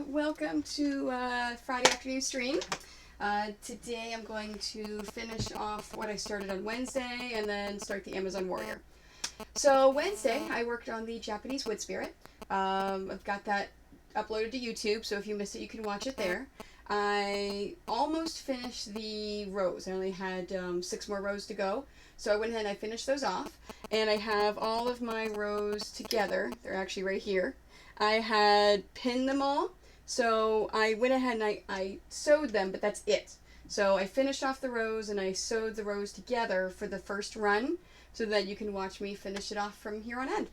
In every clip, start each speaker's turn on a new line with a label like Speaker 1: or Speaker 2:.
Speaker 1: welcome to Friday afternoon stream. Today I'm going to finish off what I started on Wednesday and then start the Amazon Warrior. So Wednesday I worked on the Japanese Wood Spirit. I've got that uploaded to YouTube, so if you missed it you can watch it there. I almost finished the rows. I only had 6 more rows to go. So I went ahead and I finished those off. And I have all of my rows together. They're actually right here. I had pinned them all. So I went ahead and I sewed them, but that's it. So I finished off the rows and I sewed the rows together for the first run so that you can watch me finish it off from here on end.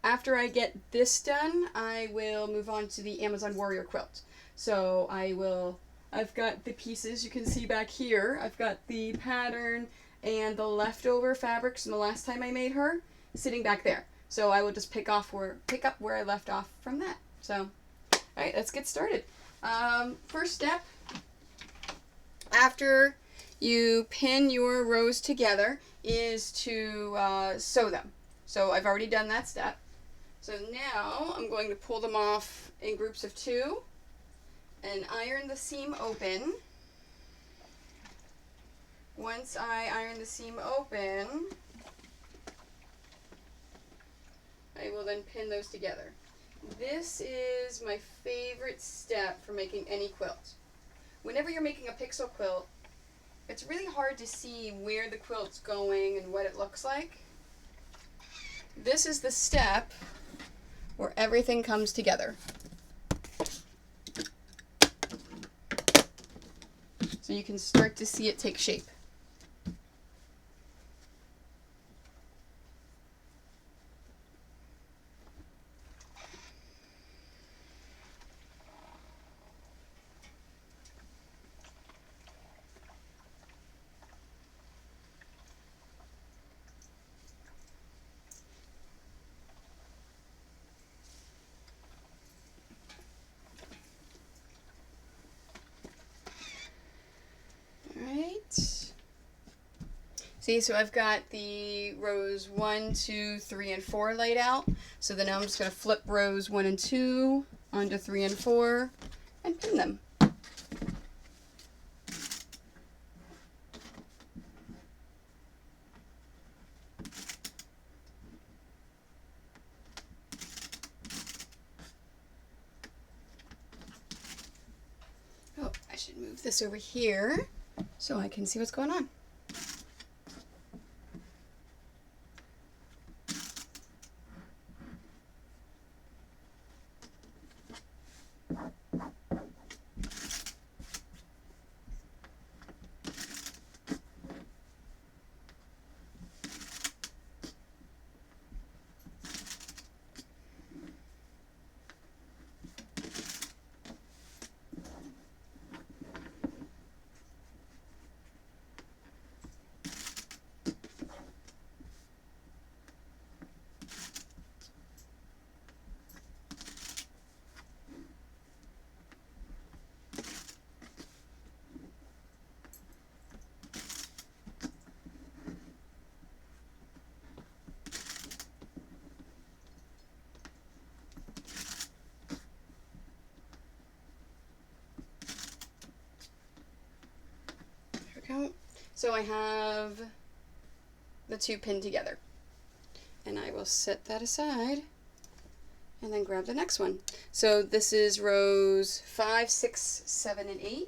Speaker 1: After I get this done, I will move on to the Amazon Warrior quilt. So I've got the pieces you can see back here. I've got the pattern and the leftover fabrics from the last time I made her sitting back there. So I will just pick up where I left off from that. So, all right, let's get started. First step, after you pin your rows together, is to sew them. So I've already done that step. So now I'm going to pull them off in groups of 2 and iron the seam open. Once I iron the seam open, I will then pin those together. This is my favorite step for making any quilt. Whenever you're making a pixel quilt, it's really hard to see where the quilt's going and what it looks like. This is the step where everything comes together. So you can start to see it take shape. See, so I've got the rows 1, 2, 3, and 4 laid out. So then now I'm just going to flip rows 1 and 2 onto 3 and 4 and pin them. Oh, I should move this over here so I can see what's going on. So I have the 2 pinned together. And I will set that aside and then grab the next one. So this is rows 5, 6, 7, and 8.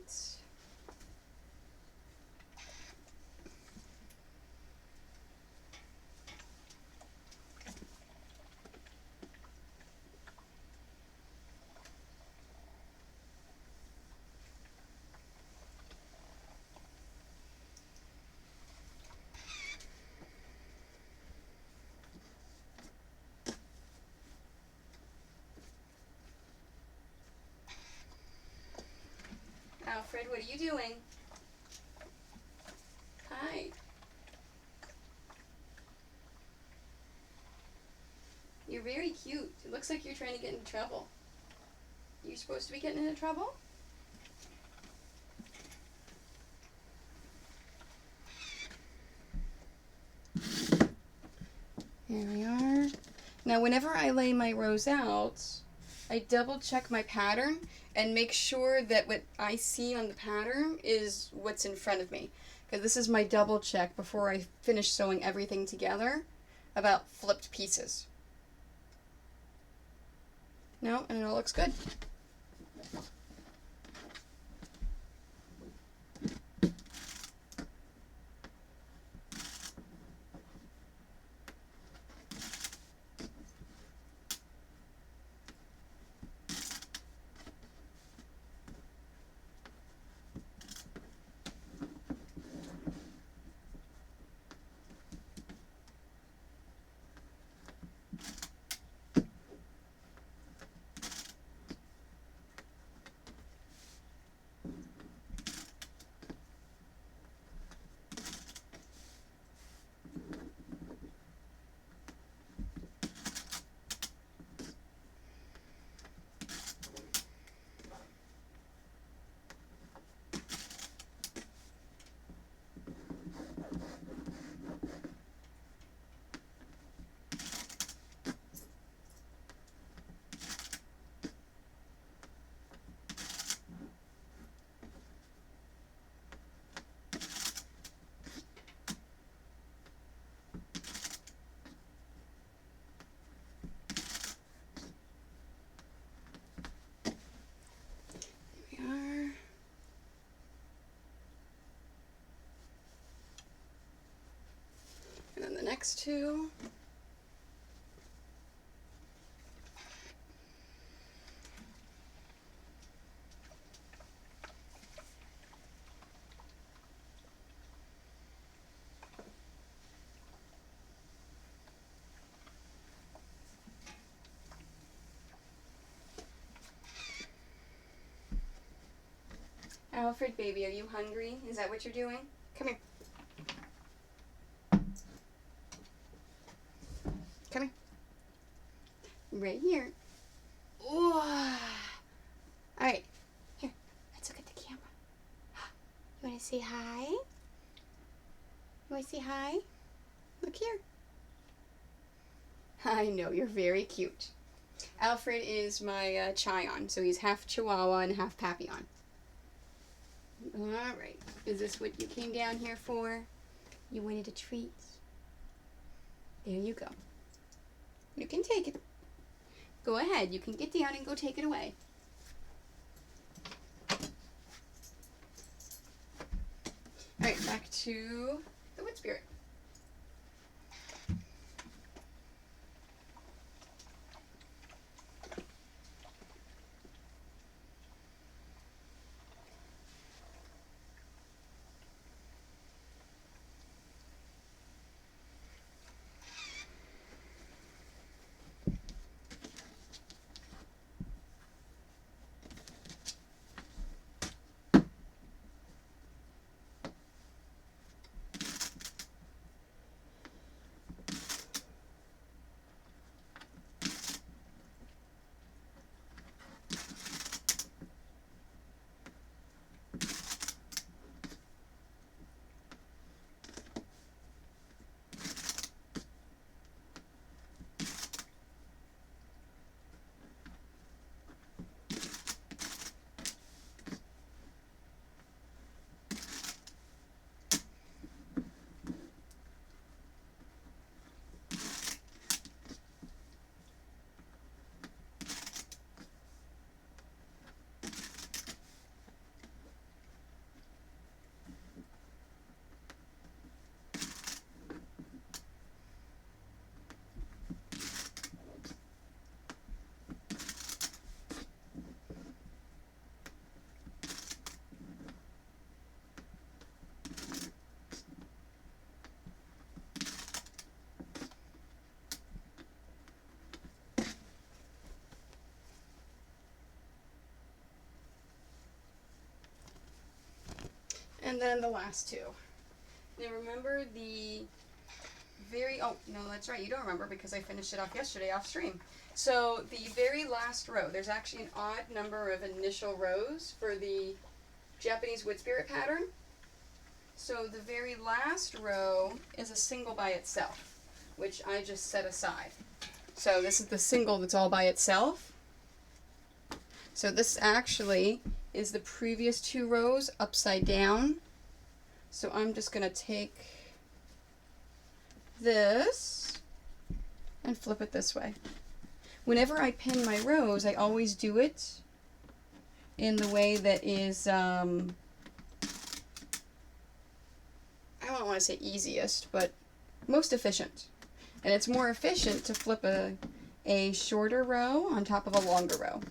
Speaker 1: Alfred, what are you doing? Hi. You're very cute. It looks like you're trying to get into trouble. You're supposed to be getting into trouble? Here we are. Now, whenever I lay my rows out, I double check my pattern and make sure that what I see on the pattern is what's in front of me. Because this is my double check before I finish sewing everything together about flipped pieces. No, and it all looks good. And then the next two. Alfred, baby, are you hungry? Is that what you're doing? Come here. Come here. Right here. Ooh. Alright. Here. Let's look at the camera. You want to say hi? You want to say hi? Look here. I know, you're very cute. Alfred is my Chion, so he's half Chihuahua and half Papillon. Alright. Is this what you came down here for? You wanted a treat? There you go. You can take it. Go ahead. You can get down and go take it away. Alright, back to the Wood Spirit. And then the last two. Now remember the oh, no, that's right, you don't remember because I finished it off yesterday off stream. So the very last row, there's actually an odd number of initial rows for the Japanese Wood Spirit pattern. So the very last row is a single by itself, which I just set aside. So this is the single that's all by itself. So this actually is the previous 2 rows upside down. So I'm just going to take this and flip it this way. Whenever I pin my rows, I always do it in the way that is, I don't want to say easiest, but most efficient. And it's more efficient to flip a shorter row on top of a longer row.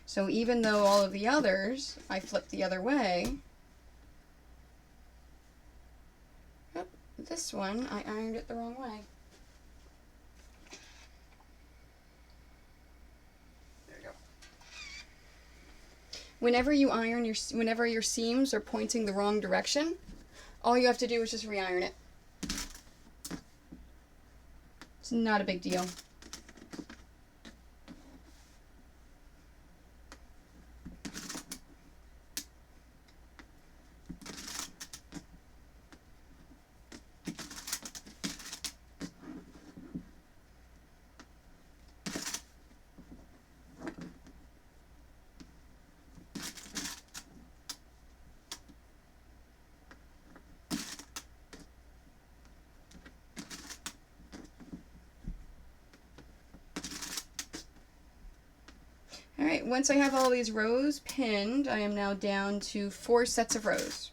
Speaker 1: So even though all of the others I flipped the other way, this one I ironed it the wrong way. There we go. Whenever you iron whenever your seams are pointing the wrong direction, all you have to do is just re-iron it. It's not a big deal. Alright, once I have all these rows pinned, I am now down to 4 sets of rows.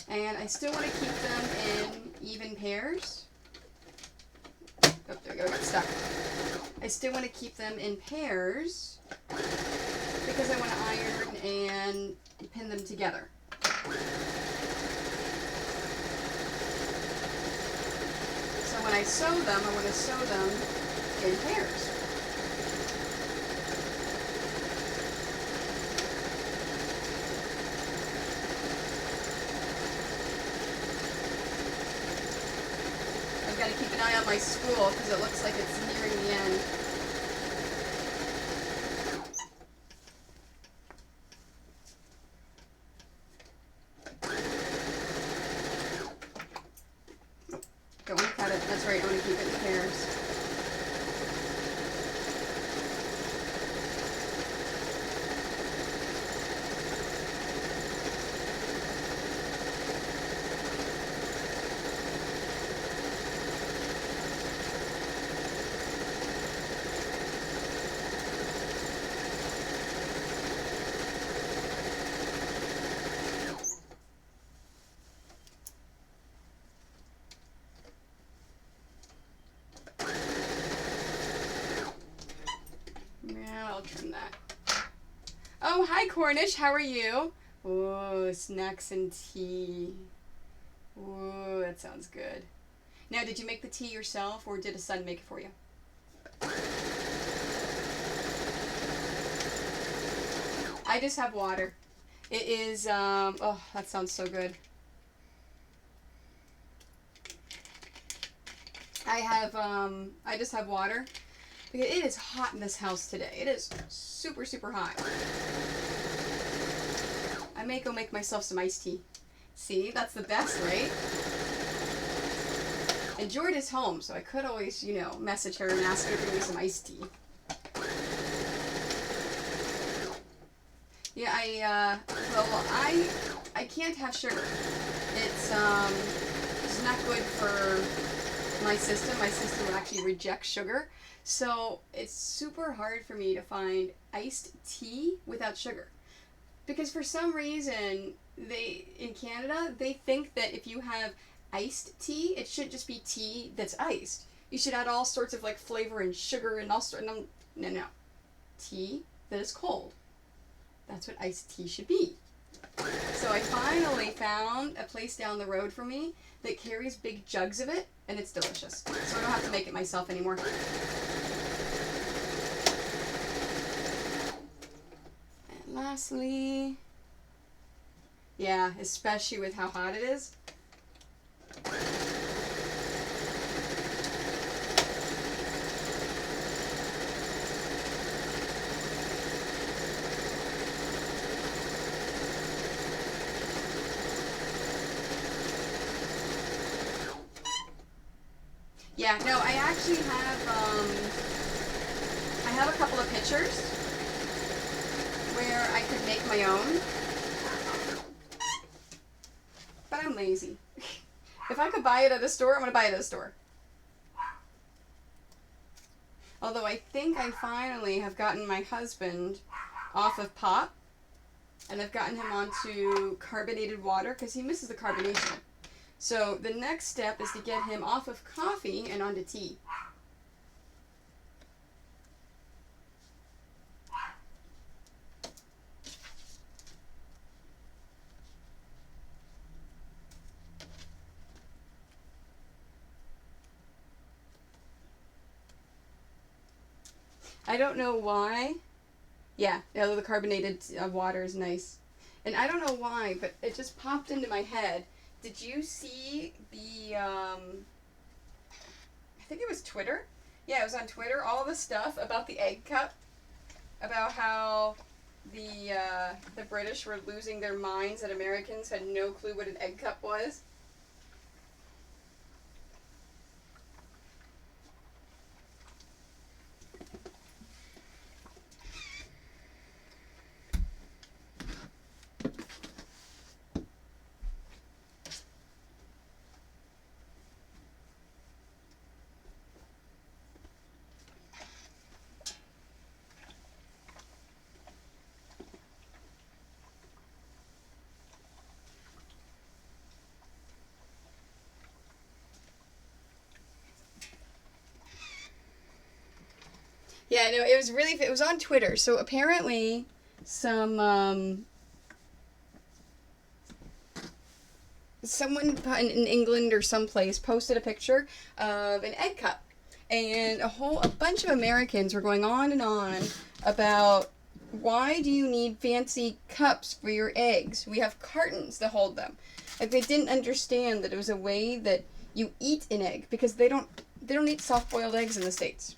Speaker 1: And I still want to keep them in even pairs. Oh, there we go, I got stuck. I still want to keep them in pairs because I want to iron and pin them together. So when I sew them, I want to sew them in pairs. I've got to keep an eye on my spool because it looks like it's nearing the end. Don't want to cut it. That's right, I want to keep it in pairs. I'll trim that. Oh, hi Cornish, how are you? Oh, snacks and tea. Oh, that sounds good. Now, did you make the tea yourself or did a son make it for you? I just have water. It is, oh, that sounds so good. I just have water. Because it is hot in this house today. It is super, super hot. I may go make myself some iced tea. See, that's the best, right? And Jorda's home, so I could always, you know, message her and ask her to bring me some iced tea. Yeah, well, I can't have sugar. It's not good for my system. My system will actually reject sugar. So it's super hard for me to find iced tea without sugar. Because for some reason, in Canada, they think that if you have iced tea, it should just be tea that's iced. You should add all sorts of like flavor and sugar and all sorts. No. Tea that is cold. That's what iced tea should be. So I finally found a place down the road from me that carries big jugs of it, and it's delicious. So I don't have to make it myself anymore. And lastly, yeah, especially with how hot it is. Yeah, no, I actually have, I have a couple of pictures where I could make my own, but I'm lazy. If I could buy it at a store, I'm going to buy it at a store. Although I think I finally have gotten my husband off of pop, and I've gotten him onto carbonated water because he misses the carbonation. So the next step is to get him off of coffee and onto tea. I don't know why. Yeah, the carbonated water is nice. And I don't know why, but it just popped into my head. Did you see the, I think it was Twitter? Yeah, it was on Twitter, all the stuff about the egg cup, about how the British were losing their minds that Americans had no clue what an egg cup was. Yeah, no, it was on Twitter. So apparently someone in England or someplace posted a picture of an egg cup. And a bunch of Americans were going on and on about why do you need fancy cups for your eggs? We have cartons to hold them. Like they didn't understand that it was a way that you eat an egg because they don't eat soft boiled eggs in the States.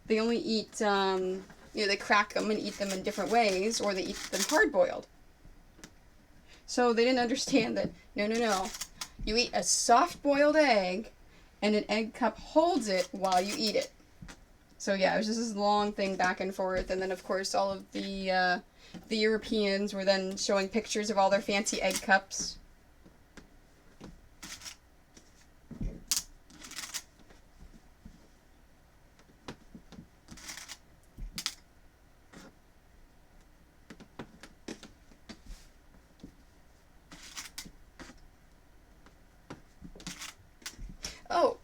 Speaker 1: They only eat, they crack them and eat them in different ways, or they eat them hard-boiled. So they didn't understand that, no. You eat a soft-boiled egg, and an egg cup holds it while you eat it. So yeah, it was just this long thing back and forth, and then of course all of the Europeans were then showing pictures of all their fancy egg cups. Oh,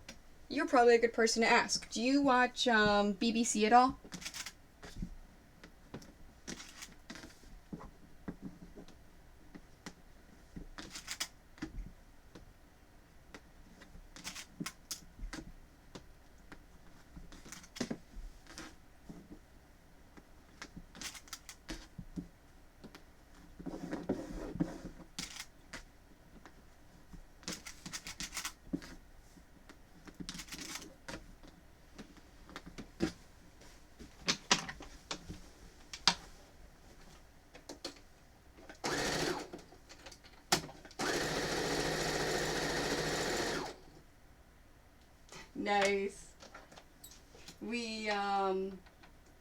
Speaker 1: you're probably a good person to ask. Do you watch BBC at all? Nice.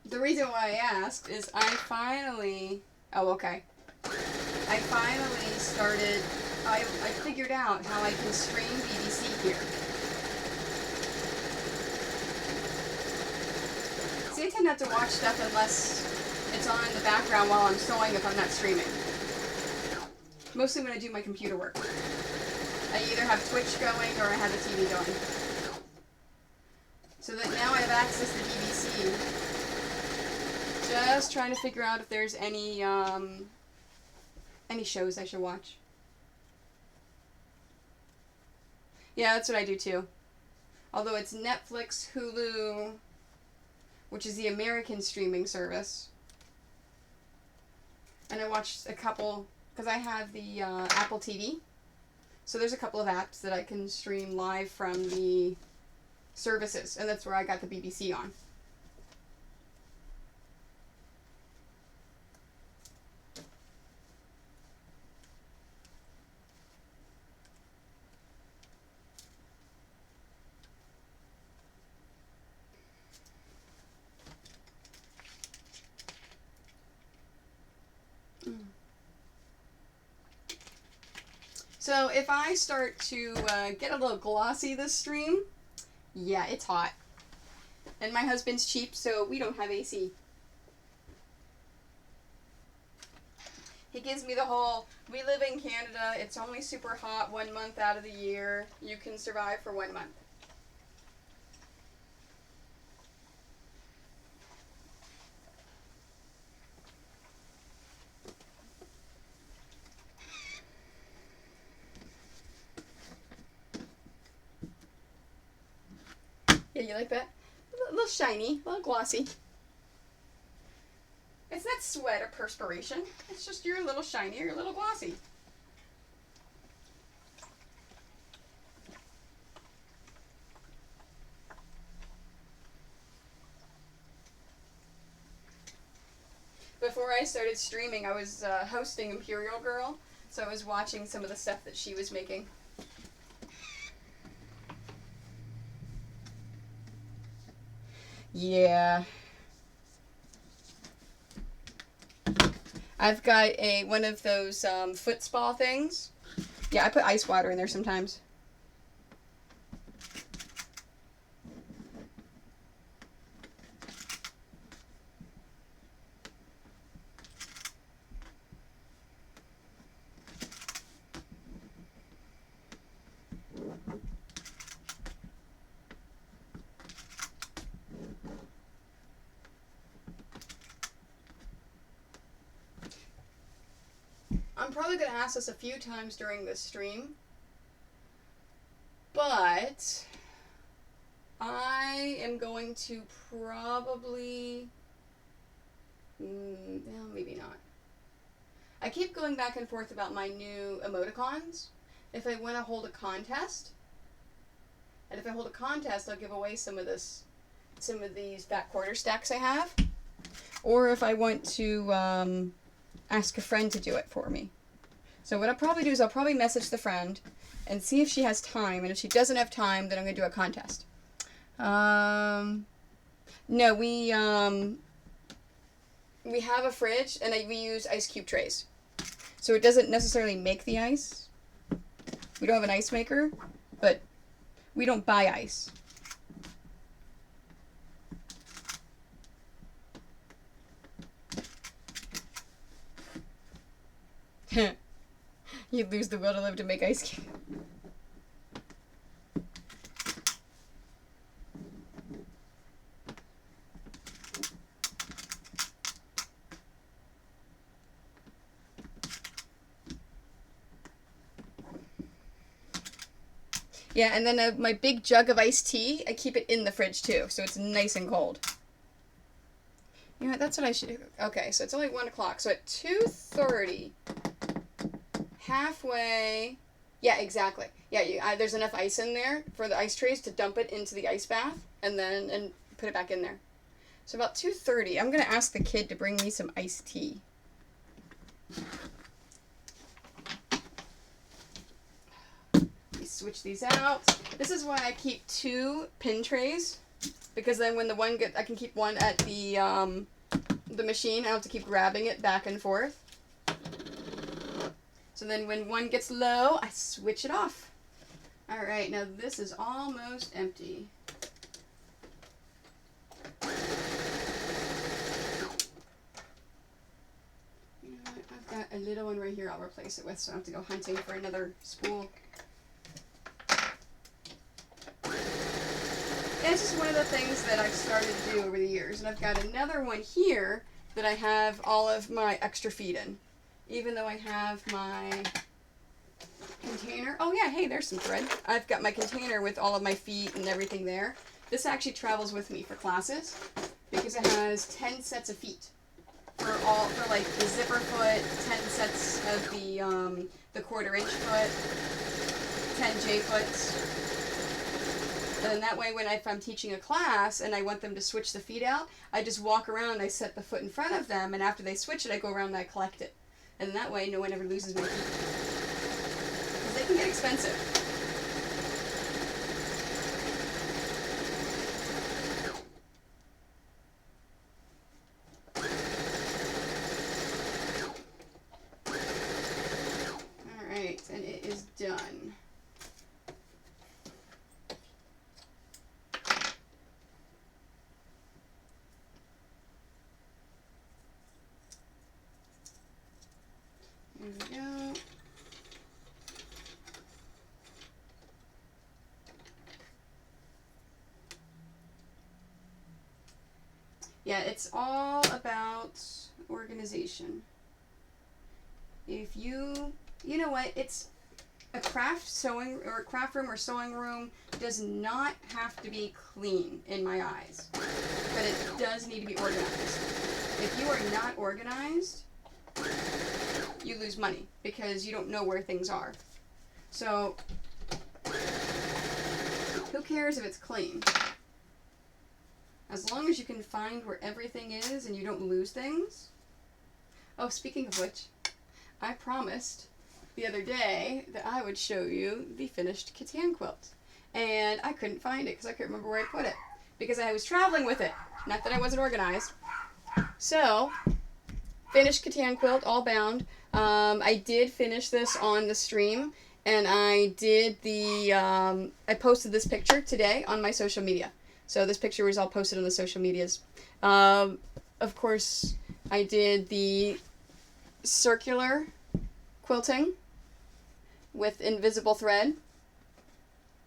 Speaker 1: The reason why I asked is oh, okay. I finally started, I figured out how I can stream BBC here. See, I tend not to watch stuff unless it's on in the background while I'm sewing if I'm not streaming. Mostly when I do my computer work. I either have Twitch going or I have the TV going. So that now I have access to BBC. Just trying to figure out if there's any shows I should watch. Yeah, that's what I do too. Although it's Netflix, Hulu, which is the American streaming service. And I watched a couple, because I have the Apple TV. So there's a couple of apps that I can stream live from the services, and that's where I got the BBC on. So if I start to get a little glossy this stream, yeah, it's hot. And my husband's cheap, so we don't have AC. He gives me the whole, we live in Canada, it's only super hot 1 month out of the year. You can survive for 1 month. Yeah, you like that? A little shiny, a little glossy. It's not sweat or perspiration. It's just you're a little shiny, you're a little glossy. Before I started streaming, I was hosting Imperial Girl, so I was watching some of the stuff that she was making. Yeah. I've got one of those foot spa things. Yeah, I put ice water in there sometimes. I'm probably going to ask this a few times during this stream, but I am going to probably, well, maybe not. I keep going back and forth about my new emoticons. If I want to hold a contest, and if I hold a contest, I'll give away some of these back quarter stacks I have, or if I want to ask a friend to do it for me. So what I'll probably do is I'll probably message the friend and see if she has time, and if she doesn't have time, then I'm going to do a contest. No, we have a fridge, and we use ice cube trays. So it doesn't necessarily make the ice. We don't have an ice maker, but we don't buy ice. You'd lose the will to live to make ice cube. Yeah, and then my big jug of iced tea, I keep it in the fridge too, so it's nice and cold. You know what, that's what I should do. Okay, so it's only 1 o'clock, so at 2:30, halfway, yeah, exactly. Yeah, there's enough ice in there for the ice trays to dump it into the ice bath and put it back in there. So about 2:30, I'm going to ask the kid to bring me some iced tea. Switch these out. This is why I keep 2 pin trays, because then when I can keep one at the machine. I don't have to keep grabbing it back and forth. So then when one gets low, I switch it off. All right, now this is almost empty. You know what? I've got a little one right here I'll replace it with, so I don't have to go hunting for another spool. And it's just one of the things that I've started to do over the years. And I've got another one here that I have all of my extra feed in. Even though I have my container. Oh yeah, hey, there's some thread. I've got my container with all of my feet and everything there. This actually travels with me for classes because it has 10 sets of feet. For like the zipper foot, 10 sets of the 1/4 inch foot, 10 J foots. And then that way, if I'm teaching a class and I want them to switch the feet out, I just walk around and I set the foot in front of them, and after they switch it, I go around and I collect it. And that way, no one ever loses my feet. Because they can get expensive. Alright. Alright, and it is done. There we go. Yeah, it's all about organization. If you know what, it's a craft sewing or a craft room or sewing room does not have to be clean in my eyes, but it does need to be organized. If you are not organized, you lose money because you don't know where things are. So, who cares if it's clean? As long as you can find where everything is and you don't lose things. Oh, speaking of which, I promised the other day that I would show you the finished Catan quilt. And I couldn't find it because I couldn't remember where I put it. Because I was traveling with it. Not that I wasn't organized. So, finished Catan quilt, all bound. I did finish this on the stream. And I did I posted this picture today on my social media. So this picture was all posted on the social medias. Of course, I did the circular quilting with invisible thread.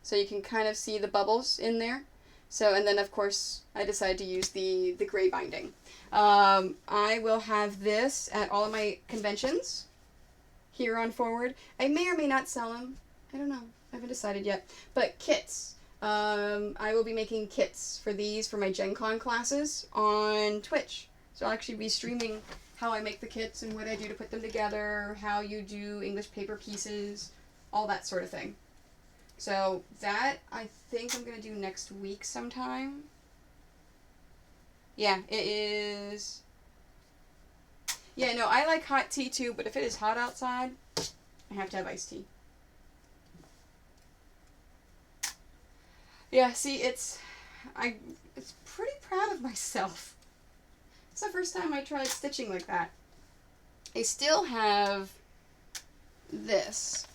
Speaker 1: So you can kind of see the bubbles in there. So, and then of course, I decided to use the gray binding. I will have this at all of my conventions here on forward. I may or may not sell them. I don't know. I haven't decided yet. But kits. I will be making kits for these for my Gen Con classes on Twitch. So I'll actually be streaming how I make the kits and what I do to put them together, how you do English paper pieces, all that sort of thing. So that I think I'm going to do next week sometime. Yeah, it is. Yeah, no, I like hot tea too, but if it is hot outside, I have to have iced tea. Yeah, see, it's pretty proud of myself. It's the first time I tried stitching like that. I still have this.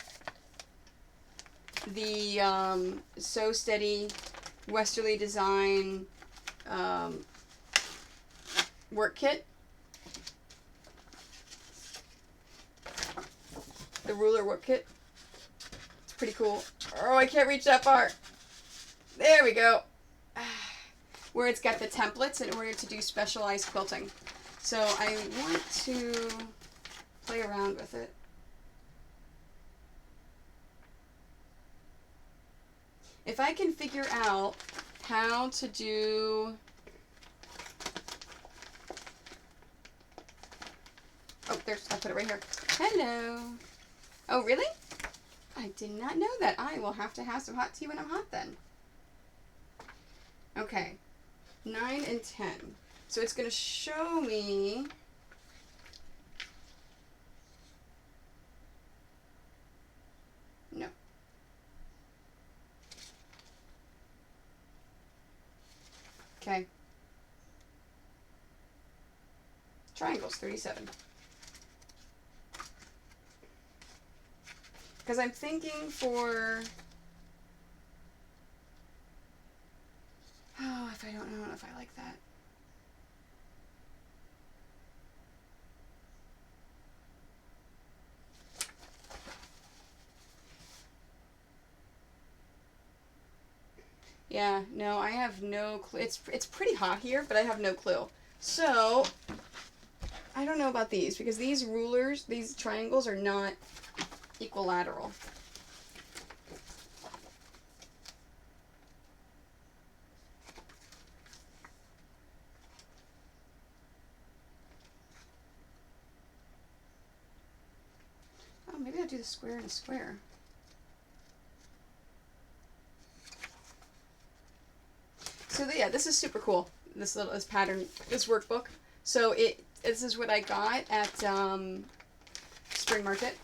Speaker 1: The Sew Steady Westerly Design work kit. The ruler work kit. It's pretty cool. Oh, I can't reach that far. There we go. Where it's got the templates in order to do specialized quilting. So I want to play around with it. If I can figure out how to do... Oh, there's, I'll put it right here. Hello. Oh, really? I did not know that. I will have to have some hot tea when I'm hot then. Okay. 9 and 10. So it's going to show me... No. Okay. Triangles, 37. Because I'm thinking for... Oh, if I don't know if I like that. Yeah, no, I have no clue. It's pretty hot here, but I have no clue. So, I don't know about these, because these rulers, these triangles are not equilateral. Oh, maybe I'll do the square and a square. So yeah, this is super cool. This pattern, this workbook. So this is what I got at Spring Market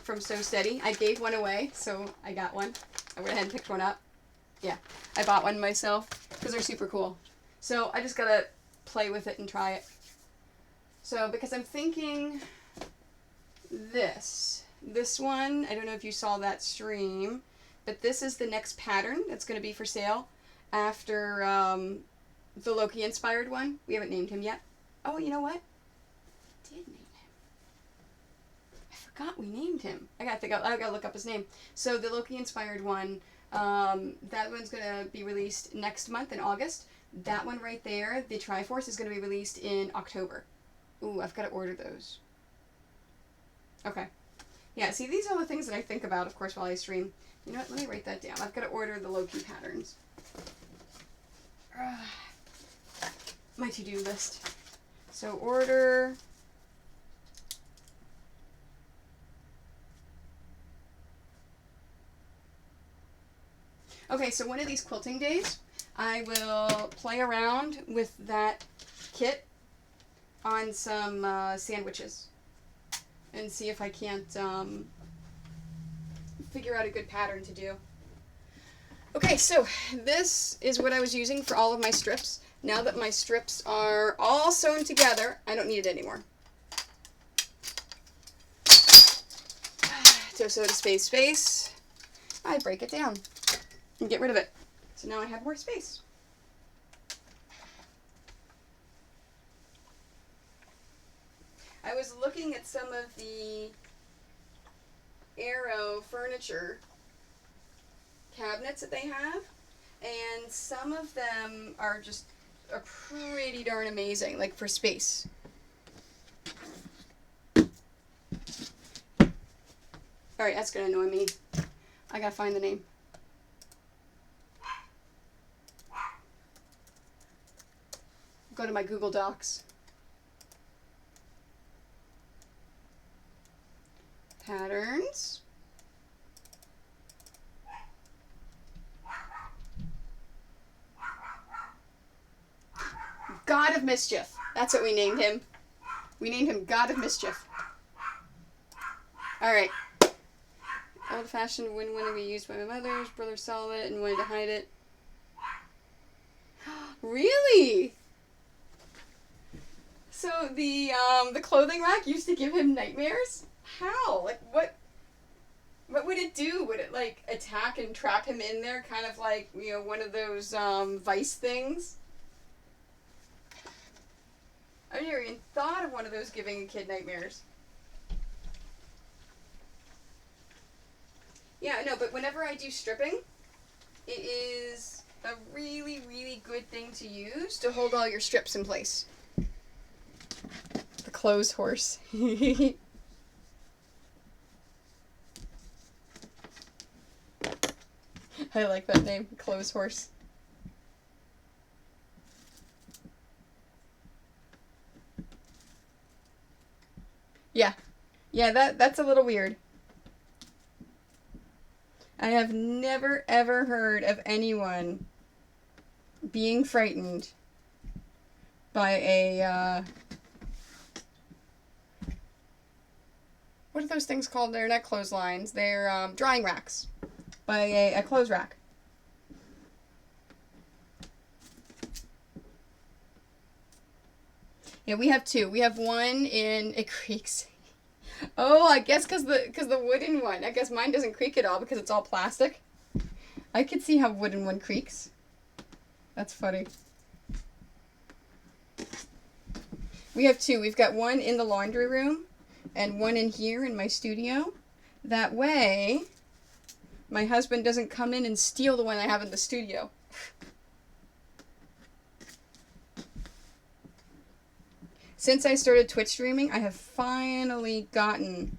Speaker 1: from Sew Steady. I gave one away, so I got one. I went ahead and picked one up. Yeah, I bought one myself because they're super cool. So I just gotta play with it and try it. So because I'm thinking this this one, I don't know if you saw that stream, but this is the next pattern that's going to be for sale after the Loki-inspired one. We haven't named him yet. Oh, you know what? We did name him. I forgot we named him. I gotta look up his name. So the Loki-inspired one, that one's going to be released next month in August. That one right there, the Triforce, is going to be released in October. Ooh, I've got to order those. Okay. Yeah, see, these are the things that I think about, of course, while I stream. You know what? Let me write that down. I've got to order the Loki patterns. My to-do list. So order... Okay, so one of these quilting days, I will play around with that kit on some sandwiches and see if I can't figure out a good pattern to do. Okay, so this is what I was using for all of my strips. Now that my strips are all sewn together, I don't need it anymore. So to space, I break it down and get rid of it. So now I have more space. I was looking at some of the Arrow furniture cabinets that they have, and some of them are pretty darn amazing, like for space. Alright, that's gonna annoy me. I gotta find the name. Go to my Google Docs. Patterns. God of Mischief. That's what we named him. We named him God of Mischief. Alright. Old-fashioned wooden one to be used by my mother's brother saw it and wanted to hide it. Really? So the clothing rack used to give him nightmares? How? Like, what would it do? Would it, like, attack and trap him in there? Kind of like, you know, one of those, vice things? I never even thought of one of those giving a kid nightmares. Yeah, no, but whenever I do stripping, it is a really, really good thing to use to hold all your strips in place. The clothes horse. I like that name, clothes horse. Yeah, that's a little weird. I have never ever heard of anyone being frightened by a, what are those things called? They're not clotheslines, they're drying racks. By a clothes rack. Yeah, we have two. We have one in, it creaks. Oh, I guess because the wooden one. I guess mine doesn't creak at all because it's all plastic. I could see how wooden one creaks. That's funny. We have two. We've got one in the laundry room and one in here in my studio. That way, my husband doesn't come in and steal the one I have in the studio. Since I started Twitch streaming, I have finally gotten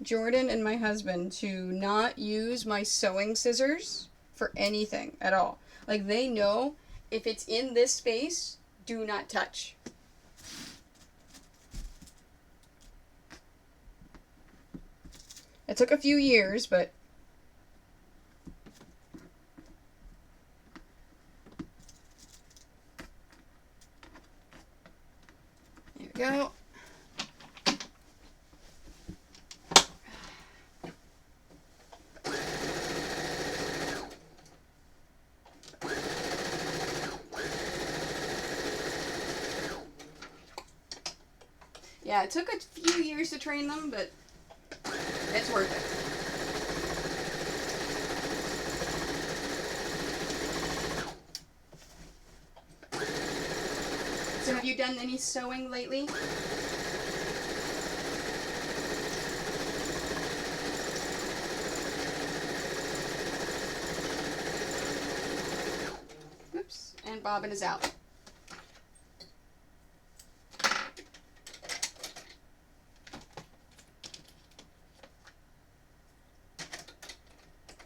Speaker 1: Jordan and my husband to not use my sewing scissors for anything at all. Like, they know if it's in this space, do not touch. It took a few years, but there we go. Yeah, it took a few years to train them, but it's worth it. So have you done any sewing lately? Oops, and bobbin is out.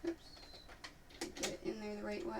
Speaker 1: Oops, get it in there the right way.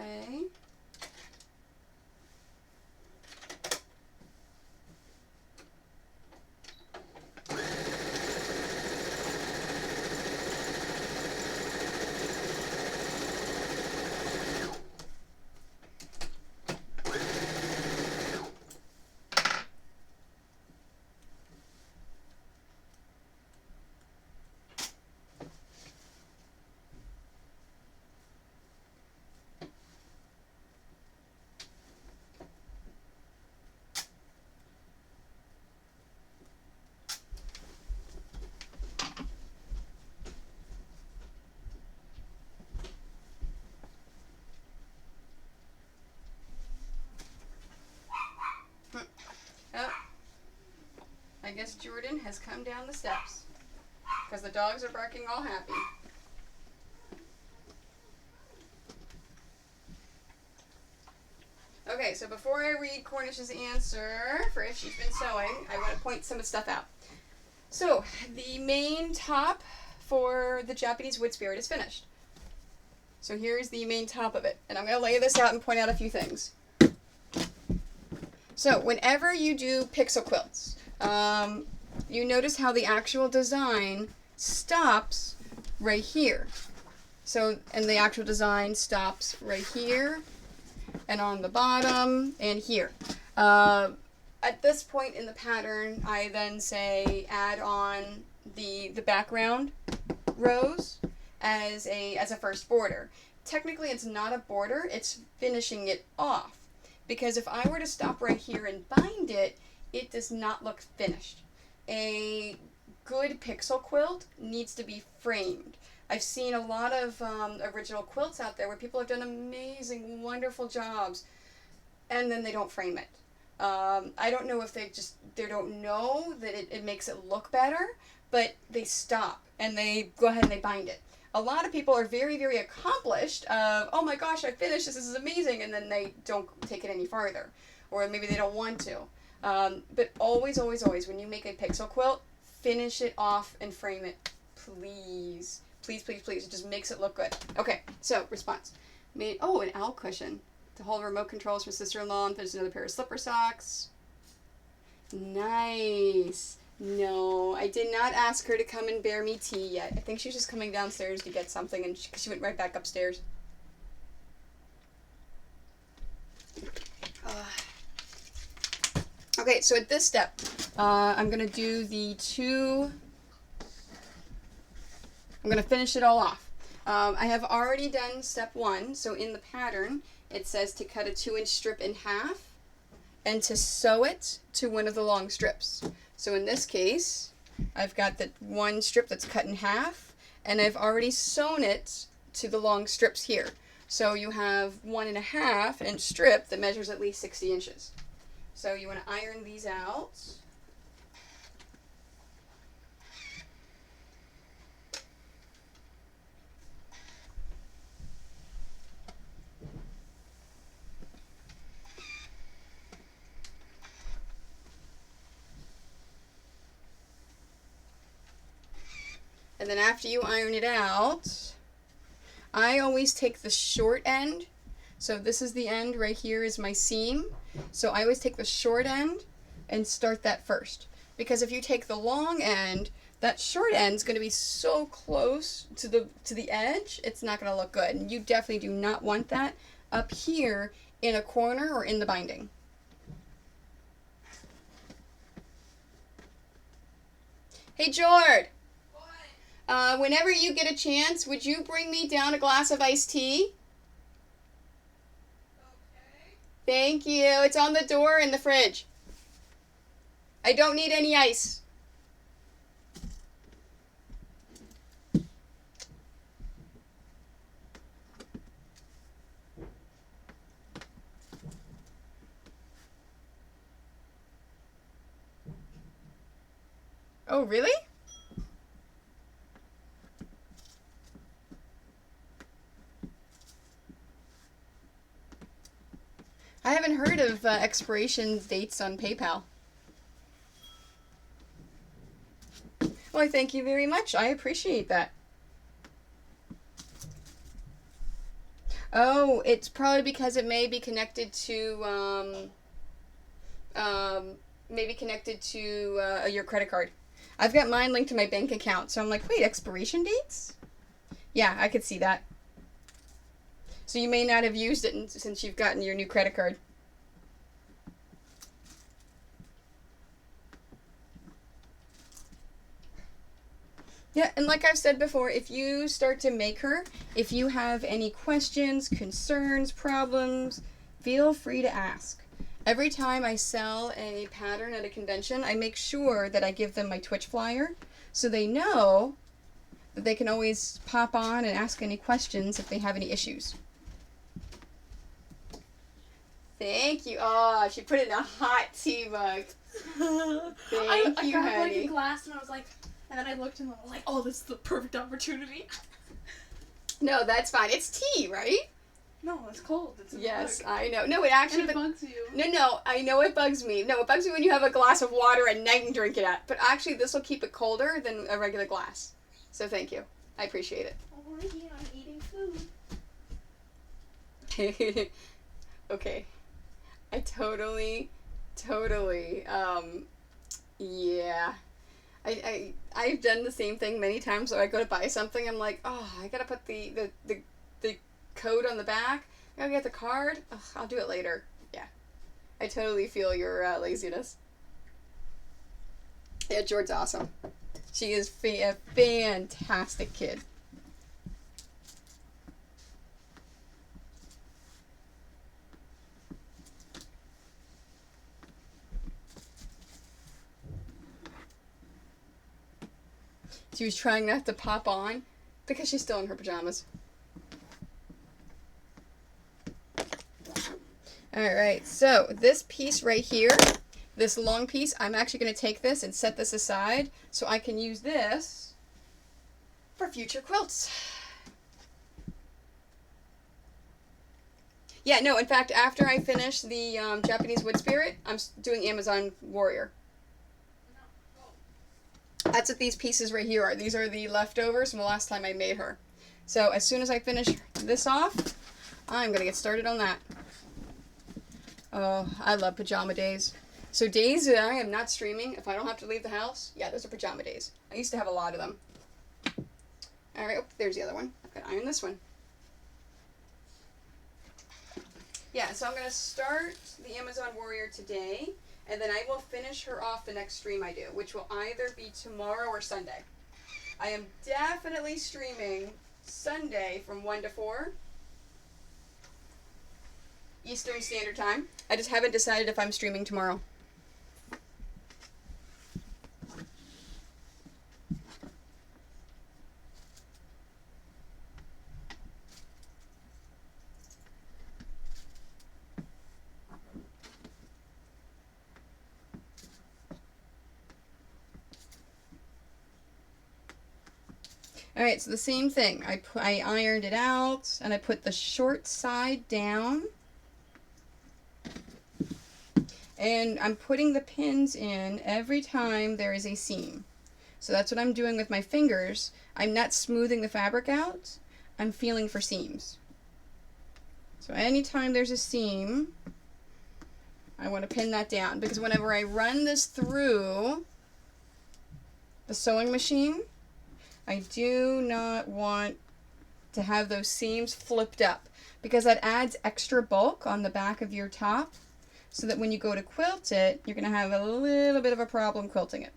Speaker 1: Oh, I guess Jordan has come down the steps because the dogs are barking all happy. Okay, so before I read Cornish's answer for if she's been sewing, I want to point some of the stuff out. So, the main top for the Japanese wood spirit is finished. So here's the main top of it. And I'm going to lay this out and point out a few things. So, whenever you do pixel quilts, you notice how the actual design stops right here. So, and the actual design stops right here, and on the bottom, and here. At this point in the pattern, I then say add on the background rows as a first border. Technically, it's not a border, it's finishing it off. Because if I were to stop right here and bind it, it does not look finished. A good pixel quilt needs to be framed. I've seen a lot of original quilts out there where people have done amazing, wonderful jobs, and then they don't frame it. I don't know if they don't know that it makes it look better, but they stop and they go ahead and they bind it. A lot of people are very, very accomplished of, oh my gosh, I finished this is amazing, and then they don't take it any farther, or maybe they don't want to. But always, always, always, when you make a pixel quilt, finish it off and frame it, please. Please, please, please. It just makes it look good. Okay, so, response. An owl cushion to hold remote controls for sister-in-law, and there's another pair of slipper socks. Nice. No, I did not ask her to come and bear me tea yet. I think she's just coming downstairs to get something, and she went right back upstairs. Okay, so at this step, I'm going to do I'm going to finish it all off. I have already done step 1, so in the pattern, it says to cut a 2-inch strip in half and to sew it to one of the long strips. So in this case, I've got the one strip that's cut in half, and I've already sewn it to the long strips here. So you have 1.5 inch strip that measures at least 60 inches. So you want to iron these out. And then after you iron it out, I always take the short end. So this is the end right here is my seam. So I always take the short end and start that first. Because if you take the long end, that short end is going to be so close to the edge, it's not going to look good. And you definitely do not want that up here in a corner or in the binding. Hey, Jord. Whenever you get a chance, would you bring me down a glass of iced tea? Okay. Thank you. It's on the door in the fridge. I don't need any ice. Oh, really? I haven't heard of expiration dates on PayPal. Well, thank you very much. I appreciate that. Oh, it's probably because it may be connected to maybe connected to your credit card. I've got mine linked to my bank account, so I'm like, wait, expiration dates? Yeah, I could see that. So you may not have used it since you've gotten your new credit card. Yeah, and like I've said before, if you start to make her, if you have any questions, concerns, problems, feel free to ask. Every time I sell a pattern at a convention, I make sure that I give them my Twitch flyer so they know that they can always pop on and ask any questions if they have any issues. Thank you. Oh, she put it in a hot tea mug. Thank you,
Speaker 2: I grabbed
Speaker 1: honey.
Speaker 2: like a glass and I was like, and then I looked and I was like, oh, this is the perfect opportunity.
Speaker 1: No, that's fine. It's tea, right?
Speaker 2: No, it's cold. It's a
Speaker 1: Yes,
Speaker 2: mug.
Speaker 1: I know. No, it actually...
Speaker 2: And it bugs you.
Speaker 1: No, I know it bugs me. No, it bugs me when you have a glass of water at night and drink it at. But actually, this will keep it colder than a regular glass. So thank you. I appreciate it.
Speaker 2: Alrighty, I'm eating food.
Speaker 1: Okay. I totally, yeah. I've done the same thing many times where I go to buy something, I'm like, oh, I gotta put the code on the back. I gotta get the card. Ugh, I'll do it later. Yeah. I totally feel your laziness. Yeah, George's awesome. She is a fantastic kid. She was trying not to pop on because she's still in her pajamas. Alright, so this piece right here, this long piece, I'm actually going to take this and set this aside so I can use this for future quilts. Yeah, no, in fact, after I finish the Japanese Wood Spirit, I'm doing Amazon Warrior. That's what these pieces right here are. These are the leftovers from the last time I made her. So as soon as I finish this off, I'm going to get started on that. Oh, I love pajama days. So days that I am not streaming, if I don't have to leave the house, yeah, those are pajama days. I used to have a lot of them. Alright, oh, there's the other one. I've got to iron this one. Yeah, so I'm going to start the Amazon Warrior today. And then I will finish her off the next stream I do, which will either be tomorrow or Sunday. I am definitely streaming Sunday from 1 to 4 Eastern Standard Time. I just haven't decided if I'm streaming tomorrow. Alright, so the same thing. I ironed it out, and I put the short side down. And I'm putting the pins in every time there is a seam. So that's what I'm doing with my fingers. I'm not smoothing the fabric out. I'm feeling for seams. So anytime there's a seam, I want to pin that down. Because whenever I run this through the sewing machine, I do not want to have those seams flipped up because that adds extra bulk on the back of your top so that when you go to quilt it, you're going to have a little bit of a problem quilting it.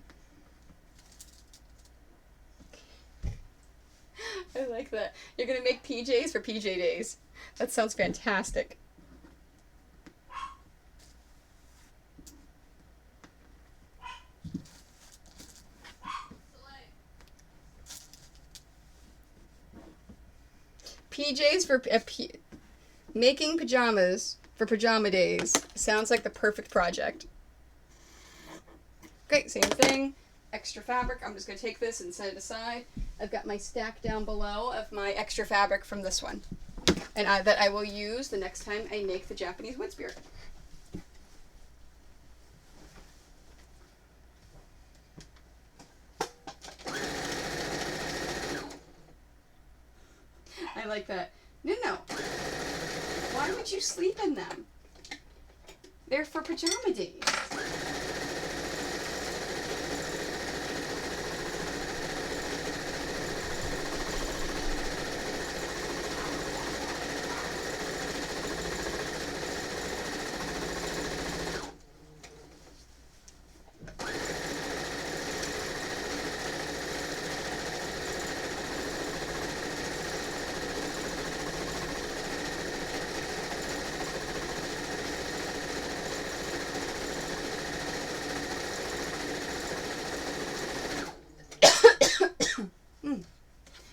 Speaker 1: I like that. You're going to make PJs for PJ days. That sounds fantastic. PJs for making pajamas for pajama days sounds like the perfect project. Great, same thing. extra fabric. I'm just going to take this and set it aside. I've got my stack down below of my extra fabric from this one. And that I will use the next time I make the Japanese wood spirit. I like that. No. Why would you sleep in them? They're for pajama days.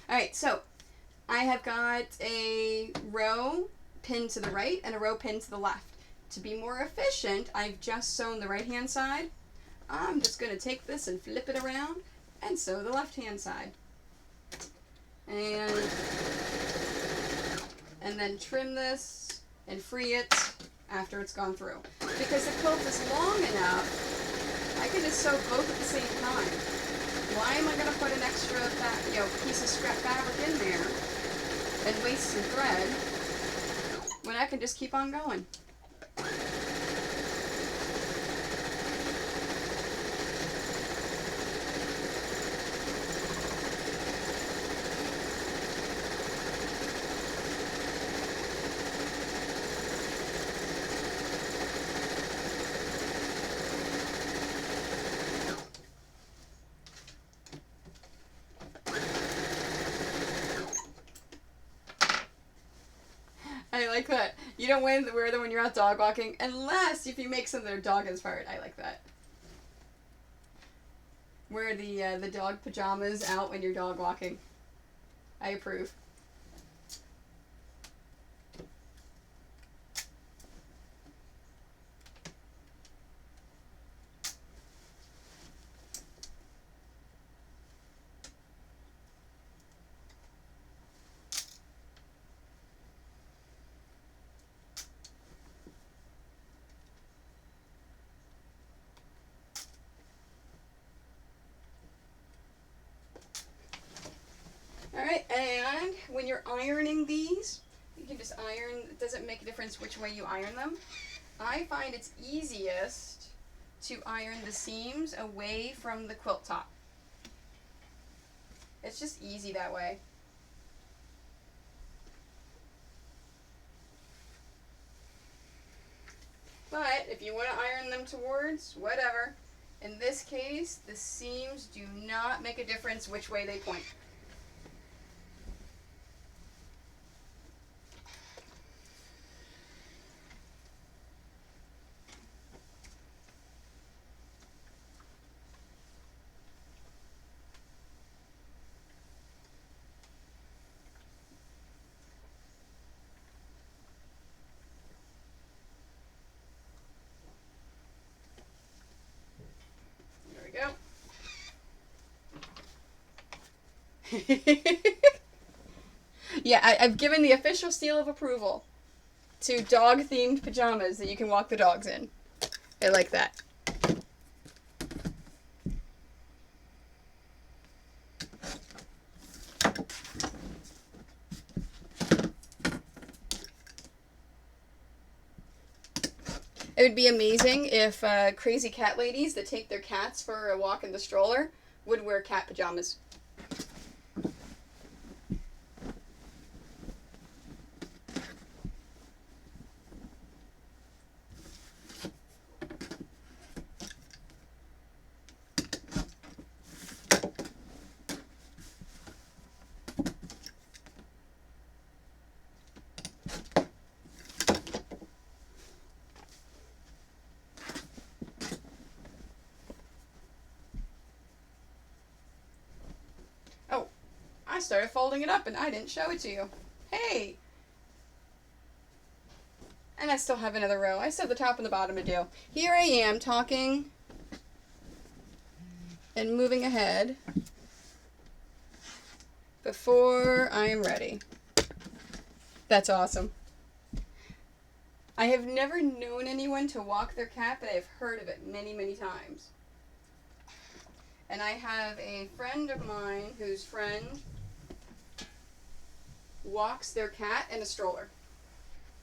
Speaker 1: Alright, so I have got a row pinned to the right and a row pinned to the left. To be more efficient, I've just sewn the right hand side. I'm just going to take this and flip it around and sew the left hand side. And then trim this and free it after it's gone through. Because the quilt is long enough, I can just sew both at the same time. Why am I going to put an extra piece of scrap fabric in there and waste some thread when I can just keep on going? I like that. You don't wear them when you're out dog walking, unless if you make some that are dog inspired. I like that. Wear the dog pajamas out when you're dog walking. I approve. Alright, and when you're ironing these, you can just iron. It doesn't make a difference which way you iron them. I find it's easiest to iron the seams away from the quilt top. It's just easy that way. But if you want to iron them towards, whatever. In this case, the seams do not make a difference which way they point. Yeah, I've given the official seal of approval to dog-themed pajamas that you can walk the dogs in. I like that. It would be amazing if crazy cat ladies that take their cats for a walk in the stroller would wear cat pajamas. I started folding it up and I didn't show it to you. Hey! And I still have another row. I still have the top and the bottom to do. Here I am talking, and moving ahead before I am ready. That's awesome. I have never known anyone to walk their cat, but I've heard of it many, many times. And I have a friend of mine whose friend walks their cat in a stroller.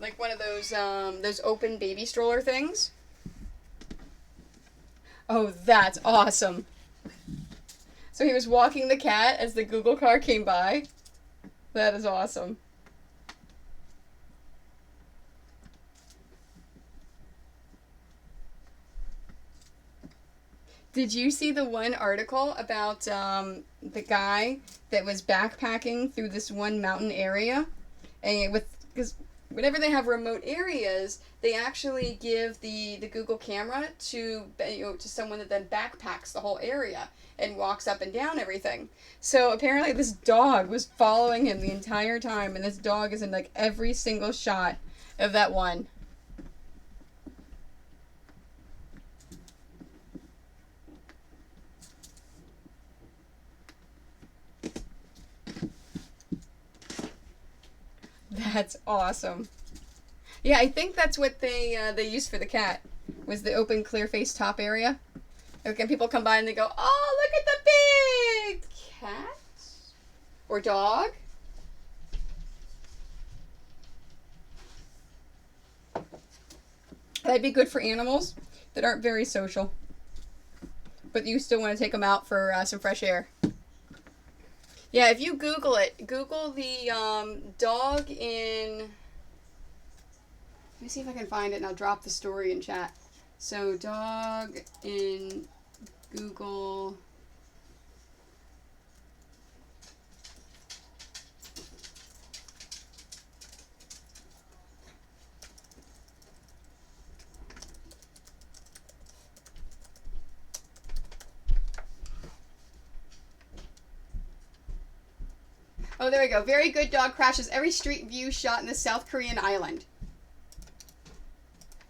Speaker 1: Like one of those open baby stroller things. Oh, that's awesome. So he was walking the cat as the Google car came by. That is awesome. Did you see the one article about the guy that was backpacking through this one mountain area? And because whenever they have remote areas, they actually give the Google camera to someone that then backpacks the whole area and walks up and down everything. So apparently this dog was following him the entire time, and this dog is in like every single shot of that one. That's awesome. Yeah, I think that's what they used for the cat, was the open clear face top area. Okay, people come by and they go, "Oh, look at the big cat or dog." That'd be good for animals that aren't very social, but you still want to take them out for some fresh air. Yeah, if you Google it, Google the dog in... Let me see if I can find it, and I'll drop the story in chat. So, dog in Google... Oh, there we go. Very good dog crashes every street view shot in the South Korean island.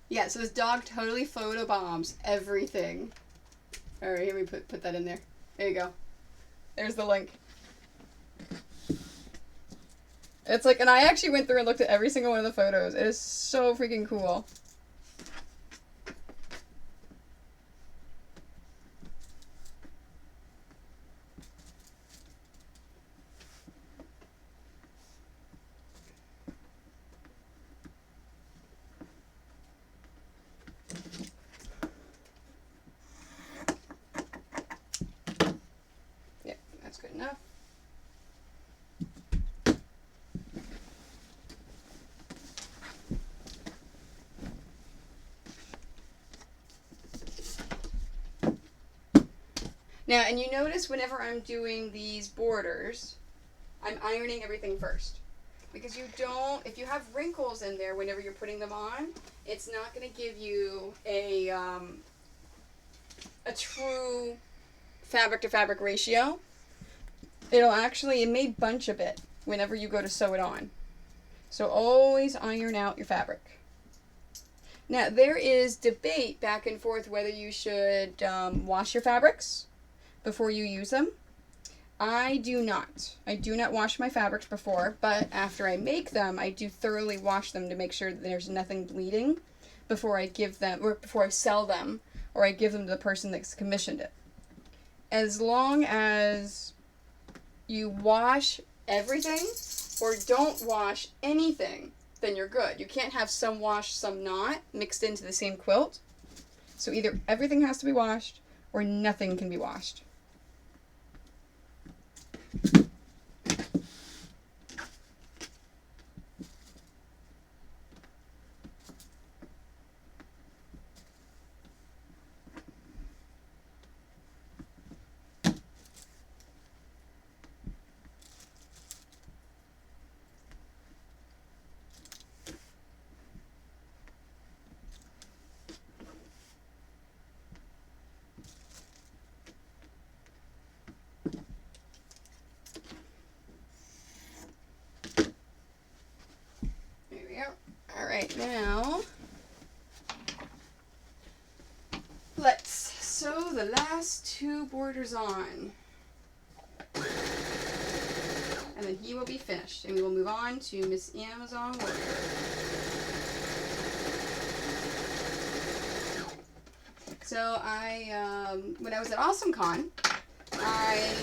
Speaker 1: Yeah, so this dog totally photobombs everything. Alright, here we put that in there. There you go. There's the link. It's like, and I actually went through and looked at every single one of the photos. It is so freaking cool. Enough. Now, and you notice whenever I'm doing these borders, I'm ironing everything first. Because you don't, if you have wrinkles in there whenever you're putting them on, it's not going to give you a true fabric to fabric ratio. It may bunch a bit whenever you go to sew it on. So always iron out your fabric. Now, there is debate back and forth whether you should wash your fabrics before you use them. I do not. I do not wash my fabrics before, but after I make them, I do thoroughly wash them to make sure that there's nothing bleeding before I give them, or before I sell them, or I give them to the person that's commissioned it. As long as you wash everything or don't wash anything, then you're good. You can't have some washed, some not mixed into the same quilt. So either everything has to be washed or nothing can be washed. Alright, now let's sew the last two borders on. And then he will be finished. And we will move on to Miss Amazon Warrior. So when I was at AwesomeCon, I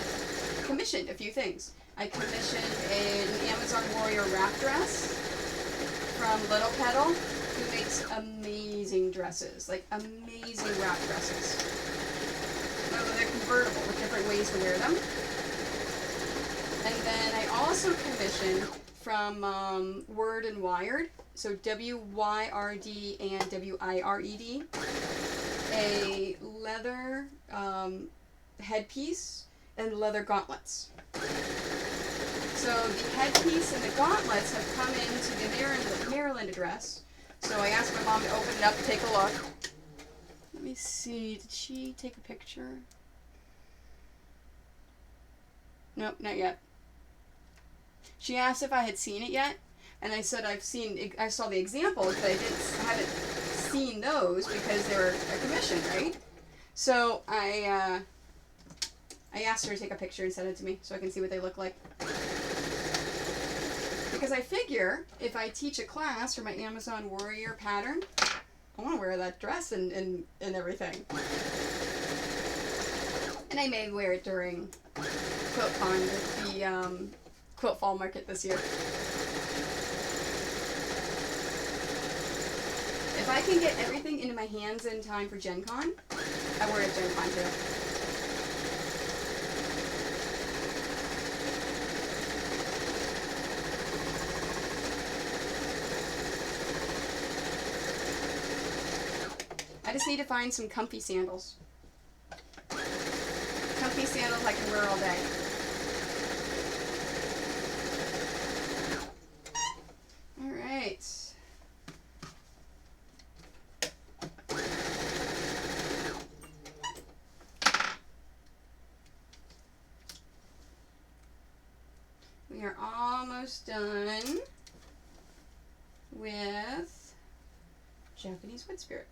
Speaker 1: commissioned a few things. I commissioned an Amazon Warrior wrap dress from Little Petal, who makes amazing dresses, like amazing wrap dresses. They're convertible with different ways to wear them. And then I also commissioned from Word and Wired, so W-Y-R-D and W-I-R-E-D, a leather headpiece and leather gauntlets. So the headpiece and the gauntlets have come into the Maryland address. So I asked my mom to open it up and take a look. Let me see, did she take a picture? Nope, not yet. She asked if I had seen it yet, and I said I saw the examples, but I haven't seen those because they were a commission, right? So I asked her to take a picture and send it to me so I can see what they look like. Because I figure if I teach a class for my Amazon Warrior pattern, I want to wear that dress and everything. And I may wear it during QuiltCon, the Quilt Fall Market this year. If I can get everything into my hands in time for Gen Con, I wear it at Gen Con too. I just need to find some comfy sandals. Comfy sandals I can wear all day. Alright. We are almost done with Japanese Wood Spirit.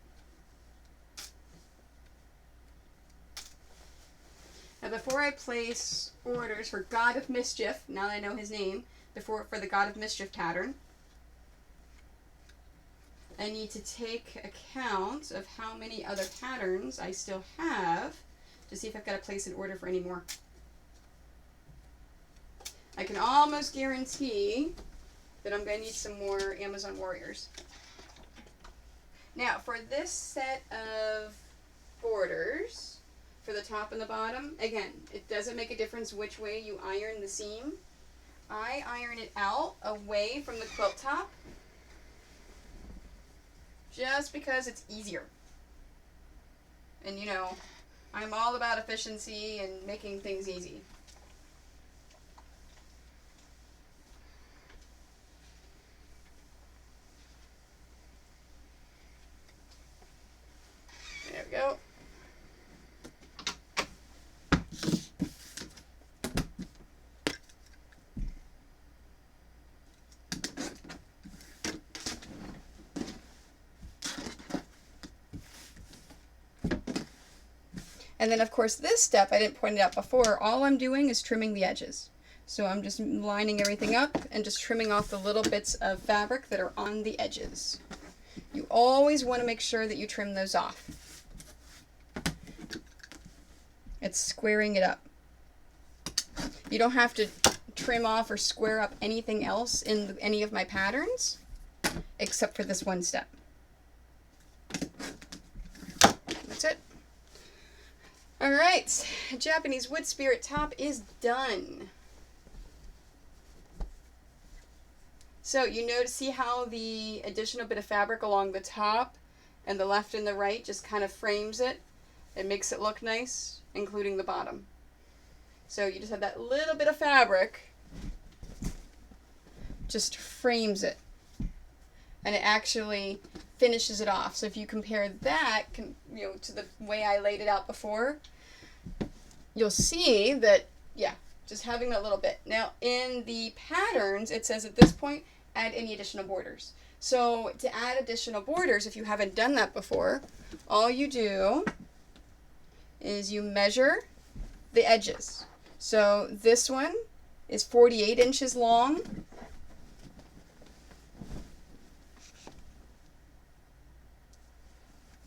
Speaker 1: Now before I place orders for God of Mischief, now that I know his name, for the God of Mischief pattern, I need to take account of how many other patterns I still have to see if I've got to place an order for any more. I can almost guarantee that I'm going to need some more Amazon Warriors. Now for this set of borders, for the top and the bottom, again, it doesn't make a difference which way you iron the seam. I iron it out away from the quilt top just because it's easier. And you know, I'm all about efficiency and making things easy. There we go. And then of course this step, I didn't point it out before, all I'm doing is trimming the edges. So I'm just lining everything up and just trimming off the little bits of fabric that are on the edges. You always want to make sure that you trim those off. It's squaring it up. You don't have to trim off or square up anything else in any of my patterns except for this one step. That's it. Alright, Japanese Wood Spirit top is done. So you notice, see how the additional bit of fabric along the top and the left and the right just kind of frames it? It makes it look nice, including the bottom. So you just have that little bit of fabric, just frames it. And it actually finishes it off. So if you compare that, to the way I laid it out before, you'll see that, yeah, just having that little bit. Now, in the patterns, it says at this point, add any additional borders. So to add additional borders, if you haven't done that before, all you do is you measure the edges. So this one is 48 inches long.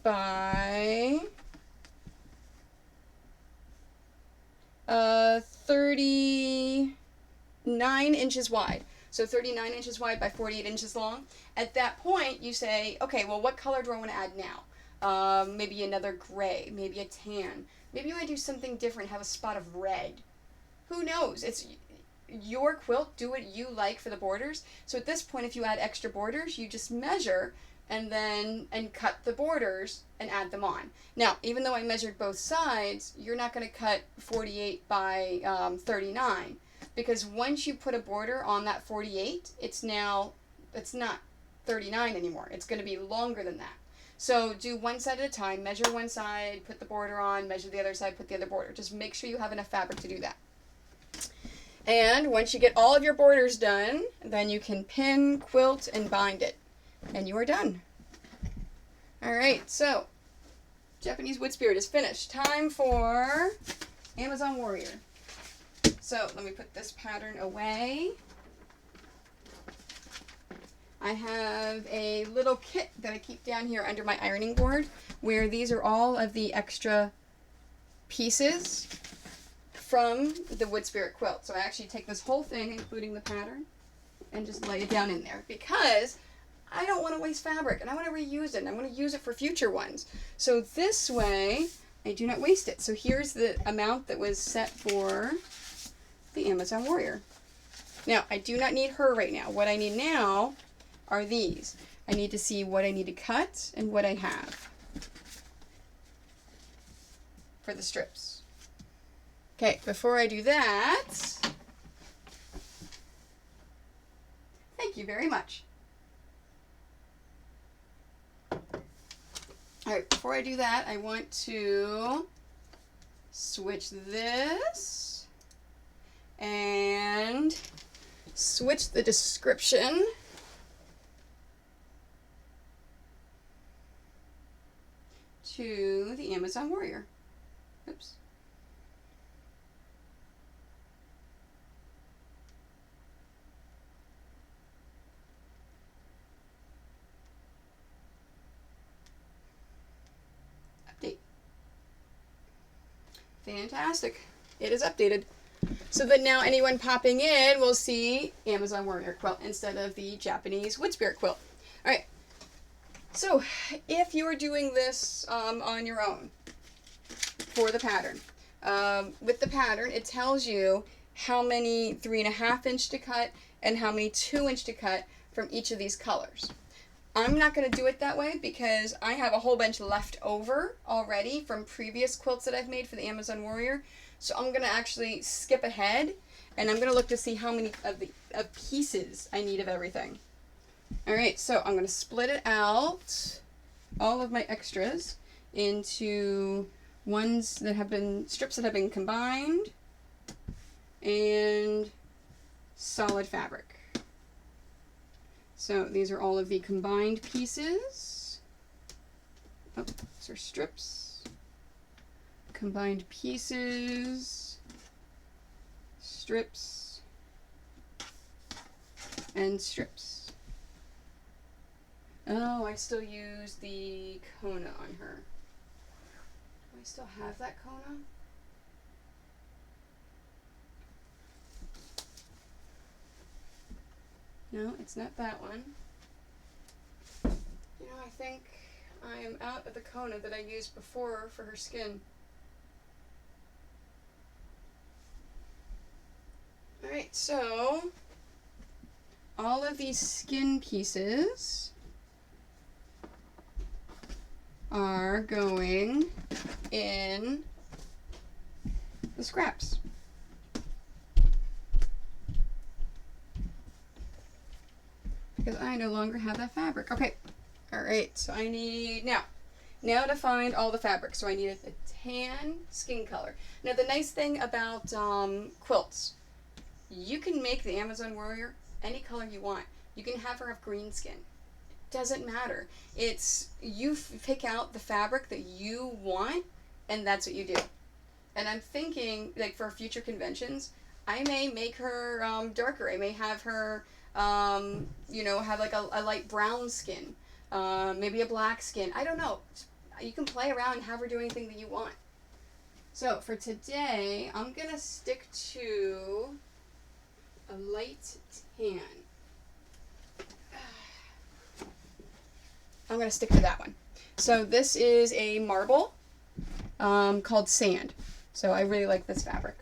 Speaker 1: By 39 inches wide. So 39 inches wide by 48 inches long. At that point, you say, okay, well, what color do I want to add now? Maybe another gray, maybe a tan. Maybe you want to do something different, have a spot of red. Who knows? It's your quilt. Do what you like for the borders. So at this point, if you add extra borders, you just measure and cut the borders and add them on. Now, even though I measured both sides, you're not going to cut 48 by 39, because once you put a border on that 48, it's not 39 anymore. It's going to be longer than that. So do one side at a time, measure one side, put the border on, measure the other side, put the other border. Just make sure you have enough fabric to do that. And once you get all of your borders done, then you can pin, quilt, and bind it. And you are done. All right, so Japanese Wood Spirit is finished. Time for Amazon Warrior. So let me put this pattern away. I have a little kit that I keep down here under my ironing board, where these are all of the extra pieces from the Wood Spirit quilt. So I actually take this whole thing, including the pattern, and just lay it down in there, because I don't want to waste fabric, and I want to reuse it, and I want to use it for future ones. So this way, I do not waste it. So here's the amount that was set for the Amazon Warrior. Now, I do not need her right now. What I need now are these. I need to see what I need to cut and what I have for the strips. Okay, before I do that, thank you very much. All right, before I do that, I want to switch this and switch the description to the Amazon Warrior. Oops. Update. Fantastic. It is updated. So that now anyone popping in will see Amazon Warrior quilt instead of the Japanese Wood Spirit quilt. All right. So if you are doing this on your own for the pattern, with the pattern, it tells you how many 3.5 inch to cut and how many 2 inch to cut from each of these colors. I'm not going to do it that way because I have a whole bunch left over already from previous quilts that I've made for the Amazon Warrior. So I'm going to actually skip ahead, and I'm going to look to see how many of pieces I need of everything. All right, so I'm going to split it out, all of my extras, into strips that have been combined, and solid fabric. So these are all of the combined pieces. Oh, these are strips. Combined pieces, strips, and strips. Oh, I still use the Kona on her. Do I still have that Kona? No, it's not that one. You know, I think I am out of the Kona that I used before for her skin. Alright, so all of these skin pieces are going in the scraps. Because I no longer have that fabric. Okay, alright, so I need, now to find all the fabric. So I need a tan skin color. Now the nice thing about quilts, you can make the Amazon Warrior any color you want. You can have her have green skin. It doesn't matter. It's, you pick out the fabric that you want, and that's what you do. And I'm thinking, like, for future conventions, I may make her darker. I may have her, have like a light brown skin, maybe a black skin. I don't know. You can play around and have her do anything that you want. So for today, I'm going to stick to a light tan. I'm going to stick to that one. So this is a marble called Sand. So I really like this fabric.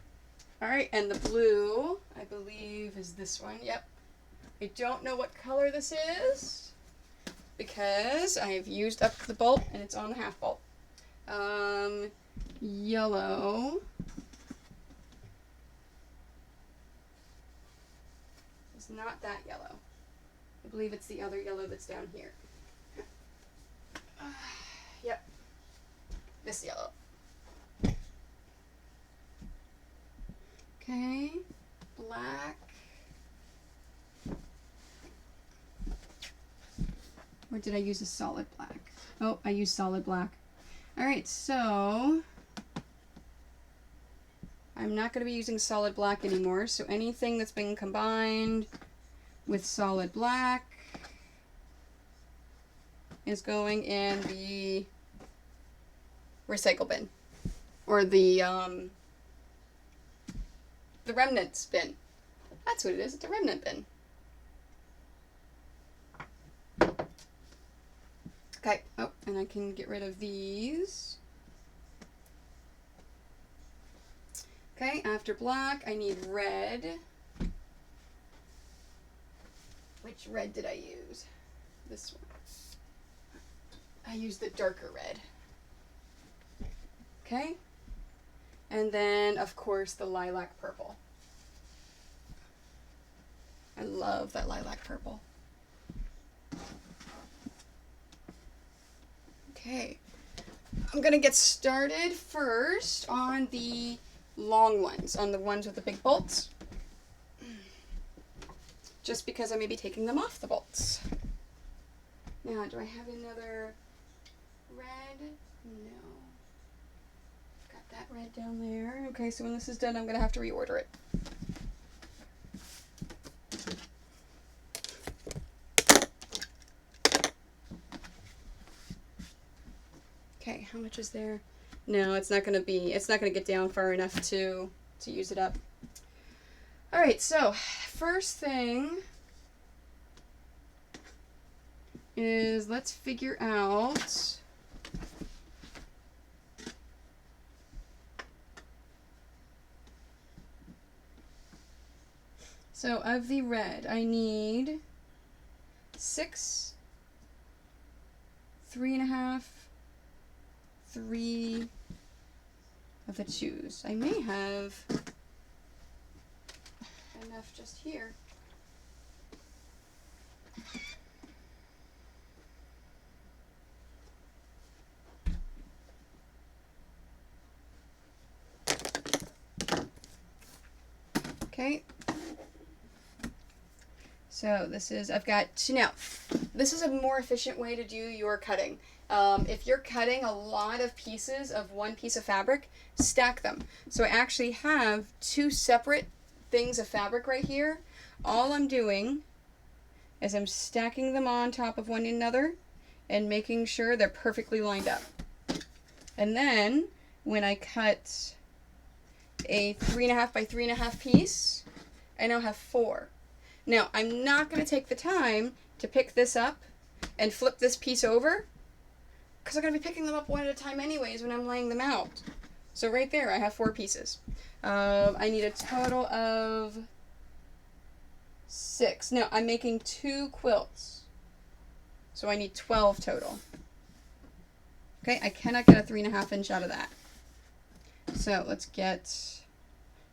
Speaker 1: All right, and the blue, I believe, is this one. Yep. I don't know what color this is because I've used up the bolt and it's on the half bolt. Yellow. It's not that yellow. I believe it's the other yellow that's down here. Yep. This yellow. Okay. Black. Or did I use a solid black? Oh, I used solid black. Alright, so I'm not going to be using solid black anymore, so anything that's been combined with solid black is going in the recycle bin. Or the remnants bin. That's what it is, it's a remnant bin. Okay, oh, and I can get rid of these. Okay, after black, I need red. Which red did I use? This one. I used the darker red. Okay, and then, of course, the lilac purple. I love that lilac purple. Okay, I'm going to get started first on the long ones, on the ones with the big bolts. Just because I may be taking them off the bolts. Now, do I have another red? No. Got that red down there. Okay, so when this is done, I'm going to have to reorder it. Okay, how much is there? No, it's not going to get down far enough to use it up. All right, so first thing is let's figure out so of the red, I need 6, 3.5, 3 of the 2s. I may have enough just here. Okay. So this is, I've got, so now, this is a more efficient way to do your cutting. If you're cutting a lot of pieces of one piece of fabric, stack them. So I actually have 2 separate things of fabric right here. All I'm doing is I'm stacking them on top of one another and making sure they're perfectly lined up. And then when I cut a 3.5 by 3.5 piece, I now have 4. Now, I'm not going to take the time to pick this up and flip this piece over because I'm going to be picking them up one at a time anyways when I'm laying them out. So right there, I have 4 pieces. I need a total of 6. Now, I'm making 2 quilts. So I need 12 total. Okay, I cannot get a 3.5 inch out of that. So let's get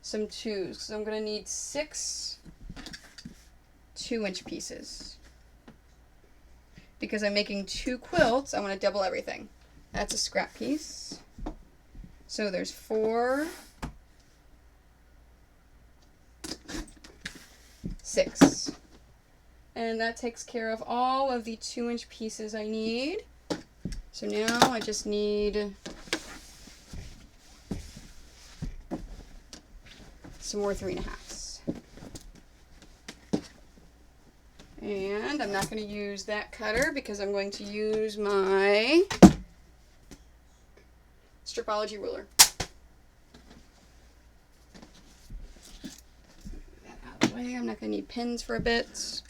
Speaker 1: some 2s. So I'm going to need 6 2-inch pieces. Because I'm making 2 quilts, I want to double everything. That's a scrap piece. So there's 4, 6. And that takes care of all of the 2-inch pieces I need. So now I just need some more 3.5s. And I'm not going to use that cutter because I'm going to use my stripology ruler. Move that out of the way. I'm not going to need pins for a bit.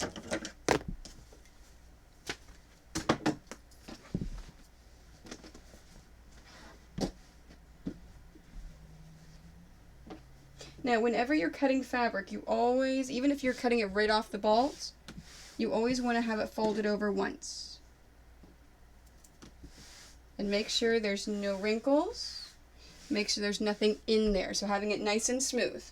Speaker 1: Now, whenever you're cutting fabric, you always, even if you're cutting it right off the balls, you always want to have it folded over once. And make sure there's no wrinkles. Make sure there's nothing in there, so having it nice and smooth.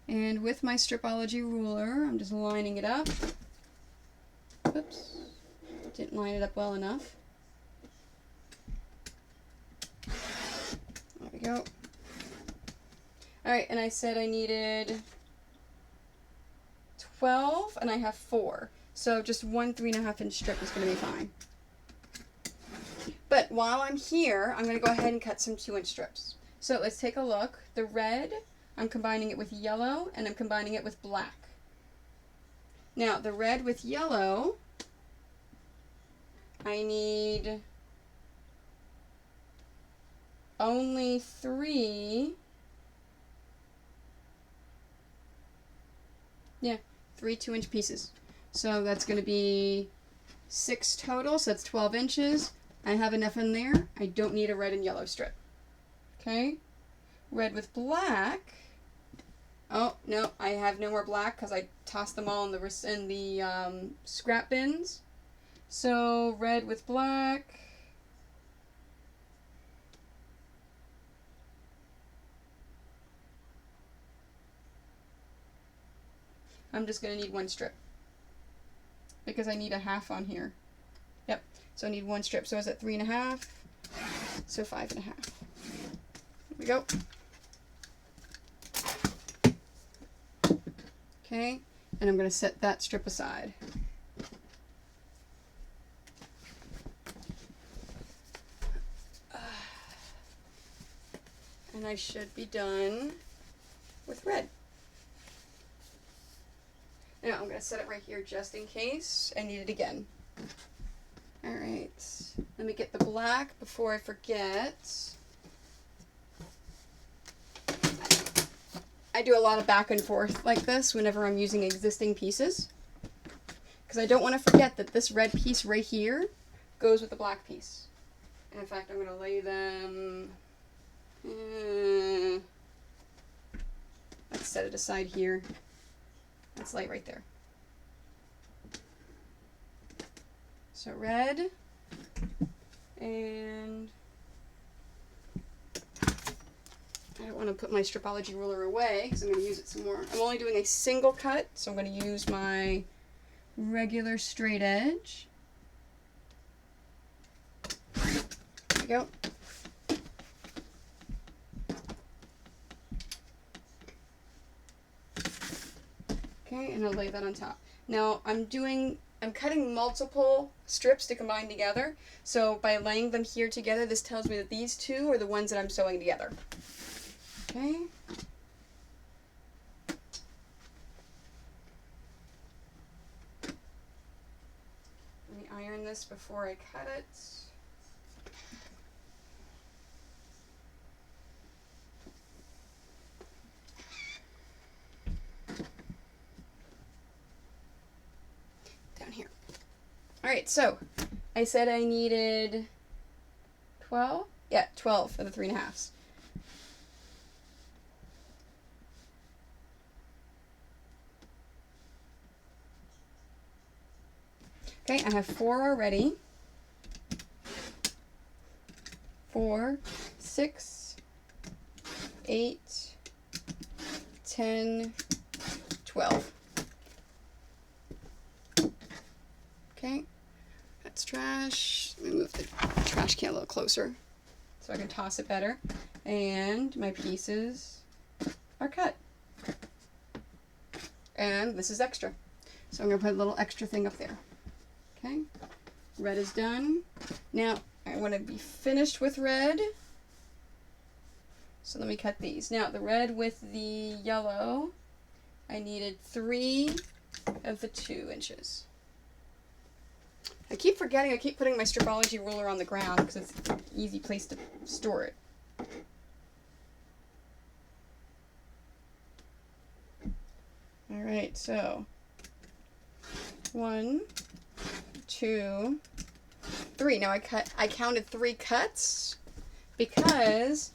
Speaker 1: And with my stripology ruler, I'm just lining it up. Oops, didn't line it up well enough. There we go. Alright, and I said I needed 12, and I have 4. So just one 3.5 inch strip is going to be fine. But while I'm here, I'm going to go ahead and cut some 2-inch strips. So let's take a look. The red, I'm combining it with yellow, and I'm combining it with black. Now, the red with yellow, I need only 3 2-inch pieces. So that's going to be 6 total, so that's 12 inches. I have enough in there. I don't need a red and yellow strip. Okay? Red with black. Oh, no, I have no more black because I tossed them all in the scrap bins. So red with black. I'm just going to need 1 strip because I need a half on here. Yep, so I need 1 strip. So I was at 3.5, so 5.5. Here we go. Okay, and I'm going to set that strip aside. And I should be done with red. Now I'm going to set it right here just in case I need it again. Alright, let me get the black before I forget. I do a lot of back and forth like this whenever I'm using existing pieces. Because I don't want to forget that this red piece right here goes with the black piece. And in fact, I'm going to lay them... let's set it aside here. That's light right there. So red, and I don't want to put my stripology ruler away because I'm going to use it some more. I'm only doing a single cut, so I'm going to use my regular straight edge. There we go. Okay, and I'll lay that on top. Now I'm cutting multiple strips to combine together. So by laying them here together, this tells me that these 2 are the ones that I'm sewing together. Okay. Let me iron this before I cut it. Down here. Alright, so I said I needed 12? Yeah, 12 for the 3.5s. Okay, I have 4 already. 4, 6, 8, 10, 12. Okay, that's trash. Let me move the trash can a little closer so I can toss it better. And my pieces are cut. And this is extra. So I'm going to put a little extra thing up there. Okay, red is done. Now, I want to be finished with red. So let me cut these. Now the red with the yellow, I needed 3 of the 2 inches. I keep forgetting, I keep putting my stripology ruler on the ground because it's an easy place to store it. Alright, so 1, 2, 3. Now I counted 3 cuts because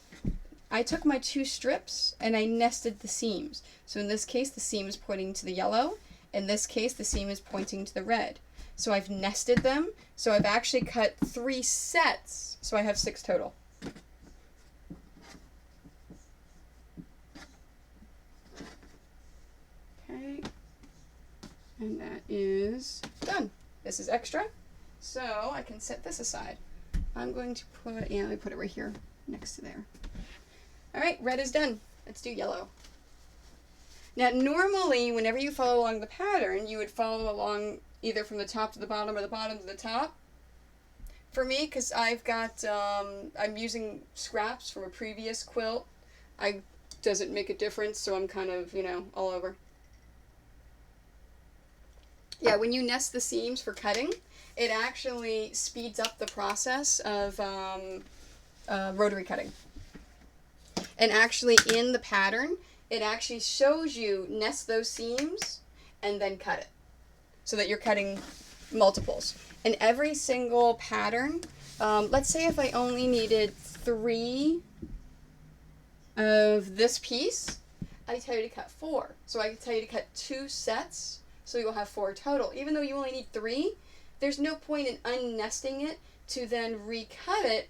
Speaker 1: I took my 2 strips and I nested the seams. So in this case, the seam is pointing to the yellow. In this case, the seam is pointing to the red. So I've nested them. So I've actually cut 3 sets. So I have 6 total. Okay. And that is done. This is extra. So I can set this aside. I'm going to put, let me put it right here next to there. All right, red is done. Let's do yellow. Now, normally, whenever you follow along the pattern, you would follow along either from the top to the bottom or the bottom to the top. For me, because I've got, I'm using scraps from a previous quilt, doesn't make a difference, so I'm kind of, all over. Yeah, when you nest the seams for cutting, it actually speeds up the process of rotary cutting. And actually, in the pattern, it actually shows you nest those seams and then cut it so that you're cutting multiples. In every single pattern, let's say if I only needed 3 of this piece, I tell you to cut 4. So I can tell you to cut 2 sets, so you'll have 4 total. Even though you only need 3, there's no point in unnesting it to then recut it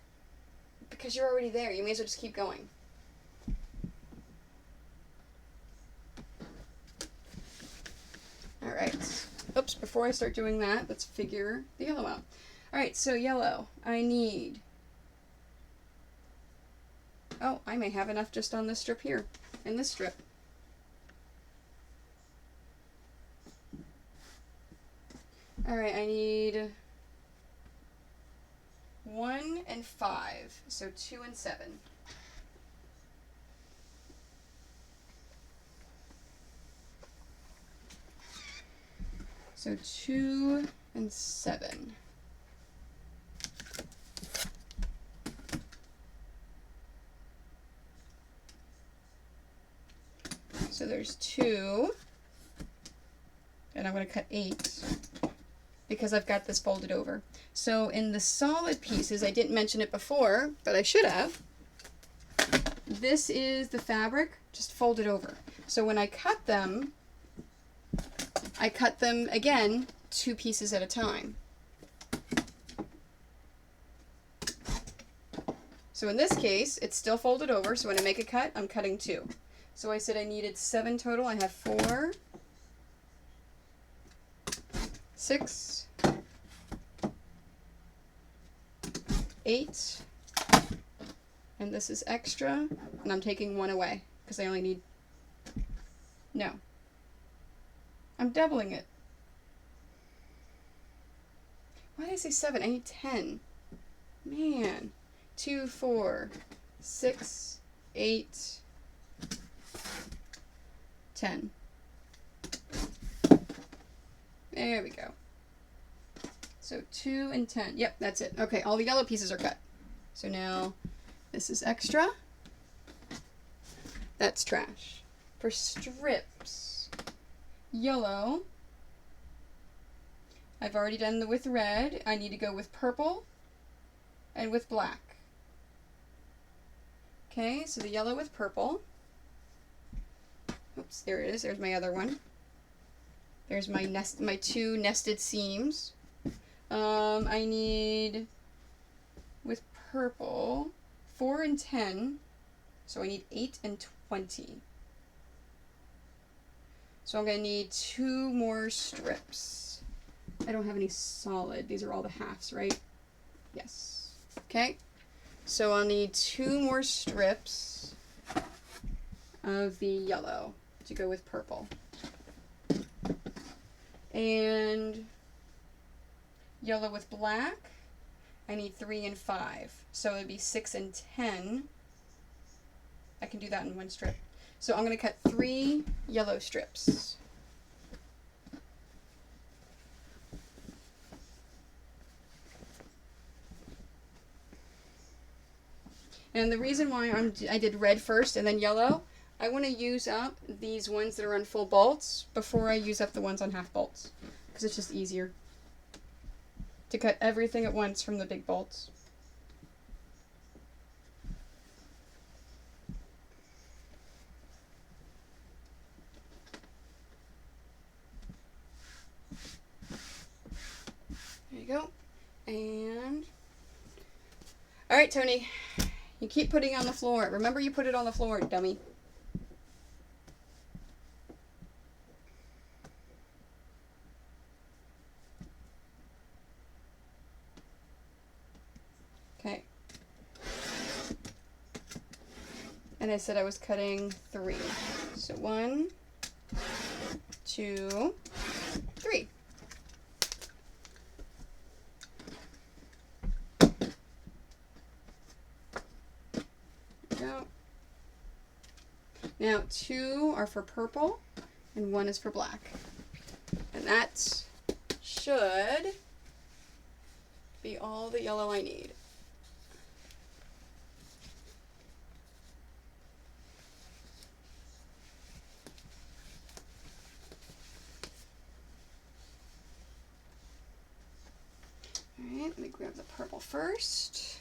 Speaker 1: because you're already there. You may as well just keep going. Alright, oops, before I start doing that, let's figure the yellow out. Alright, so yellow, I need, I may have enough just on this strip here, and this strip. Alright, I need 1 and 5, so 2 and 7. So 2 and 7. So there's 2, and I'm going to cut 8 because I've got this folded over. So in the solid pieces, I didn't mention it before, but I should have. This is the fabric just folded over. So when I cut them again 2 pieces at a time. So in this case, it's still folded over, so when I make a cut, I'm cutting 2. So I said I needed 7 total. I have 4, 6, 8, and this is extra, and I'm taking 1 away because I only need, no. I'm doubling it. Why did I say 7? I need 10. Man. 2, 4, 6, 8, 10. There we go. So 2 and 10. Yep, that's it. Okay, all the yellow pieces are cut. So now this is extra. That's trash. For strips, yellow, I've already done with red. I need to go with purple and with black. Okay, so the yellow with purple. Oops, there it is. There's my other one. There's my my 2 nested seams. I need, with purple, 4 and 10. So I need 8 and 20. So I'm going to need 2 more strips. I don't have any solid. These are all the halves, right? Yes. Okay. So I'll need 2 more strips of the yellow to go with purple. And yellow with black. I need 3 and 5. So it would be 6 and 10. I can do that in one strip. So I'm going to cut 3 yellow strips. And the reason why I did red first and then yellow, I want to use up these ones that are on full bolts before I use up the ones on half bolts. Because it's just easier to cut everything at once from the big bolts. There you go. And all right, Tony, you keep putting it on the floor. Remember, you put it on the floor, dummy. Okay. And I said I was cutting 3. So 1, 2, 3. Go. Now 2 are for purple and 1 is for black. And that should be all the yellow I need. Alright, let me grab the purple first.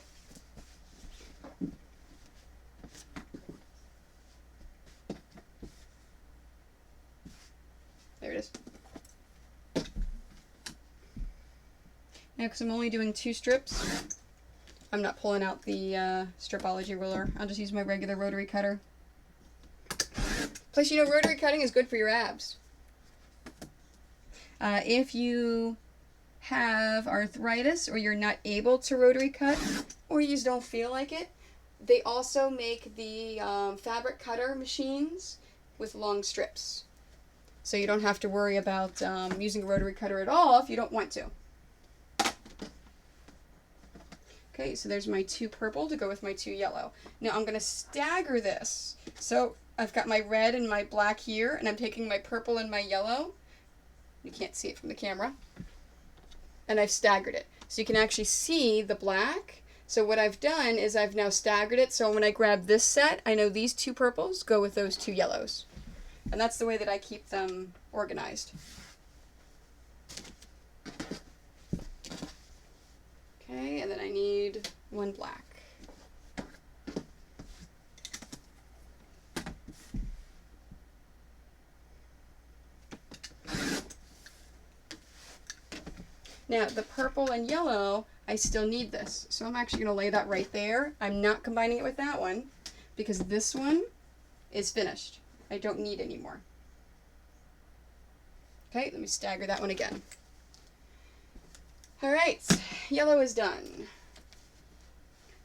Speaker 1: There it is. Now, because I'm only doing 2 strips, I'm not pulling out the stripology ruler. I'll just use my regular rotary cutter. Plus, you know, rotary cutting is good for your abs. If you have arthritis or you're not able to rotary cut or you just don't feel like it, they also make the fabric cutter machines with long strips. So you don't have to worry about using a rotary cutter at all if you don't want to. Okay, so there's my 2 purple to go with my 2 yellow. Now I'm going to stagger this. So I've got my red and my black here, and I'm taking my purple and my yellow. You can't see it from the camera. And I've staggered it. So you can actually see the black. So what I've done is I've now staggered it, so when I grab this set, I know these 2 purples go with those 2 yellows. And that's the way that I keep them organized. Okay, and then I need 1 black. Now, the purple and yellow, I still need this. So I'm actually going to lay that right there. I'm not combining it with that one because this one is finished. I don't need any more. Okay, let me stagger that one again. All right, yellow is done.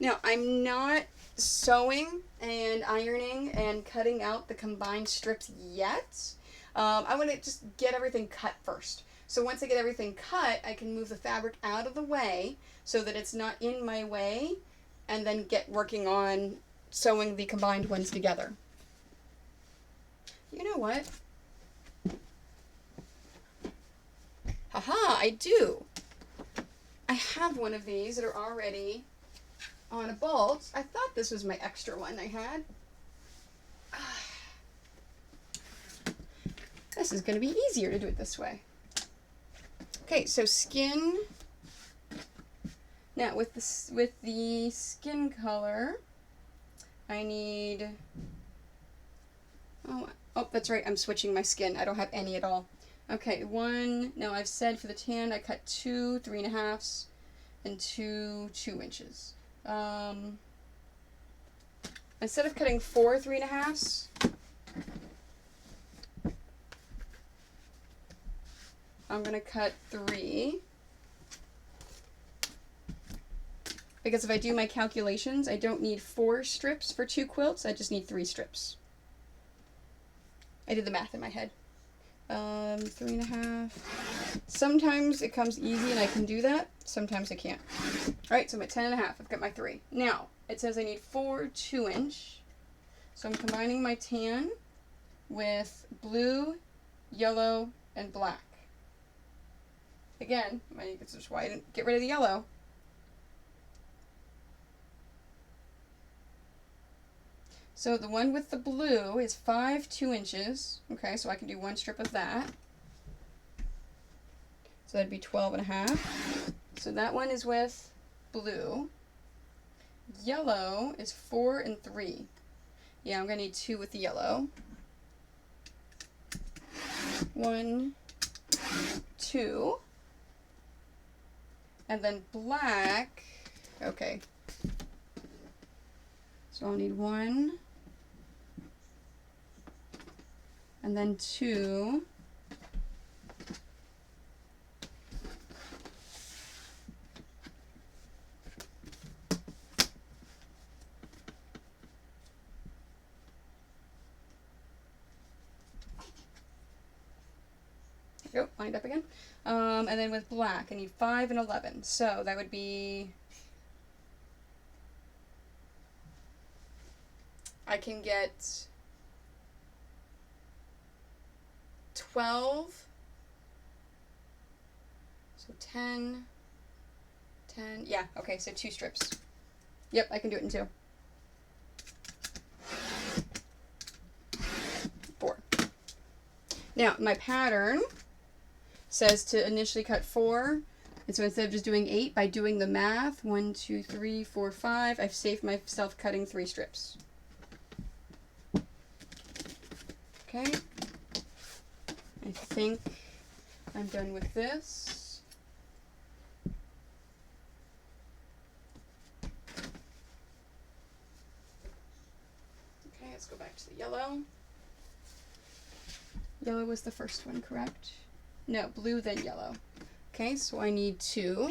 Speaker 1: Now, I'm not sewing and ironing and cutting out the combined strips yet. I want to just get everything cut first. So once I get everything cut, I can move the fabric out of the way so that it's not in my way, and then get working on sewing the combined ones together. You know what? Haha, I do. I have one of these that are already on a bolt. I thought this was my extra one I had. This is going to be easier to do it this way. Okay, so skin. Now with the skin color, I need. Oh, that's right. I'm switching my skin. I don't have any at all. Okay, 1. Now I've said for the tan, I cut 2 3.5s and 2 2 inches. Instead of cutting 4 3.5s, I'm going to cut 3. Because if I do my calculations, I don't need 4 strips for 2 quilts. I just need 3 strips. I did the math in my head. 3.5. Sometimes it comes easy and I can do that. Sometimes I can't. Alright, so I'm at 10.5. I've got my 3. Now, it says I need 4 2-inch. So I'm combining my tan with blue, yellow, and black. Again, this is why I didn't get rid of the yellow. So the one with the blue is 5 2-inches. Okay, so I can do 1 strip of that. So that'd be 12.5. So that one is with blue. Yellow is 4 and 3. Yeah, I'm going to need 2 with the yellow. 1, 2. And then black. Okay. So I'll need 1. And then 2. There we go, lined up again. And then with black, I need 5 and 11. So that would be, I can get 12. So 10. Yeah, okay, so 2 strips. Yep, I can do it in 2. 4. Now, my pattern says to initially cut 4, and so instead of just doing 8, by doing the math, 1, 2, 3, 4, 5, I've saved myself cutting 3 strips. Okay, I think I'm done with this. Okay, let's go back to the yellow. Yellow was the first one, correct? No, blue then yellow. Okay, so I need 2.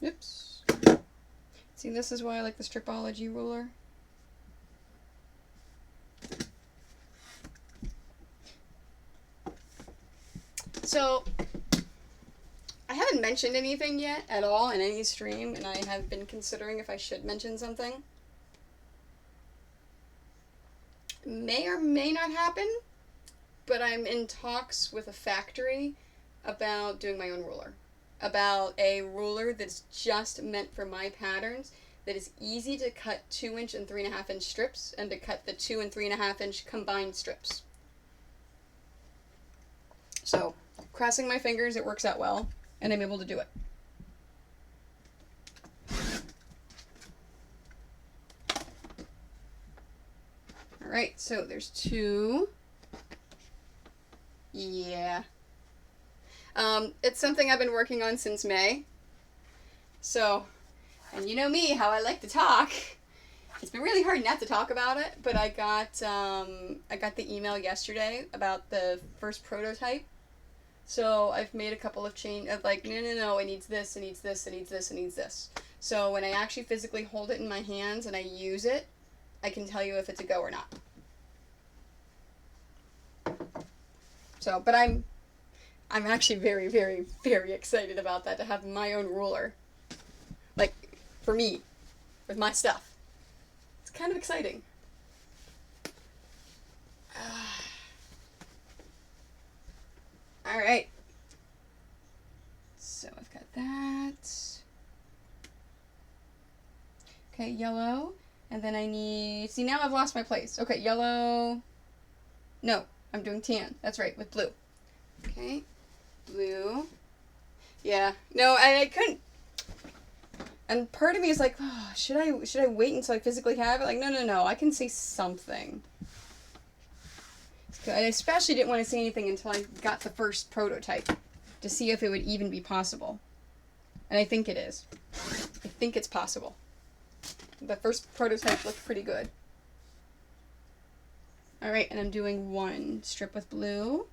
Speaker 1: Oops. See, this is why I like the Stripology ruler. So, I haven't mentioned anything yet at all in any stream, and I have been considering if I should mention something. May or may not happen, but I'm in talks with a factory about doing my own ruler. About a ruler that's just meant for my patterns, that is easy to cut 2-inch and 3.5-inch strips, and to cut the 2 and 3.5-inch combined strips. So, crossing my fingers, it works out well, and I'm able to do it. Alright, so there's 2. Yeah. It's something I've been working on since May. So, and you know me, how I like to talk. It's been really hard not to talk about it, but I got the email yesterday about the first prototype. So I've made a couple of changes of like, no, it needs this, it needs this, it needs this, it needs this. So when I actually physically hold it in my hands and I use it, I can tell you if it's a go or not. So, but I'm actually very, very, very excited about that, to have my own ruler. Like, for me, with my stuff. It's kind of exciting. Alright. So I've got that. Okay, yellow. And then I need... See, now I've lost my place. Okay, yellow... No, I'm doing tan. That's right, with blue. Okay, blue. Yeah, no, I couldn't... And part of me is like, oh, should I wait until I physically have it? Like, no, I can say something. I especially didn't want to say anything until I got the first prototype to see if it would even be possible. And I think it is. I think it's possible. The first prototype looked pretty good. Alright, and I'm doing one strip with blue.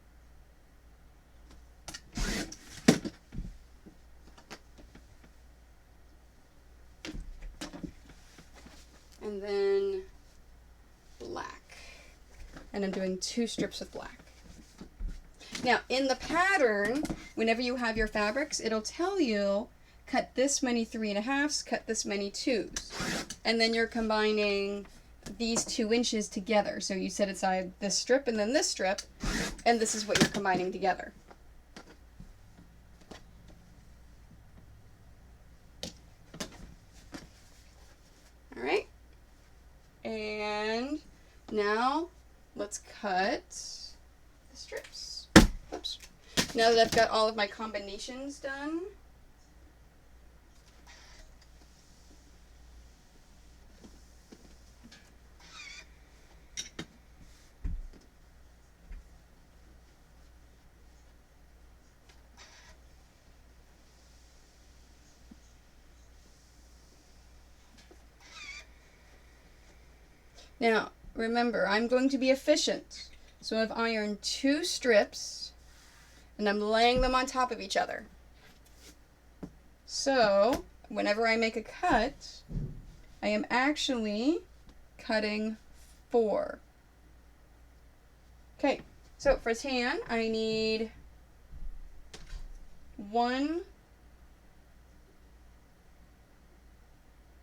Speaker 1: And then black. And I'm doing 2 strips with black. Now, in the pattern, whenever you have your fabrics, it'll tell you cut this many 3.5s, cut this many 2s. And then you're combining these 2 inches together. So you set aside this strip and then this strip, and this is what you're combining together. All right. And now let's cut the strips. Oops. Now that I've got all of my combinations done, now remember, I'm going to be efficient. So I've ironed 2 strips and I'm laying them on top of each other. So whenever I make a cut, I am actually cutting 4. Okay, so for tan, I need 1,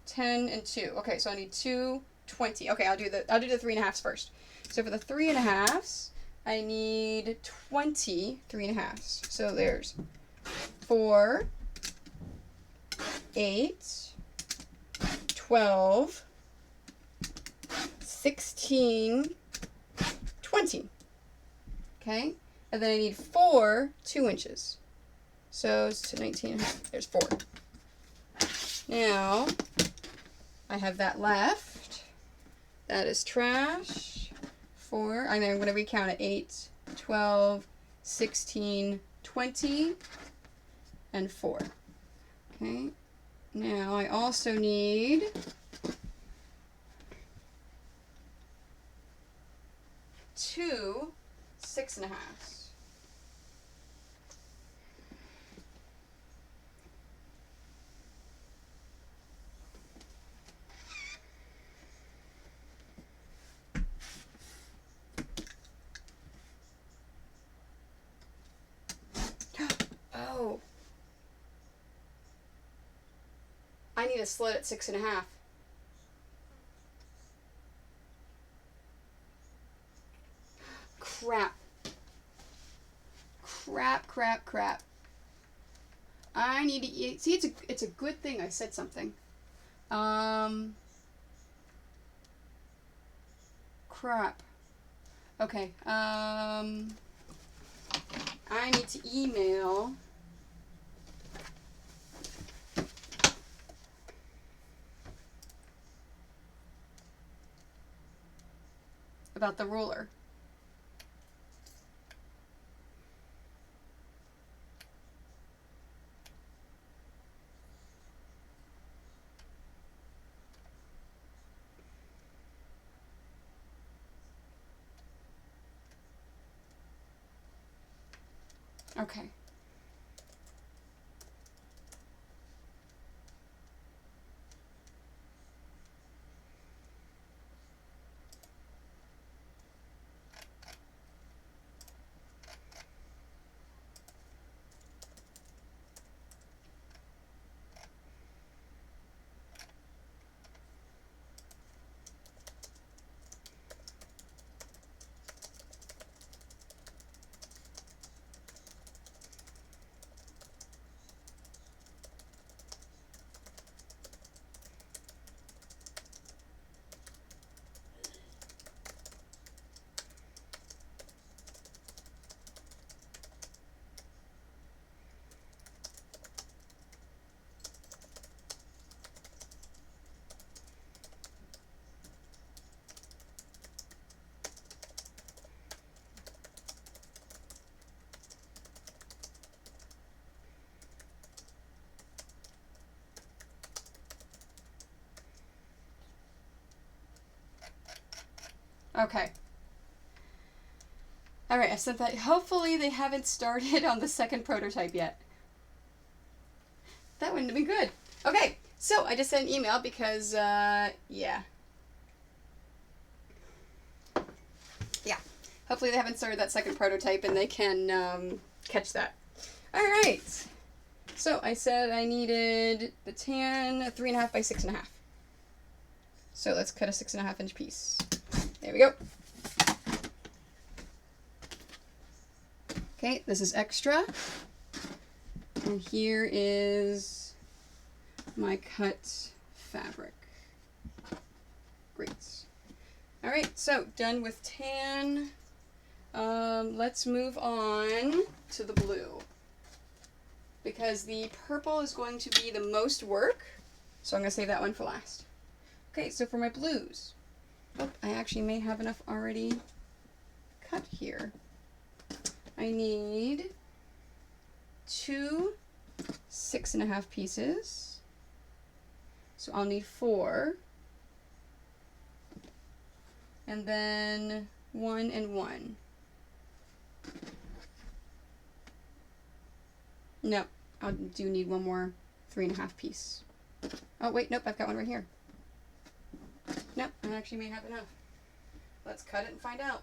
Speaker 1: 10, and 2. Okay, so I need 2, 20. Okay, I'll do the 3.5s first. So for the 3.5s, I need 20 3.5s. So there's 4, 8, 12, 16, 20. Okay, and then I need 4 2 inches. So it's 19. There's 4. Now I have that left. That is trash. 4. I'm going to recount it. 8, 12, 16, 20, and 4. Okay. Now I also need 2 6.5s. Oh. I need a slit at 6.5. Crap. Crap. I need to eat. See, it's a good thing I said something. Crap. Okay. I need to email about the ruler. Okay. Okay. Alright, I sent that. Hopefully they haven't started on the second prototype yet. That wouldn't be good. Okay, so I just sent an email because, yeah. Yeah. Hopefully they haven't started that second prototype and they can catch that. Alright. So I said I needed the tan 3.5 by 6.5. So let's cut a 6.5 inch piece. There we go. Okay, this is extra. And here is my cut fabric. Great. Alright, so done with tan. Let's move on to the blue. Because the purple is going to be the most work. So I'm going to save that one for last. Okay, so for my blues. Oh, I actually may have enough already cut here. I need 2 6.5 pieces. So I'll need 4. And then 1 and 1. No, I do need one more 3.5 piece. Oh wait, nope, I've got one right here. Nope, I actually may have enough. Let's cut it and find out.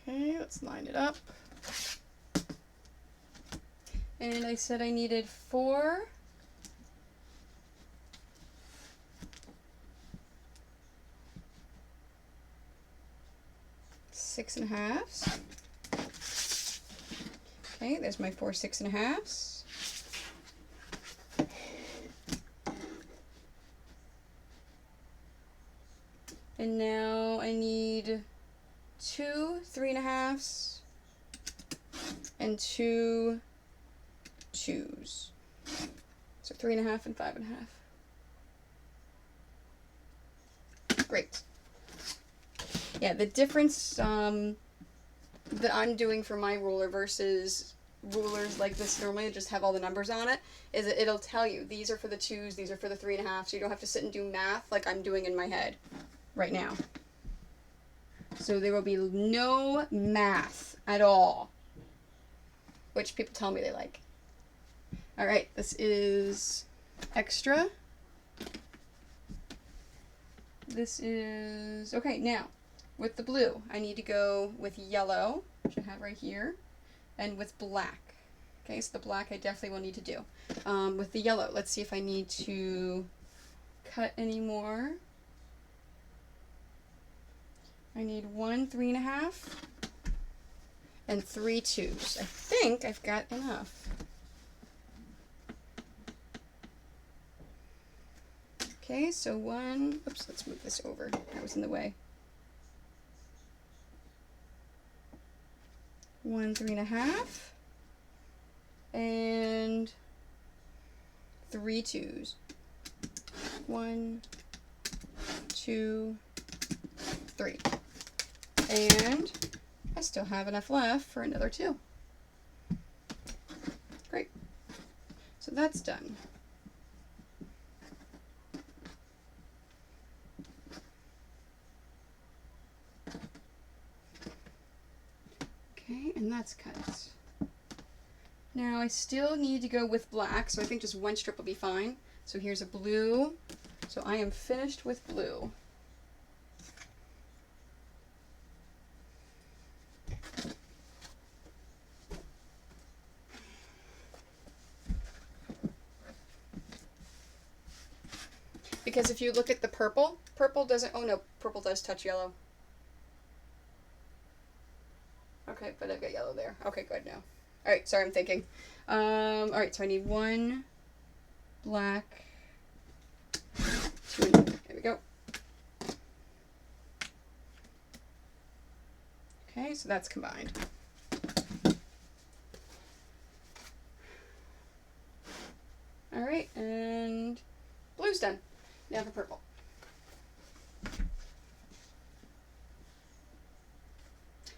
Speaker 1: Okay, let's line it up. And I said I needed 4. Six and a halves. Okay, there's my 4 6.5s. And now I need 2 3.5s and 2 2s. So 3.5 and 5.5. Great. Yeah, the difference that I'm doing for my ruler versus rulers like this normally just have all the numbers on it is that it'll tell you these are for the 2s, these are for the 3.5, so you don't have to sit and do math like I'm doing in my head right now. So there will be no math at all, which people tell me they like. All right, this is extra. This is, okay, now with the blue, I need to go with yellow, which I have right here, and with black. Okay, so the black I definitely will need to do. With the yellow, let's see if I need to cut any more. I need 1 3.5 and 3 2s. I think I've got enough. Okay, so 1, oops, let's move this over. That was in the way. 1 3.5 and 3 2s. 1 2 3. And I still have enough left for another 2. Great. So that's done. Okay, and that's cut. Now I still need to go with black, so I think just 1 strip will be fine. So here's a blue. So I am finished with blue. Because if you look at the purple, purple doesn't, oh no, purple does touch yellow. Okay, but I've got yellow there. Okay, good now. Alright, sorry, I'm thinking. Alright, so I need 1 black, 2, there we go. Okay, so that's combined. Alright, and blue's done. Now for purple.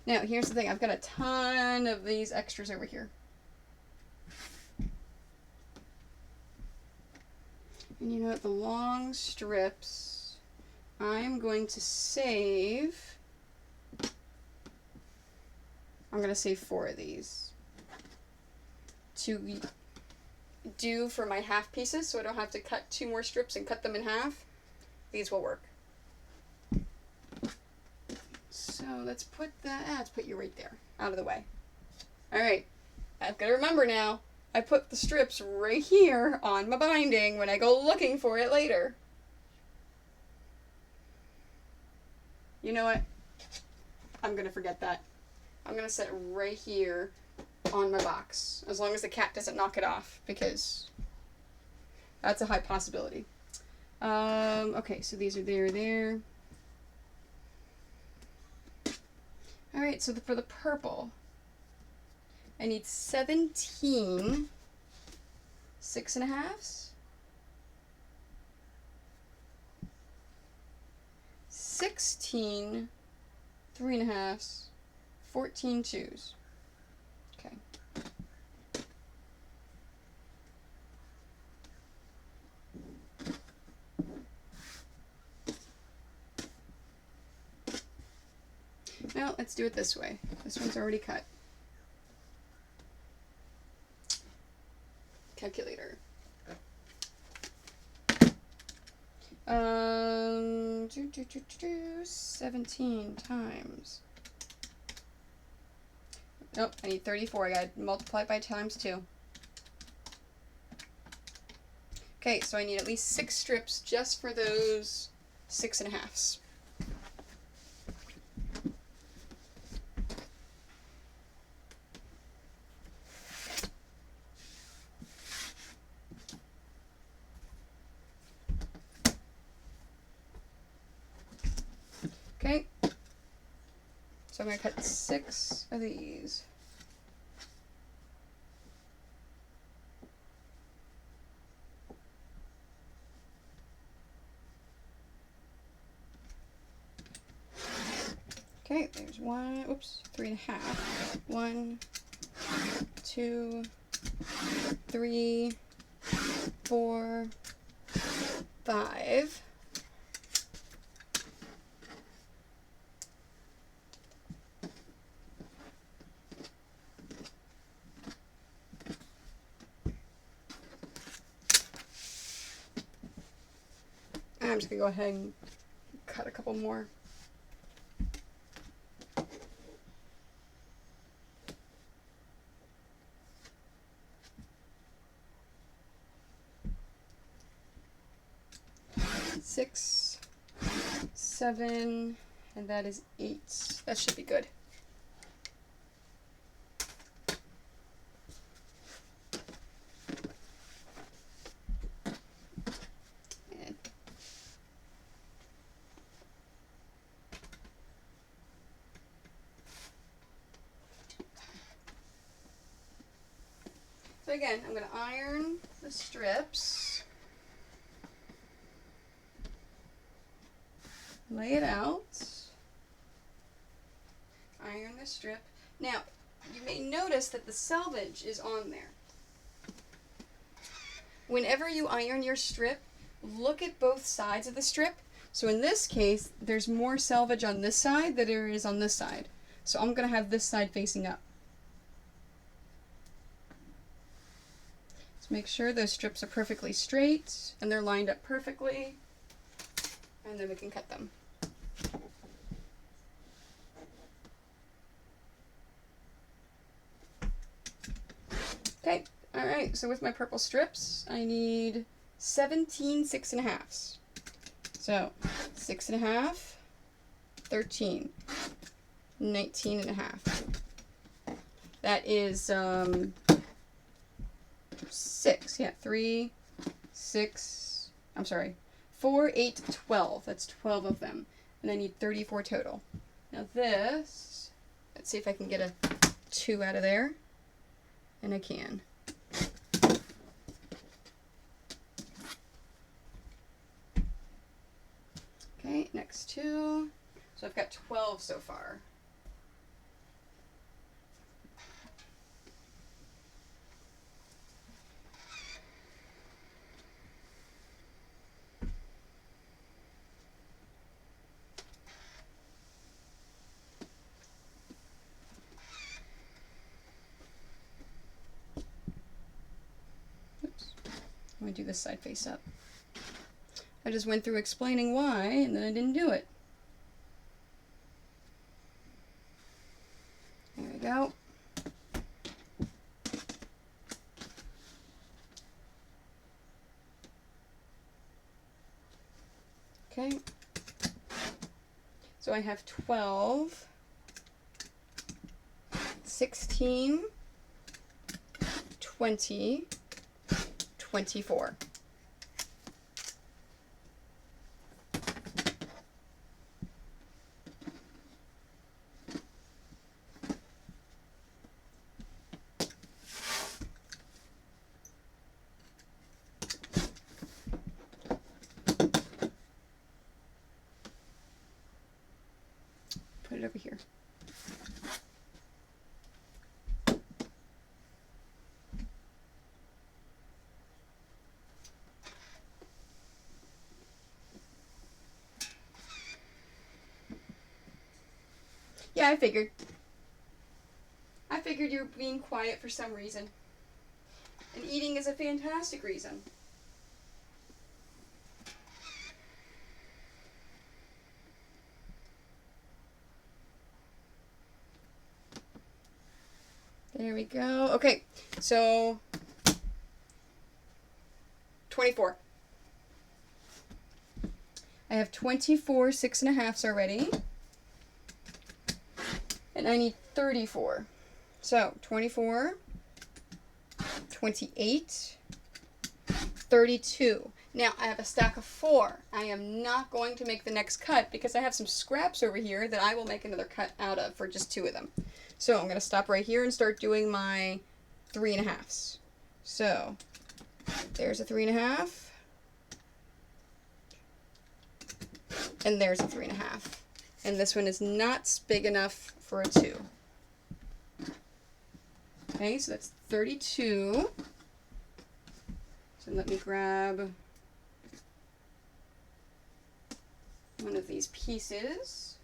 Speaker 1: Now, here's the thing. I've got a ton of these extras over here. And you know what? The long strips, I'm going to save. I'm going to save 4 of these to do for my half pieces, so I don't have to cut 2 more strips and cut them in half. These will work. So let's put that, let's put you right there, out of the way. All right, I've got to remember now, I put the strips right here on my binding when I go looking for it later. You know what? I'm going to forget that. I'm going to set it right here on my box, as long as the cat doesn't knock it off, because that's a high possibility. Okay, so these are there. All right, so for the purple, I need 17 6.5s, 16 3.5s, 14 2s. Okay. Now let's do it this way. This one's already cut. Calculator. 17 times. Nope, I need 34. I gotta multiply it by times 2. Okay, so I need at least 6 strips just for those 6.5s. Okay, so I'm going to cut 6 of these. Okay, there's 3.5. 1, 2, 3, 4, 5. I'm just going to go ahead and cut a couple more. Six, 7, and that is 8. That should be good. So again, I'm going to iron the strips, lay it out, iron the strip. Now, you may notice that the selvage is on there. Whenever you iron your strip, look at both sides of the strip. So in this case, there's more selvage on this side than there is on this side. So I'm going to have this side facing up. Make sure those strips are perfectly straight and they're lined up perfectly, and then we can cut them. Okay, all right, so with my purple strips, I need 17 6.5s. So 6.5, 13, 19.5. That is 6, yeah, 3, 6, I'm sorry, 4, 8, 12. That's 12 of them. And I need 34 total. Now this, let's see if I can get a 2 out of there. And I can. Okay, next 2. So I've got 12 so far. me do this side face up. I just went through explaining why, and then I didn't do it. There we go. Okay. So I have 12, 16, 20, 24. Put it over here. Yeah, I figured. I figured you were being quiet for some reason. And eating is a fantastic reason. There we go. Okay, so 24. I have 24 6.5s already. And I need 34. So 24, 28, 32. Now I have a stack of 4. I am not going to make the next cut because I have some scraps over here that I will make another cut out of for just 2 of them. So I'm going to stop right here and start doing my 3.5s. So there's a 3.5. And there's a 3.5. And this one is not big enough for a 2. Okay, so that's 32. So let me grab one of these pieces.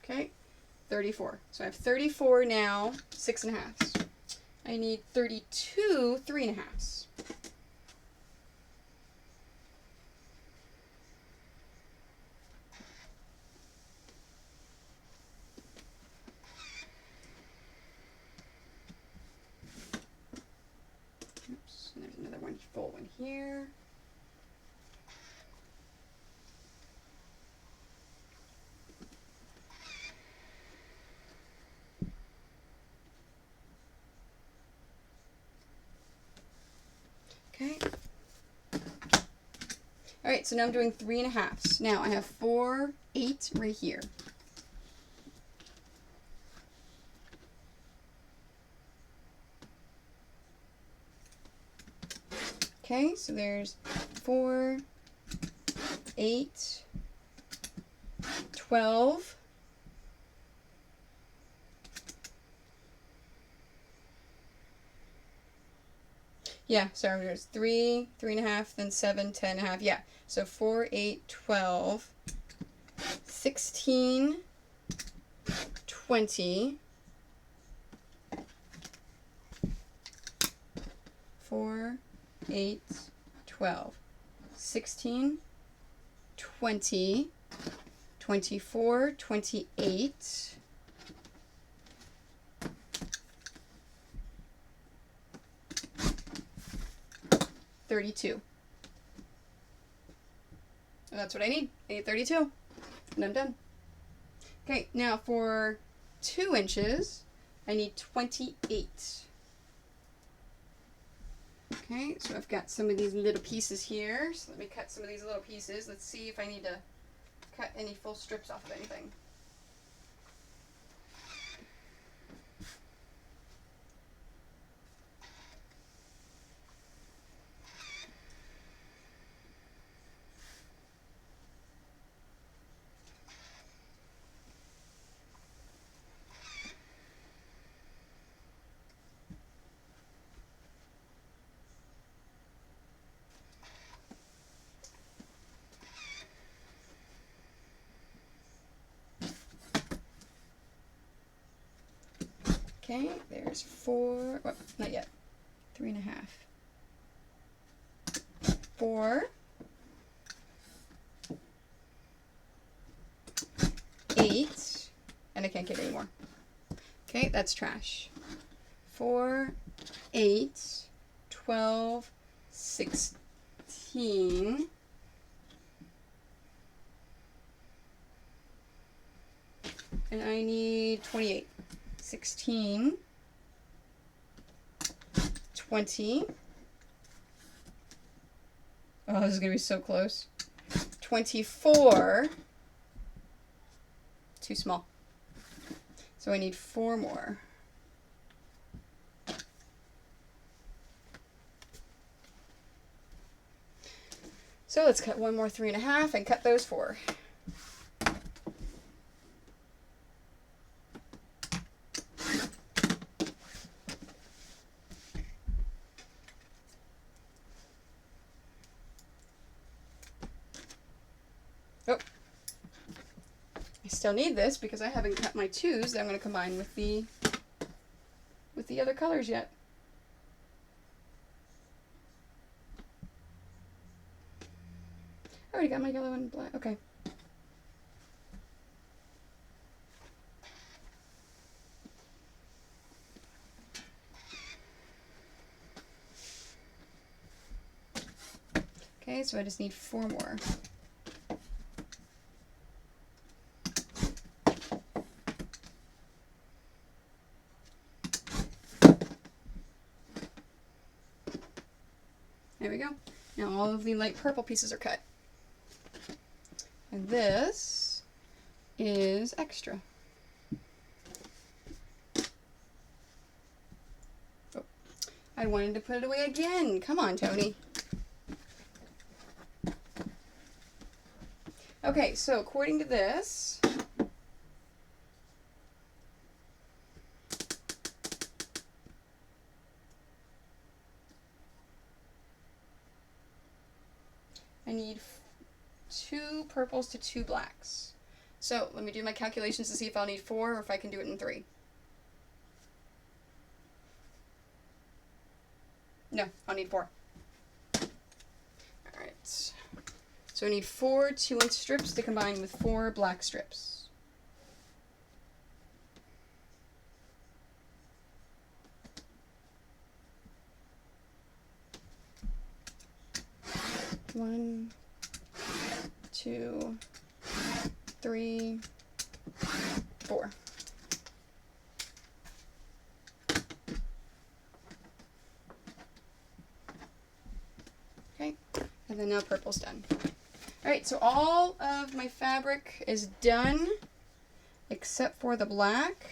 Speaker 1: Okay, 34. So I have 34 now, 6.5s. I need 32 3.5s. Oops, and there's another one, full one here. Okay. All right, so now I'm doing 3.5s. Now I have 4, 8 right here. Okay, so there's 4, 8, 12, yeah, sorry, there's 3, 3.5, then 7, 10.5, yeah. So 4, 8, 12, 16, 20, 4, 8, 12, 16, 20, 24, 28, 32. So that's what I need. I need 32. And I'm done. Okay, now for 2 inches, I need 28. Okay, so I've got some of these little pieces here. So let me cut some of these little pieces. Let's see if I need to cut any full strips off of anything. Okay, there's 4, well, not yet, 3.5. 4, 8, and I can't get any more. Okay, that's trash. 4, 8, 12, 16. And I need 28. 16, 20. Oh, this is going to be so close. 24. Too small. So I need 4 more. So let's cut one more 3.5 and cut those 4. Oh, I still need this because I haven't cut my 2s that I'm going to combine with the other colors yet. I already got my yellow and black. Okay. Okay, so I just need 4 more. There we go. Now all of the light purple pieces are cut. And this is extra. Oh, I wanted to put it away again. Come on, Tony. Okay, so according to this, I need 2 purples to 2 blacks. So let me do my calculations to see if I'll need 4 or if I can do it in 3. No, I'll need 4. Alright. So I need 4 2-inch strips to combine with 4 black strips. One, 2, 3, 4. Okay, and then now purple's done. Alright, so all of my fabric is done except for the black.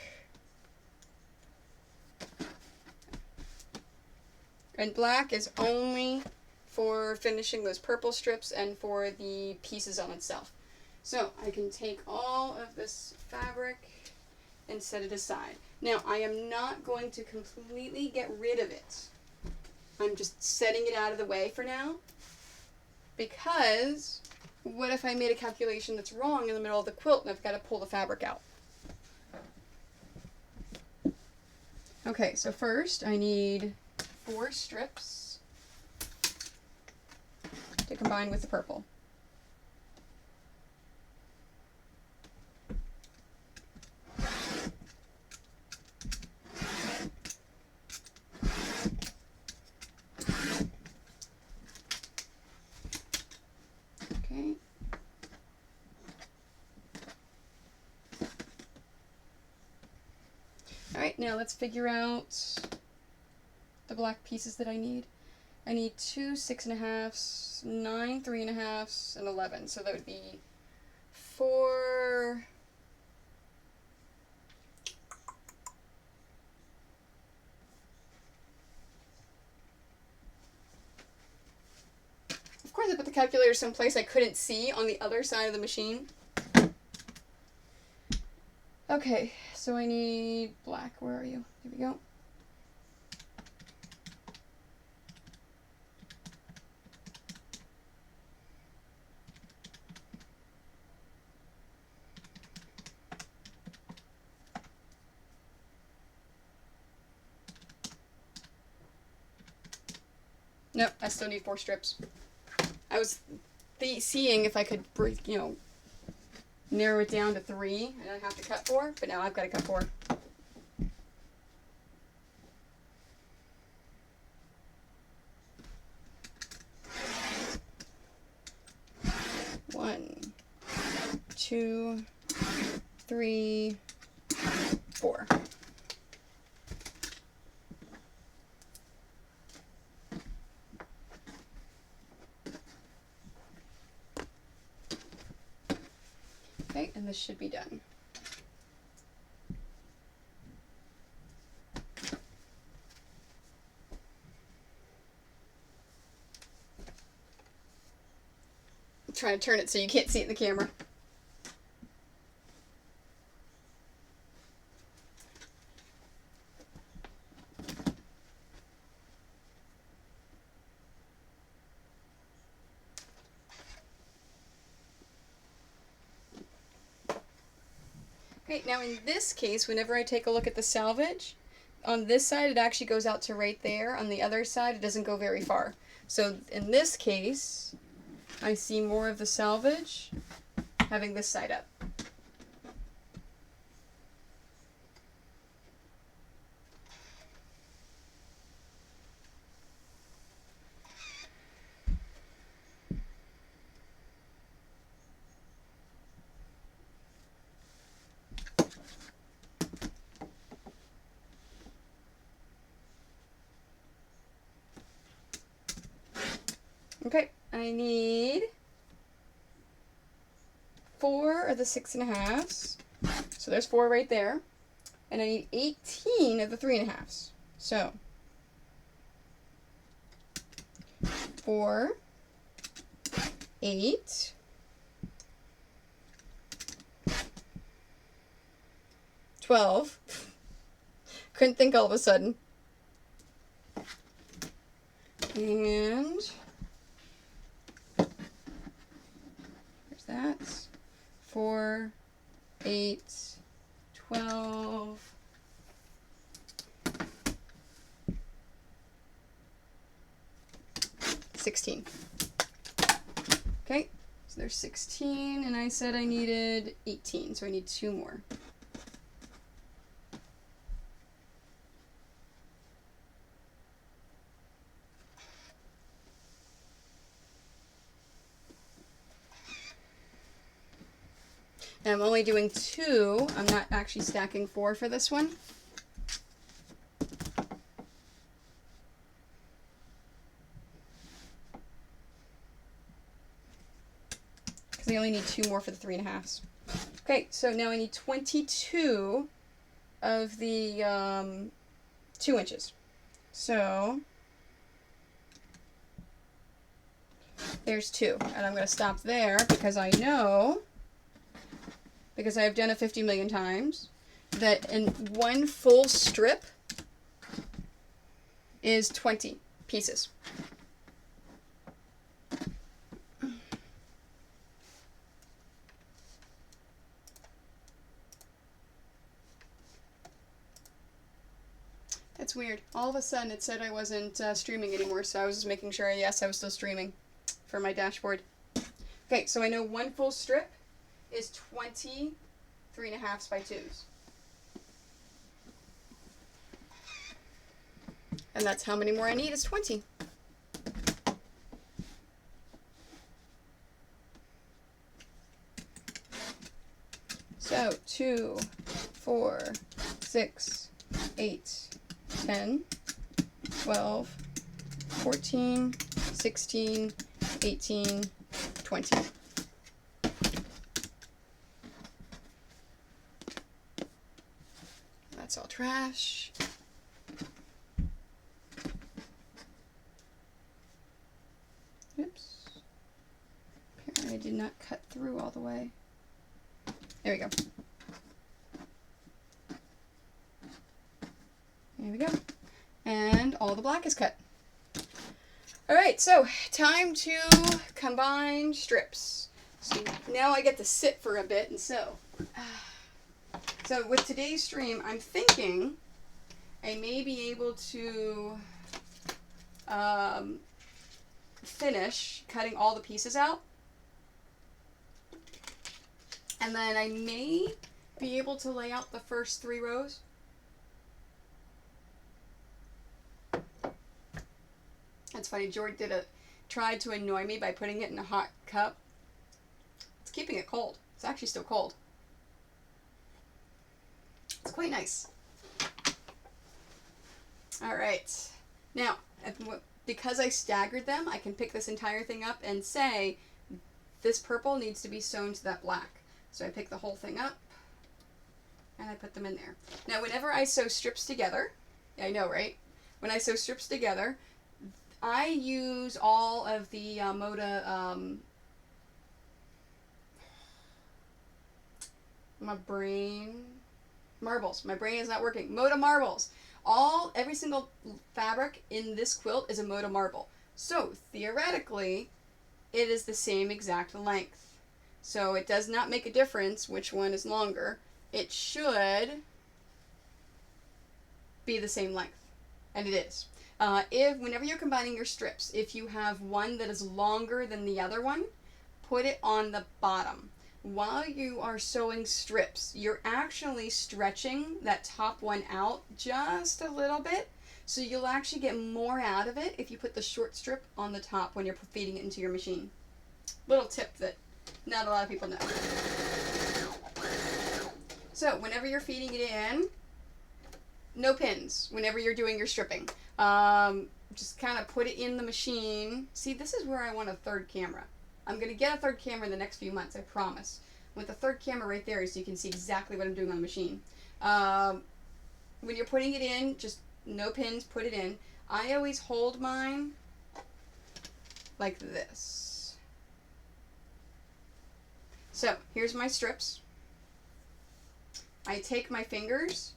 Speaker 1: And black is only for finishing those purple strips and for the pieces on itself. So I can take all of this fabric and set it aside. Now I am not going to completely get rid of it. I'm just setting it out of the way for now, because what if I made a calculation that's wrong in the middle of the quilt and I've got to pull the fabric out? Okay, so first I need 4 strips to combine with the purple. Okay. Alright, now let's figure out the black pieces that I need. I need 2 6.5s, 9 3.5s, and 11. So that would be 4. Of course, I put the calculator someplace I couldn't see on the other side of the machine. Okay, so I need black. Where are you? Here we go. Nope, I still need 4 strips. I was seeing if I could, narrow it down to 3 and I'd have to cut 4, but now I've got to cut 4. One, 2, 3, 4. Okay, and this should be done. I'm trying to turn it so you can't see it in the camera. Okay, now in this case, whenever I take a look at the salvage, on this side it actually goes out to right there. On the other side it doesn't go very far. So in this case, I see more of the salvage having this side up. Okay, I need 4 of the 6.5s. So there's 4 right there. And I need 18 of the 3.5s. So 4, 8, 12. Couldn't think all of a sudden. And there's that. 4, 8, 12. 16. Okay, so there's 16, and I said I needed 18, so I need 2 more. And I'm only doing 2. I'm not actually stacking 4 for this one. Because I only need 2 more for the 3.5s. Okay, so now I need 22 of the 2 inches. So there's 2. And I'm going to stop there because I know, because I've done it 50 million times, that in one full strip is 20 pieces. That's weird. All of a sudden it said I wasn't streaming anymore, so I was just making sure, yes, I was still streaming for my dashboard. Okay, so I know one full strip is 20 3.5s by 2s. And that's how many more I need is 20. So 2, 4, 6, 8, 10, 12, 14, 16, 18, 20. That's all trash. Oops. Apparently I did not cut through all the way. There we go. There we go. And all the black is cut. Alright, so time to combine strips. So now I get to sit for a bit and sew. So with today's stream, I'm thinking I may be able to finish cutting all the pieces out. And then I may be able to lay out the first 3 rows. That's funny. Jordan tried to annoy me by putting it in a hot cup. It's keeping it cold. It's actually still cold. It's quite nice. All right. Now, because I staggered them, I can pick this entire thing up and say, this purple needs to be sewn to that black. So I pick the whole thing up, and I put them in there. Now, whenever I sew strips together, I know, right? When I sew strips together, I use all of the Moda, marbles. My brain is not working. Moda marbles. Every single fabric in this quilt is a Moda marble. So, theoretically, it is the same exact length. So it does not make a difference which one is longer. It should be the same length. And it is. Whenever you're combining your strips, if you have one that is longer than the other one, put it on the bottom. While you are sewing strips, you're actually stretching that top one out just a little bit. So you'll actually get more out of it if you put the short strip on the top when you're feeding it into your machine. Little tip that not a lot of people know. So whenever you're feeding it in, no pins whenever you're doing your stripping. Just kind of put it in the machine. See, this is where I want a third camera. I'm going to get a third camera in the next few months, I promise. With the third camera right there so you can see exactly what I'm doing on the machine. When you're putting it in, just no pins, put it in. I always hold mine like this. So, here's my strips. I take my fingers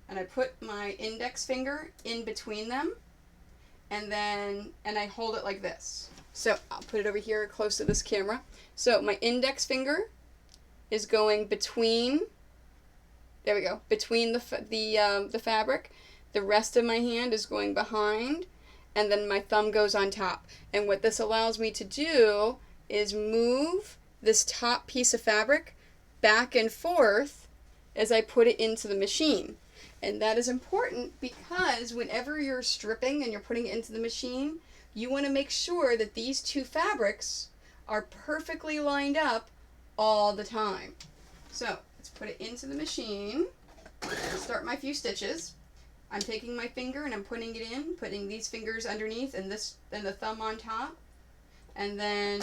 Speaker 1: and I put my index finger in between them and I hold it like this. So, I'll put it over here close to this camera. So, my index finger is going between, there we go, between the fabric. The rest of my hand is going behind, and then my thumb goes on top. And what this allows me to do is move this top piece of fabric back and forth as I put it into the machine. And that is important because whenever you're stripping and you're putting it into the machine, you want to make sure that these two fabrics are perfectly lined up all the time. So let's put it into the machine. Start my few stitches. I'm taking my finger and I'm putting it in, putting these fingers underneath and the thumb on top, and then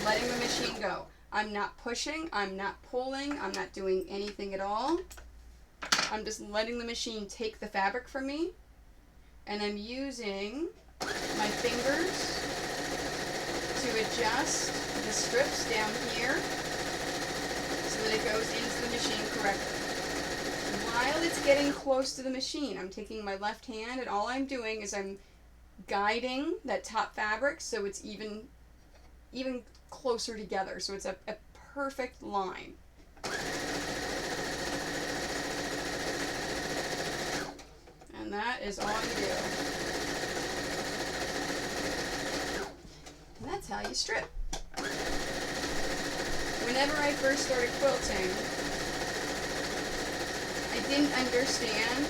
Speaker 1: letting the machine go. I'm not pushing, I'm not pulling, I'm not doing anything at all. I'm just letting the machine take the fabric from me, and I'm using my fingers to adjust the strips down here so that it goes into the machine correctly. While it's getting close to the machine, I'm taking my left hand and all I'm doing is I'm guiding that top fabric so it's even closer together, so it's a perfect line. And that is all you do. And that's how you strip. Whenever I first started quilting, I didn't understand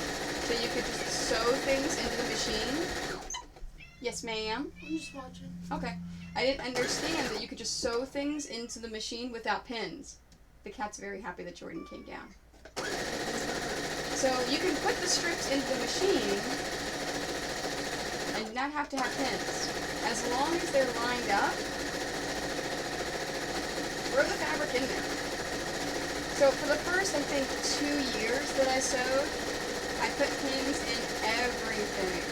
Speaker 1: that you could just sew things into the machine. Yes, ma'am?
Speaker 2: I'm just watching.
Speaker 1: Okay. I didn't understand that you could just sew things into the machine without pins. The cat's very happy that Jordan came down. So you can put the strips into the machine and not have to have pins. As long as they're lined up, throw the fabric in there. So for the first, I think, 2 years that I sewed, I put pins in everything.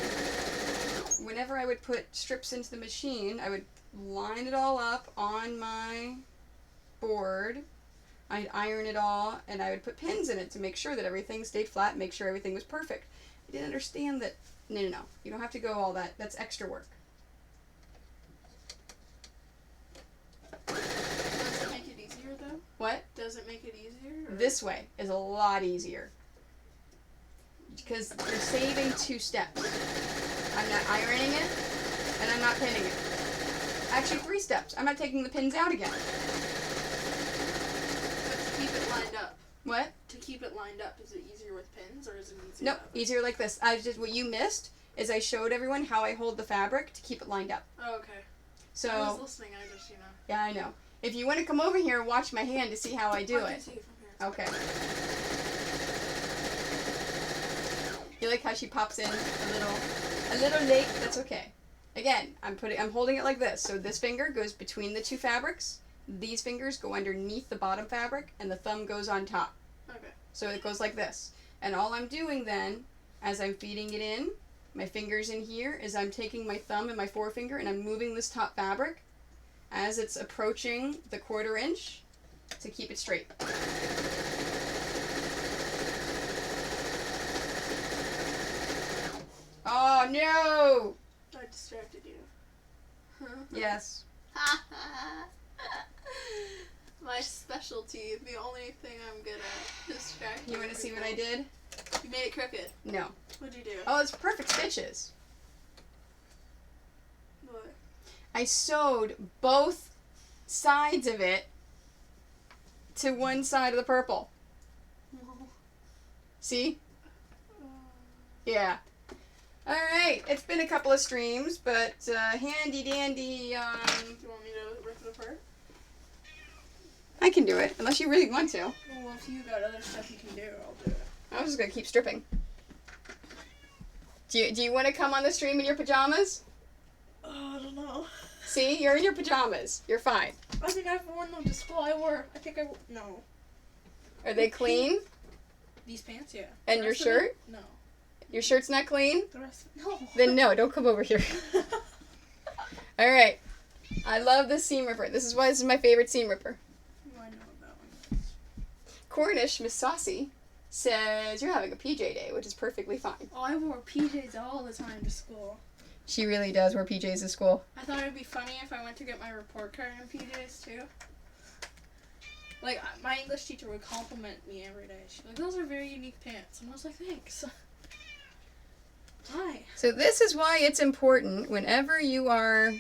Speaker 1: Whenever I would put strips into the machine, I would line it all up on my board. I'd iron it all, and I would put pins in it to make sure that everything stayed flat, make sure everything was perfect. I didn't understand that, no, you don't have to go all that. That's extra work.
Speaker 2: Does it make it easier, though?
Speaker 1: What?
Speaker 2: Does it make it easier? Or?
Speaker 1: This way is a lot easier. Because you're saving 2 steps. I'm not ironing it. And I'm not pinning it. Actually, 3 steps. I'm not taking the pins out again.
Speaker 2: But to keep it lined up.
Speaker 1: What?
Speaker 2: To keep it lined up, is it easier with pins or is it easier?
Speaker 1: Nope, easier like this. What you missed is I showed everyone how I hold the fabric to keep it lined up.
Speaker 2: Oh, okay.
Speaker 1: So
Speaker 2: I was listening, I just,
Speaker 1: Yeah, I know. If you want to come over here and watch my hand to see how I do
Speaker 2: I
Speaker 1: it.
Speaker 2: can see it from here.
Speaker 1: Okay. You like how she pops in a little late? That's okay. Again, I'm holding it like this. So this finger goes between the 2 fabrics. These fingers go underneath the bottom fabric, and the thumb goes on top.
Speaker 2: Okay.
Speaker 1: So it goes like this. And all I'm doing then, as I'm feeding it in, my fingers in here, is I'm taking my thumb and my forefinger and I'm moving this top fabric as it's approaching the 1/4 inch to keep it straight. Oh no!
Speaker 2: I distracted you.
Speaker 1: Yes.
Speaker 2: My specialty, the only thing I'm good at. Distracting.
Speaker 1: You want to see what I did?
Speaker 2: You made it crooked.
Speaker 1: No.
Speaker 2: What'd you do?
Speaker 1: Oh, it's perfect stitches.
Speaker 2: What?
Speaker 1: I sewed both sides of it to one side of the purple. See? Yeah. Alright, it's been a couple of streams, but handy dandy,
Speaker 2: Do you want me to rip it apart?
Speaker 1: I can do it, unless you really want to.
Speaker 2: Well, if you got other stuff you can do, I'll do it.
Speaker 1: I'm just gonna keep stripping. Do you want to come on the stream in your pajamas?
Speaker 2: Oh, I don't know.
Speaker 1: See, you're in your pajamas. You're fine.
Speaker 2: I think I've worn them to school. No.
Speaker 1: Are they clean?
Speaker 2: These pants, yeah.
Speaker 1: And
Speaker 2: The
Speaker 1: your
Speaker 2: rest of it?
Speaker 1: shirt?
Speaker 2: No.
Speaker 1: Your shirt's not clean?
Speaker 2: The rest, no.
Speaker 1: Then no, don't come over here. Alright. I love this seam ripper. This is why this is my favorite seam ripper.
Speaker 2: Oh, I know what that one is.
Speaker 1: Cornish, Miss Saucy, says you're having a PJ day, which is perfectly fine.
Speaker 2: Oh, I wore PJs all the time to school.
Speaker 1: She really does wear PJs to school.
Speaker 2: I thought it'd be funny if I went to get my report card in PJs too. Like, my English teacher would compliment me every day. She'd be like, those are very unique pants. And I was like, thanks. Why?
Speaker 1: So this is why it's important whenever you are...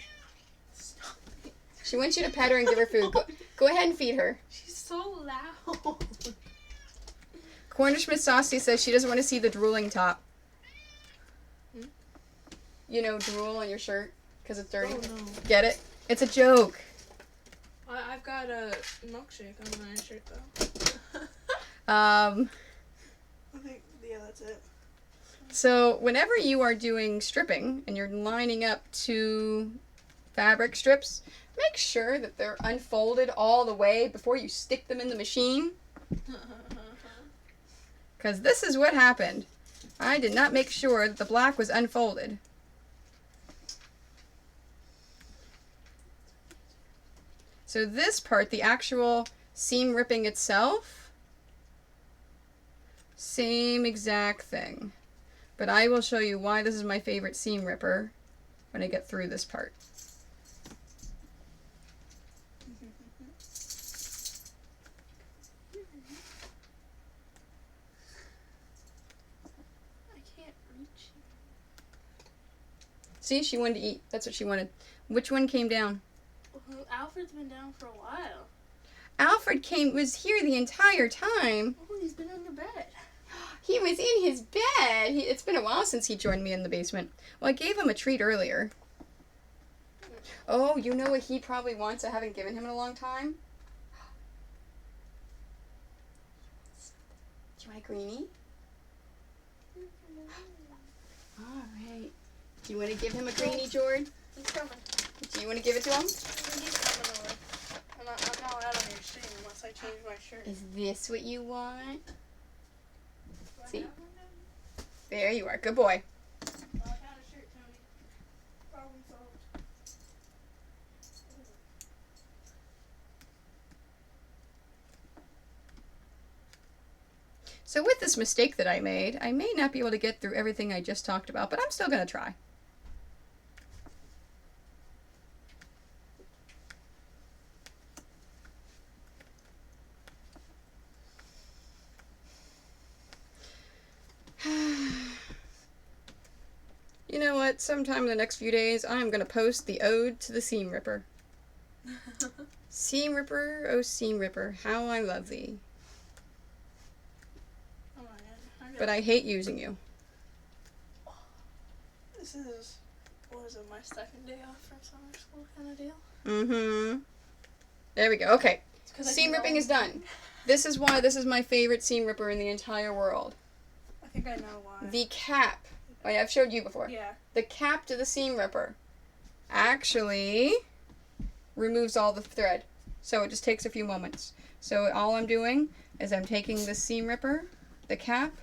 Speaker 2: Stop it.
Speaker 1: She wants you to pet her and give her food. Go ahead and feed her.
Speaker 2: She's so loud.
Speaker 1: Cornish Miss Saucy says she doesn't want to see the drooling top. You know, drool on your shirt because it's dirty.
Speaker 2: Oh, no.
Speaker 1: Get it? It's a joke.
Speaker 2: I've got a milkshake on my shirt, though.
Speaker 1: I
Speaker 2: think, yeah, that's it.
Speaker 1: So whenever you are doing stripping and you're lining up 2 fabric strips, make sure that they're unfolded all the way before you stick them in the machine. Because this is what happened. I did not make sure that the black was unfolded. So this part, the actual seam ripping itself, same exact thing. But I will show you why this is my favorite seam ripper when I get through this part.
Speaker 2: I can't reach you.
Speaker 1: See, she wanted to eat. That's what she wanted. Which one came down?
Speaker 2: Well, Alfred's been down for a while.
Speaker 1: Alfred was here the entire time.
Speaker 2: Oh, he's been in the bed.
Speaker 1: He was in his bed. It's been a while since he joined me in the basement. Well, I gave him a treat earlier. Oh, you know what he probably wants I haven't given him in a long time? Do you want a greenie? All right. Do you want to give him a greenie, Jord?
Speaker 2: He's coming.
Speaker 1: Do you want to give it to him?
Speaker 2: He's coming over. I'm not allowed on your stream unless I change my shirt.
Speaker 1: Is this what you want?
Speaker 2: Do I
Speaker 1: See?
Speaker 2: have one now?
Speaker 1: There you are. Good boy.
Speaker 2: Oh, I found a shirt, Tony. Problem solved.
Speaker 1: So with this mistake that I made, I may not be able to get through everything I just talked about, but I'm still going to try. You know what? bet sometime in the next few days I'm going to post the ode to the seam ripper. Seam ripper, oh seam ripper, how I love thee.
Speaker 2: Oh man.
Speaker 1: But I hate using you.
Speaker 2: This is, what is it, my second day off from summer school kind of deal?
Speaker 1: Mm-hmm. There we go. Okay. Seam ripping is done. This is why this is my favorite seam ripper in the entire world.
Speaker 2: I think I know why.
Speaker 1: The cap. Oh yeah, I've showed you before.
Speaker 2: Yeah.
Speaker 1: The cap to the seam ripper actually removes all the thread. So it just takes a few moments. So all I'm doing is I'm taking this seam ripper, the cap,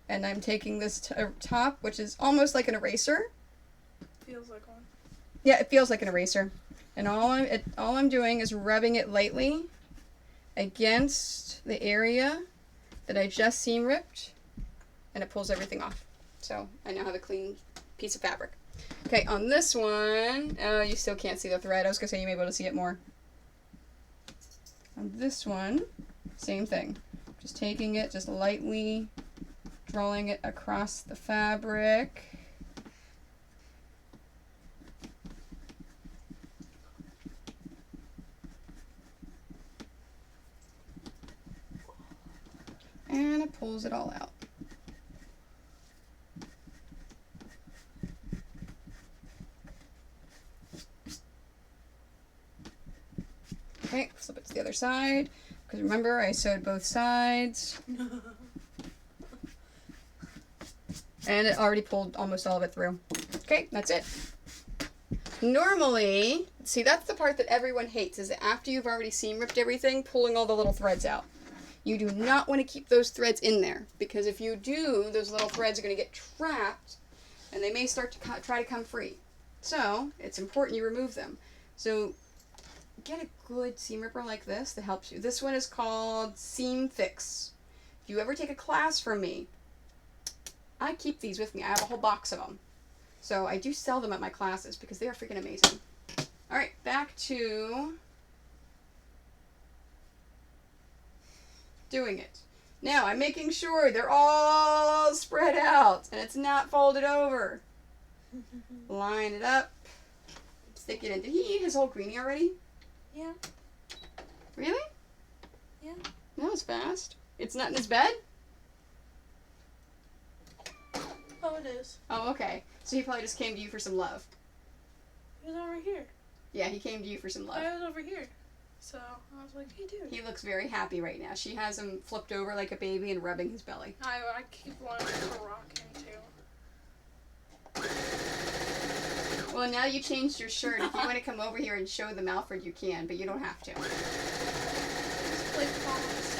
Speaker 1: and I'm taking this top, which is almost like an eraser.
Speaker 2: Feels like one.
Speaker 1: Yeah, it feels like an eraser. And all I'm doing is rubbing it lightly against the area that I just seam ripped, and it pulls everything off. So I now have a clean piece of fabric. Okay, on this one, oh, you still can't see the thread. I was gonna say you may be able to see it more. On this one, same thing. Just taking it, just lightly drawing it across the fabric. And it pulls it all out. Okay, flip it to the other side. Because remember, I sewed both sides. And it already pulled almost all of it through. Okay, that's it. Normally, see, that's the part that everyone hates, is that after you've already seam ripped everything, pulling all the little threads out. You do not want to keep those threads in there, because if you do, those little threads are going to get trapped, and they may start to try to come free. So, it's important you remove them. So, get a good seam ripper like this that helps you. This one is called Seam Fix. If you ever take a class from me, I keep these with me. I have a whole box of them. So I do sell them at my classes because they are freaking amazing. Alright, back to doing it. Now I'm making sure they're all spread out and it's not folded over. Line it up. Stick it in. Did he eat his whole greenie already?
Speaker 2: Yeah.
Speaker 1: Really?
Speaker 2: Yeah.
Speaker 1: That was fast. It's not in his bed?
Speaker 2: Oh, it is.
Speaker 1: Oh, okay. So he probably just came to you for some love.
Speaker 2: He was over here.
Speaker 1: Yeah, he came to you for some love.
Speaker 2: I was over here. So I was like, hey, dude.
Speaker 1: He looks very happy right now. She has him flipped over like a baby and rubbing his belly.
Speaker 2: I keep wanting to rock him, too.
Speaker 1: Well, now you changed your shirt. If you want to come over here and show them Alfred, you can, but you don't have to.
Speaker 2: Just play pause.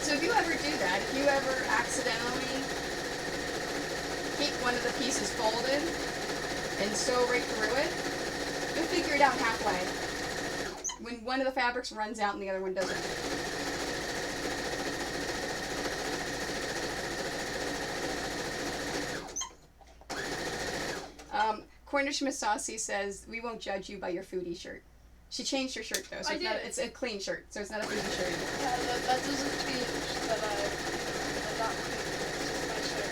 Speaker 1: So if you ever do that, if you ever accidentally keep one of the pieces folded and sew right through it, you'll figure it out halfway. When one of the fabrics runs out and the other one doesn't. Cornish Miss Saucy says, we won't judge you by your foodie shirt. She changed her shirt though, so it's a clean shirt, so it's not a foodie shirt anymore.
Speaker 2: Yeah, that doesn't change that I'm not clean. It's just my shirt.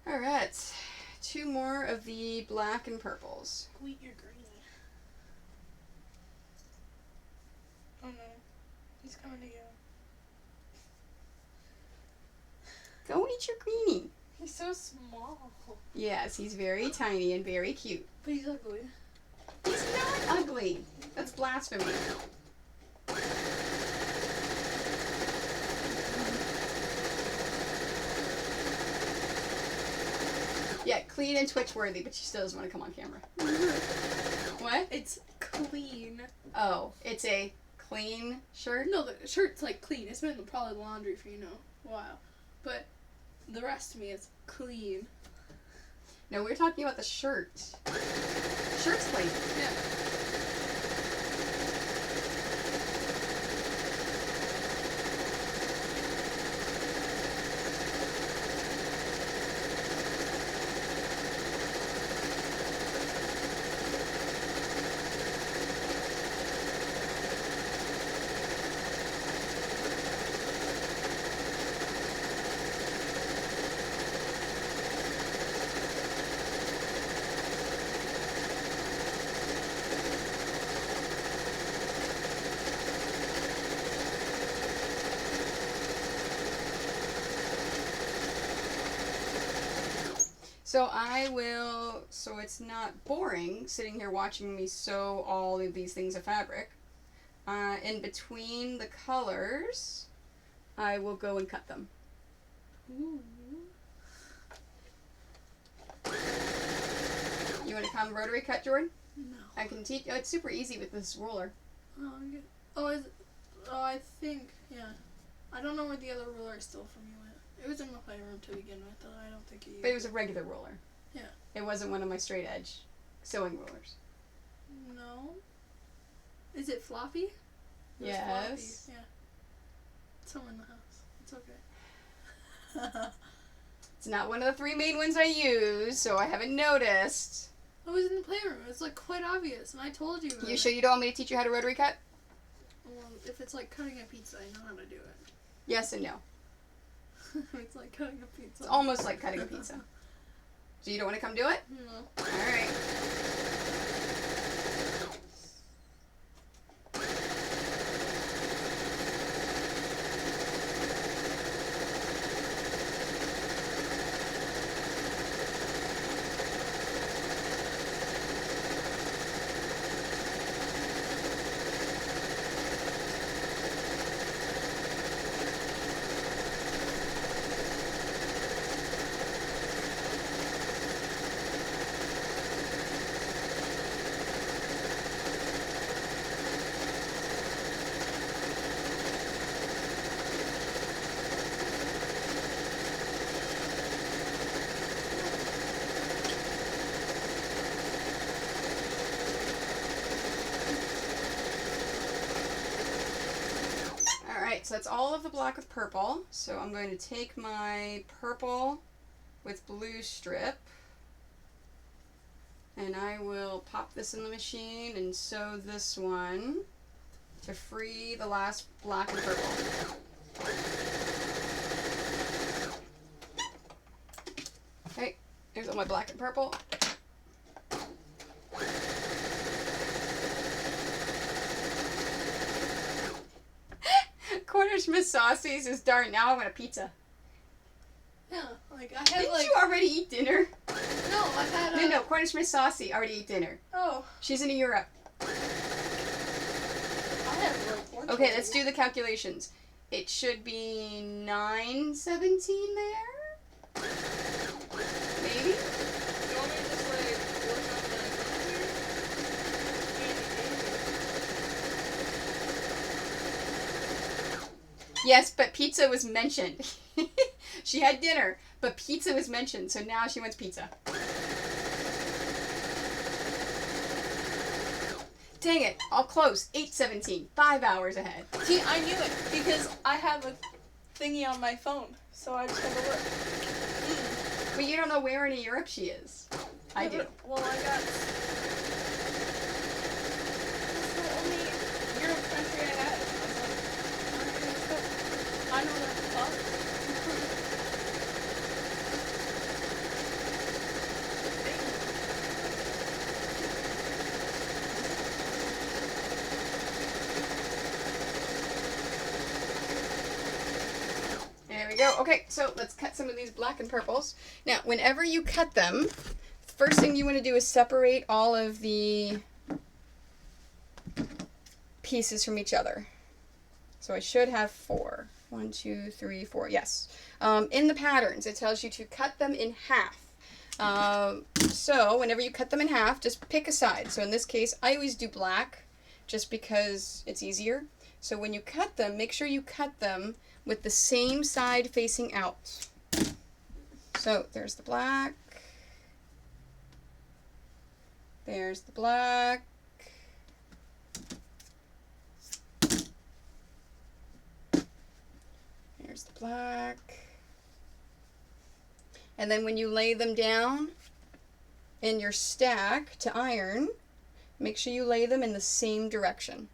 Speaker 1: Alright, 2 more of the black and purples.
Speaker 2: Go eat your greenie. Oh no, he's coming to you.
Speaker 1: Go eat your greenie.
Speaker 2: He's so small.
Speaker 1: Yes, he's very tiny and very cute.
Speaker 2: But he's ugly.
Speaker 1: He's not ugly. That's blasphemy. Yeah, clean and Twitch worthy, but she still doesn't want to come on camera. What?
Speaker 2: It's clean.
Speaker 1: Oh, it's a clean shirt?
Speaker 2: No, the shirt's like clean. It's been in probably laundry for, a while. But the rest of me is clean.
Speaker 1: No, we're talking about the shirt. Shirt's clean.
Speaker 2: Yeah.
Speaker 1: So it's not boring sitting here watching me sew all of these things of fabric. In between the colors, I will go and cut them.
Speaker 2: Ooh.
Speaker 1: You want to come rotary cut, Jordan?
Speaker 2: No.
Speaker 1: I can teach. Oh, it's super easy with this ruler.
Speaker 2: Oh, okay. Oh, I think, yeah. I don't know where the other ruler is still from you went. It was in the playroom to begin with, though I don't think you used
Speaker 1: But it was a regular ruler.
Speaker 2: Yeah.
Speaker 1: It wasn't one of my straight edge sewing rulers.
Speaker 2: No. Is it floppy? It was
Speaker 1: Yes.
Speaker 2: floppy. Yeah. It's somewhere in the house. It's okay.
Speaker 1: It's not one of the 3 main ones I use, so I haven't noticed.
Speaker 2: I was in the playroom. It's like quite obvious, and I told you.
Speaker 1: You sure you don't want me to teach you how to rotary cut?
Speaker 2: Well, if it's like cutting a pizza, I know how to do it.
Speaker 1: Yes and no.
Speaker 2: It's like cutting a pizza.
Speaker 1: It's almost like cutting a pizza. So you don't want to come do it?
Speaker 2: No.
Speaker 1: Alright. So that's all of the black with purple. So I'm going to take my purple with blue strip and I will pop this in the machine and sew this one to free the last black and purple. Okay, here's all my black and purple. Cornish Miss Saucy's is darn. Now I want a pizza.
Speaker 2: Yeah, like I had
Speaker 1: Didn't you already eat dinner?
Speaker 2: No, I've had
Speaker 1: No, Cornish Miss Saucy already ate dinner.
Speaker 2: Oh.
Speaker 1: She's in Europe.
Speaker 2: I have like one.
Speaker 1: Okay, let's do the calculations. It should be 9:17 there? Maybe?
Speaker 2: You want me to just like work on the
Speaker 1: Yes, but pizza was mentioned. She had dinner, but pizza was mentioned, so now she wants pizza. Dang it, all close. 8:17, 5 hours ahead.
Speaker 2: See, I knew it because I have a thingy on my phone, so I just had to look.
Speaker 1: But you don't know where in Europe she is. I do.
Speaker 2: Well, I got. That's the only Europe country I had. I was like, alright, let's go. I know that thought.
Speaker 1: There we go. Okay, so let's cut some of these black and purples. Now, whenever you cut them, the first thing you want to do is separate all of the pieces from each other. So I should have 4. 1, 2, 3, 4. Yes. In the patterns, it tells you to cut them in half. So whenever you cut them in half, just pick a side. So in this case, I always do black just because it's easier. So when you cut them, make sure you cut them with the same side facing out. So there's the black. There's the black. There's the black. And then when you lay them down in your stack to iron, make sure you lay them in the same direction.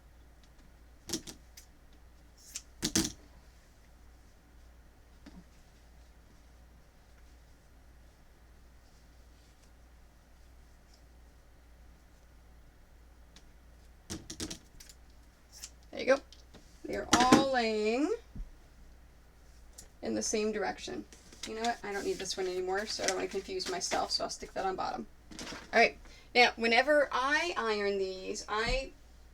Speaker 1: There you go. They're all laying in the same direction. You know what? I don't need this one anymore, so I don't want to confuse myself, so I'll stick that on bottom. All right. Now, whenever I iron these, I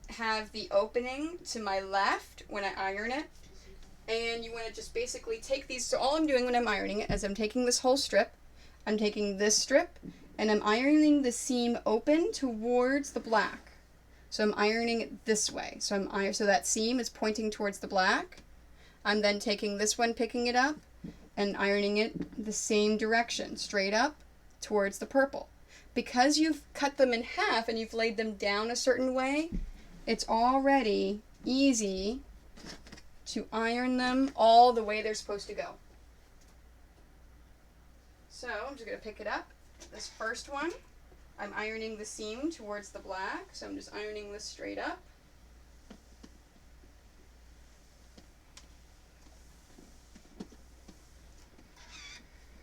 Speaker 1: have the opening to my left when I iron it. And you want to just basically take these. So all I'm doing when I'm ironing it is I'm taking this whole strip, I'm taking this strip, and I'm ironing the seam open towards the black. So I'm ironing it this way. So so that seam is pointing towards the black. I'm then taking this one, picking it up, and ironing it the same direction, straight up towards the purple. Because you've cut them in half and you've laid them down a certain way, it's already easy to iron them all the way they're supposed to go. So I'm just going to pick it up. This first one, I'm ironing the seam towards the black, so I'm just ironing this straight up.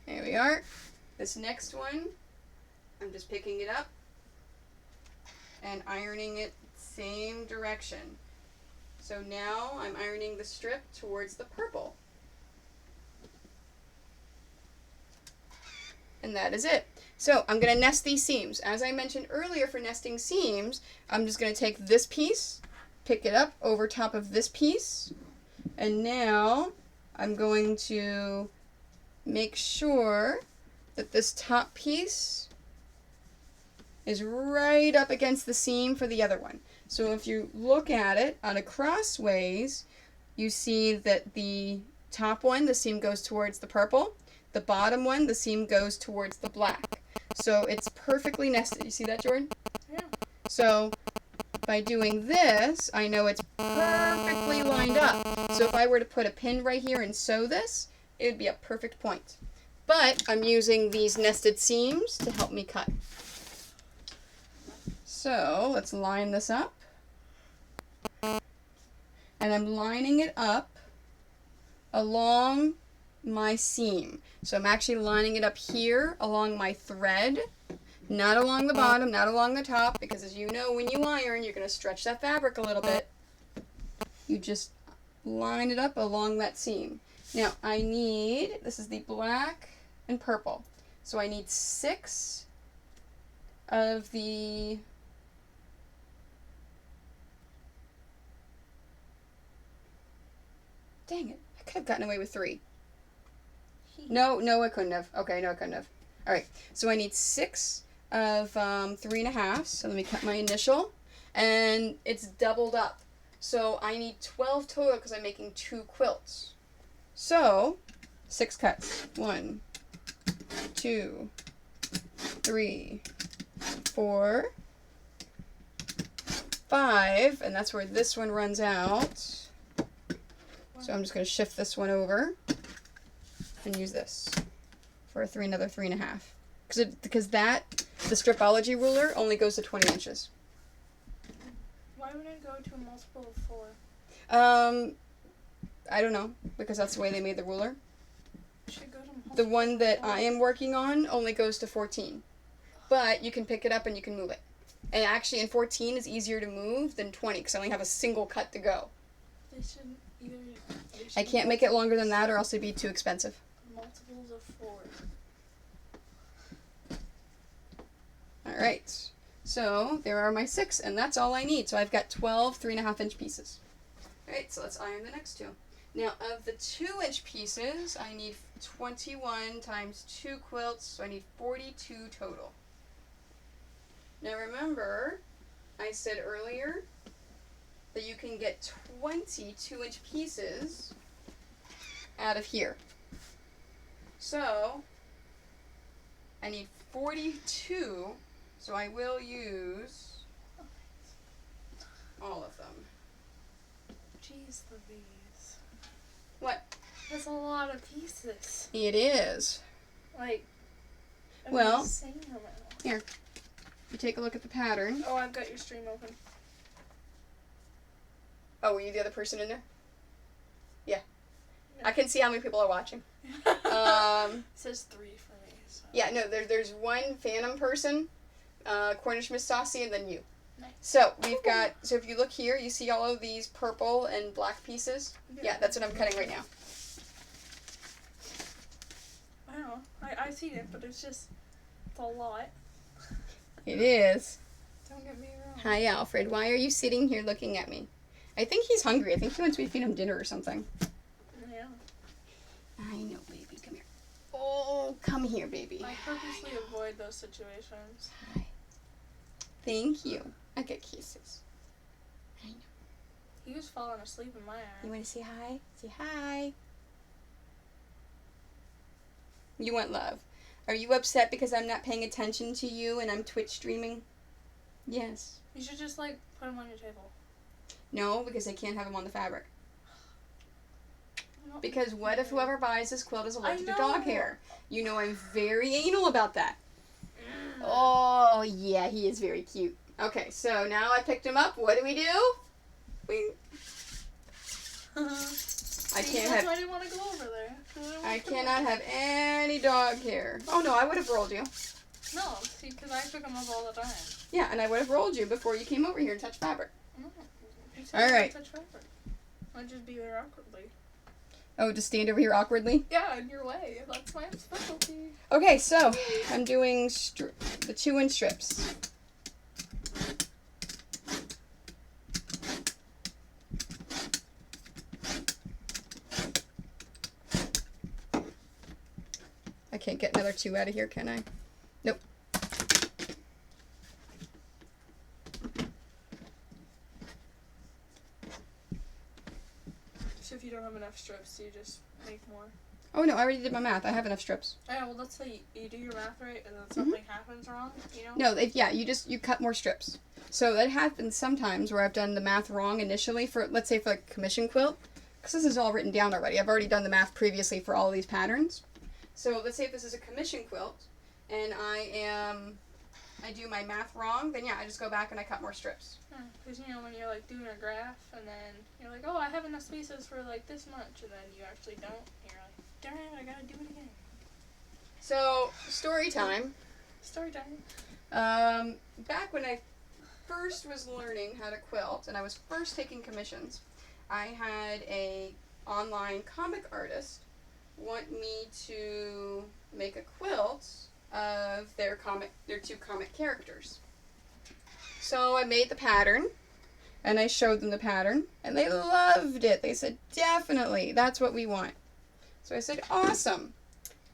Speaker 1: There we are. This next one, I'm just picking it up and ironing it same direction. So now I'm ironing the strip towards the purple. And that is it. So I'm going to nest these seams. As I mentioned earlier, for nesting seams, I'm just going to take this piece, pick it up over top of this piece, and now I'm going to make sure that this top piece is right up against the seam for the other one. So if you look at it on a crossways, you see that the top one, the seam goes towards the purple. The bottom one, the seam goes towards the black. So it's perfectly nested. You see that, Jordan?
Speaker 2: Yeah.
Speaker 1: So by doing this, I know it's perfectly lined up. So if I were to put a pin right here and sew this, it would be a perfect point. But I'm using these nested seams to help me cut. So let's line this up. And I'm lining it up along my seam. So I'm actually lining it up here along my thread, not along the bottom, not along the top, because as you know, when you iron, you're going to stretch that fabric a little bit. You just line it up along that seam. Now I need, this is the black and purple, so I need 6 of the dang it, I could have gotten away with 3. No, I couldn't have. Okay, no, I couldn't have. All right, so I need 6 of 3.5. So let me cut my initial, and it's doubled up. So I need 12 total because I'm making 2 quilts. So 6 cuts. 1, 2, 3, 4, 5, and that's where this one runs out. So I'm just going to shift this one over and use this for another 3.5. Because the stripology ruler only goes to 20 inches.
Speaker 2: Why would it go to a multiple of 4?
Speaker 1: I don't know, because that's the way they made the ruler.
Speaker 2: It should go to multiple.
Speaker 1: The one that I am working on only goes to 14. But you can pick it up and you can move it. And actually in 14 is easier to move than 20 because I only have a single cut to go.
Speaker 2: They should either...
Speaker 1: I can't make it longer than that or else it'd be too expensive.
Speaker 2: Multiples of 4.
Speaker 1: Alright, so there are my 6, and that's all I need. So I've got 12 3.5-inch pieces. Alright, so let's iron the next 2. Now, of the 2-inch pieces, I need 21 times 2 quilts, so I need 42 total. Now remember, I said earlier that you can get 20 2-inch pieces out of here. So, I need 42, so I will use all of them.
Speaker 2: Jeez Louise.
Speaker 1: What?
Speaker 2: That's a lot of pieces.
Speaker 1: It is.
Speaker 2: Like,
Speaker 1: well,
Speaker 2: insane amount.
Speaker 1: Here, you take a look at the pattern.
Speaker 2: Oh, I've got your stream open.
Speaker 1: Oh, were you the other person in there? Yeah. I can see how many people are watching.
Speaker 2: It says 3 for me. So.
Speaker 1: Yeah, no, there's one Phantom person, Cornish Miss Saucy, and then you.
Speaker 2: Nice.
Speaker 1: So we've got, so if you look here, you see all of these purple and black pieces? Yeah, that's what I'm cutting right now.
Speaker 2: I've seen it, but it's a lot.
Speaker 1: It is.
Speaker 2: Don't get me wrong.
Speaker 1: Hi, Alfred. Why are you sitting here looking at me? I think he's hungry. I think he wants me to feed him dinner or something.
Speaker 2: Yeah.
Speaker 1: I know, baby. Come here. Oh, come here, baby.
Speaker 2: I purposely avoid those situations.
Speaker 1: Hi. Thank you. I get kisses. I know.
Speaker 2: He was falling asleep in my arms.
Speaker 1: You want to say hi? Say hi. You want love. Are you upset because I'm not paying attention to you and I'm Twitch streaming? Yes.
Speaker 2: You should just, like, put him on your table.
Speaker 1: No, because I can't have him on the fabric.
Speaker 2: No.
Speaker 1: Because what if whoever buys this quilt is allergic to
Speaker 2: know.
Speaker 1: dog hair? You know I'm very anal about that. Oh, yeah, he is very cute. Okay, so now I picked him up. What do? We I can't
Speaker 2: That's
Speaker 1: have.
Speaker 2: why I didn't want to go over there.
Speaker 1: I cannot have any dog hair. Oh no, I would have rolled you.
Speaker 2: No, see, because I pick them up all the time.
Speaker 1: Yeah, and I would have rolled you before you came over here and touched fabric.
Speaker 2: All
Speaker 1: right.
Speaker 2: Touch fabric. I'd just be there awkwardly.
Speaker 1: Oh, just stand over here awkwardly?
Speaker 2: Yeah, in your way. That's my specialty.
Speaker 1: Okay, so I'm doing the 2-inch strips. I can't get another 2 out of here, can I? Nope.
Speaker 2: So if you don't have enough strips, you just make more.
Speaker 1: Oh no, I already did my math. I have enough strips.
Speaker 2: Yeah, well, let's say you do your math right and then something happens wrong, you know?
Speaker 1: No, you cut more strips. So that happens sometimes where I've done the math wrong initially for, let's say, for like a commission quilt. Because this is all written down already. I've already done the math previously for all these patterns. So let's say if this is a commission quilt and I do my math wrong, then yeah, I just go back and I cut more strips.
Speaker 2: Because, you know, when you're, like, doing a graph and then you're like, oh, I have enough spaces for, like, this much, and then you actually don't, and you're like, darn it, I gotta do it again.
Speaker 1: So, story time.
Speaker 2: Story time.
Speaker 1: Back when I first was learning how to quilt and I was first taking commissions, I had a online comic artist want me to make a quilt of their 2 comic characters. So I made the pattern and I showed them the pattern and they loved it. They said, definitely, that's what we want. So I said, awesome.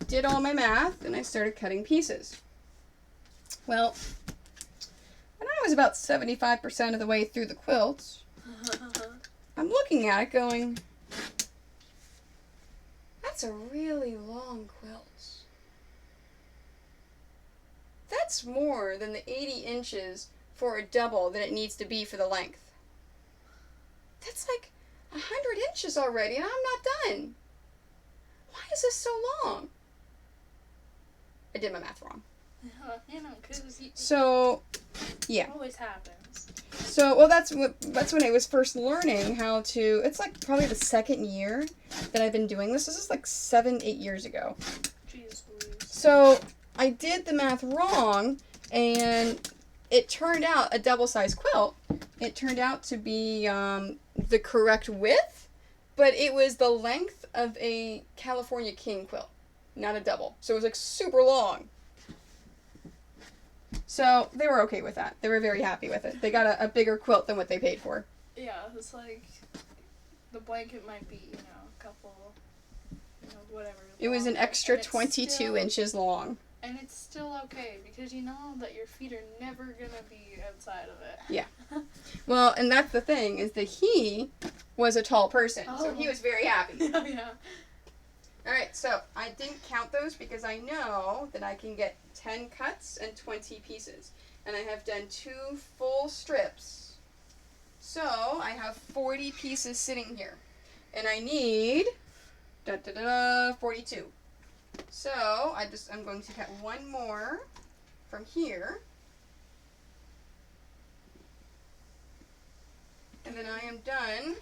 Speaker 1: Did all my math and I started cutting pieces. Well, when I was about 75% of the way through the quilt, I'm looking at it going, that's a really long quilt. That's more than the 80 inches for a double that it needs to be for the length. That's like 100 inches already and I'm not done. Why is this so long? I did my math wrong.
Speaker 2: You know, because
Speaker 1: So, yeah.
Speaker 2: it always happens.
Speaker 1: So, well, that's when I was first learning how to. It's like probably the second year that I've been doing this. This is like 7-8 years ago.
Speaker 2: Jeez Louise.
Speaker 1: So I did the math wrong, and it turned out a double-sized quilt. It turned out to be the correct width, but it was the length of a California king quilt, not a double. So it was like super long. So they were okay with that. They were very happy with it. They got a bigger quilt than what they paid for.
Speaker 2: Yeah, it's like the blanket might be, you know, a couple, you know, whatever.
Speaker 1: It was an
Speaker 2: long,
Speaker 1: extra
Speaker 2: and it's
Speaker 1: 22
Speaker 2: still-
Speaker 1: inches long.
Speaker 2: And it's still okay because you know that your feet are never gonna be outside of it.
Speaker 1: Yeah. Well, and that's the thing, is that he was a tall person, so
Speaker 2: Oh.
Speaker 1: he was very happy.
Speaker 2: Yeah.
Speaker 1: Alright, so I didn't count those because I know that I can get 10 cuts and 20 pieces. And I have done 2 full strips. So I have 40 pieces sitting here. And I need 42. So I'm going to cut one more from here. And then I am done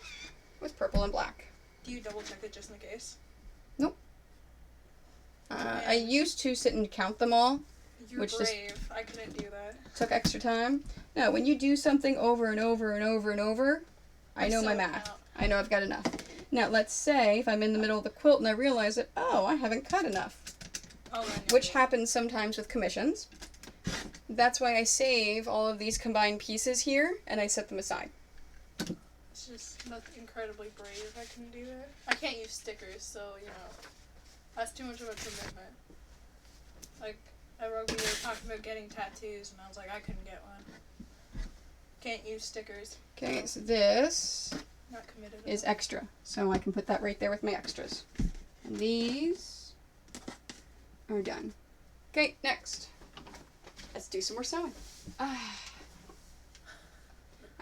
Speaker 1: with purple and black.
Speaker 2: Do you double check it just in case?
Speaker 1: I used to sit and count them all.
Speaker 2: You're
Speaker 1: Which just-
Speaker 2: brave. I couldn't do that.
Speaker 1: Took extra time. No, when you do something over and over and over and over, I know my
Speaker 2: still
Speaker 1: math.
Speaker 2: count.
Speaker 1: I know I've got enough. Now, let's say if I'm in the middle of the quilt and I realize that, oh, I haven't cut enough.
Speaker 2: Oh, I know.
Speaker 1: which happens sometimes with commissions. That's why I save all of these combined pieces here, and I set them aside.
Speaker 2: It's just that's incredibly brave. I can do it. I can't use stickers, so, you know, that's too much of a commitment. Like, at rugby, we were talking about getting tattoos, and I was like, I couldn't get one. Can't use stickers.
Speaker 1: Okay, so this
Speaker 2: Not committed.
Speaker 1: is extra, so I can put that right there with my extras. And these are done. Okay, next. Let's do some more sewing.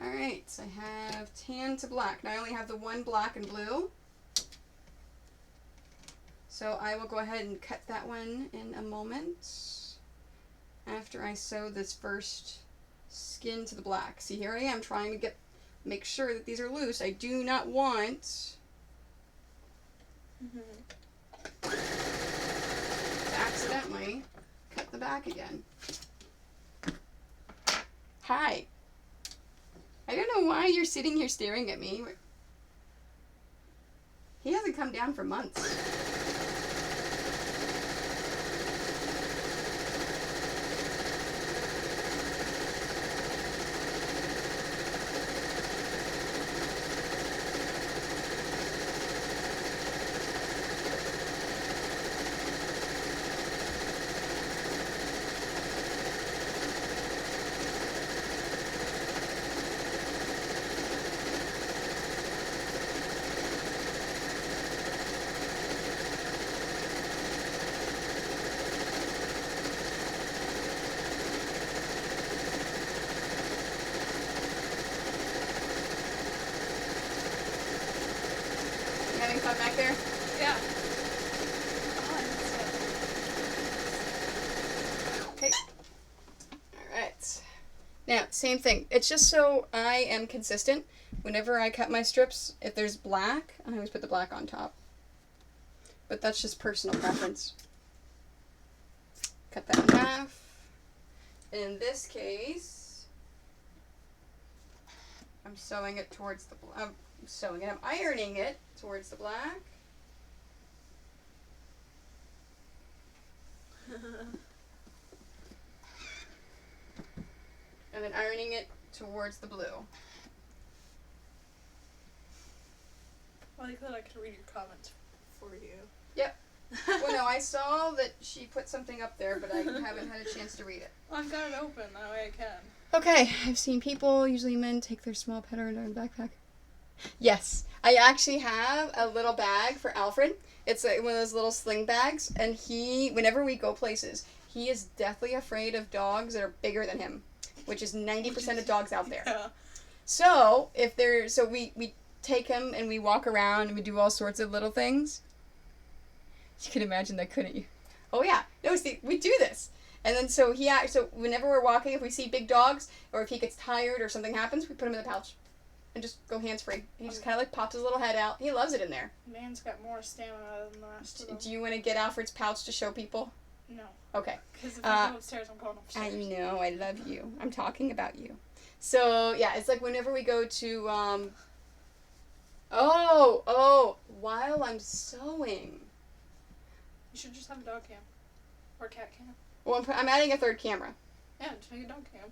Speaker 1: Alright, so I have tan to black. Now I only have the one black and blue. So I will go ahead and cut that one in a moment after I sew this first skin to the black. See, here I am trying to make sure that these are loose. I do not want to accidentally cut the back again. Hi. I don't know why you're sitting here staring at me. He hasn't come down for months. Having fun back there?
Speaker 2: Yeah.
Speaker 1: Okay. Alright. Now, same thing. It's just so I am consistent. Whenever I cut my strips, if there's black, I always put the black on top. But that's just personal preference. Cut that in half. In this case, I'm sewing it towards the I'm ironing it towards the black. And then ironing it towards the blue.
Speaker 2: I like that I could read your comments for you.
Speaker 1: Yep. Well, no, I saw that she put something up there, but I haven't had a chance to read it.
Speaker 2: I've got it open, that way I can.
Speaker 1: Okay, I've seen people, usually men, take their small pet in a backpack. Yes, I actually have a little bag for Alfred. It's one of those little sling bags, and whenever we go places, he is deathly afraid of dogs that are bigger than him, which is 90% of dogs out there.
Speaker 2: Yeah.
Speaker 1: So, we take him and we walk around and we do all sorts of little things. You can imagine that, couldn't you? Oh yeah, no, see, we do this. And then so whenever we're walking, if we see big dogs, or if he gets tired or something happens, we put him in the pouch. And just go hands-free. He just kind of like pops his little head out. He loves it in there.
Speaker 2: Man's got more stamina than the rest of them.
Speaker 1: Do you want to get Alfred's pouch to show people?
Speaker 2: No.
Speaker 1: Okay.
Speaker 2: Because if I go upstairs, I'm going upstairs.
Speaker 1: I know, I love you. I'm talking about you. So, yeah, it's like whenever we go to, while I'm sewing.
Speaker 2: You should just have a dog cam. Or cat cam.
Speaker 1: Well, I'm adding a third camera.
Speaker 2: Yeah, just make a dog cam.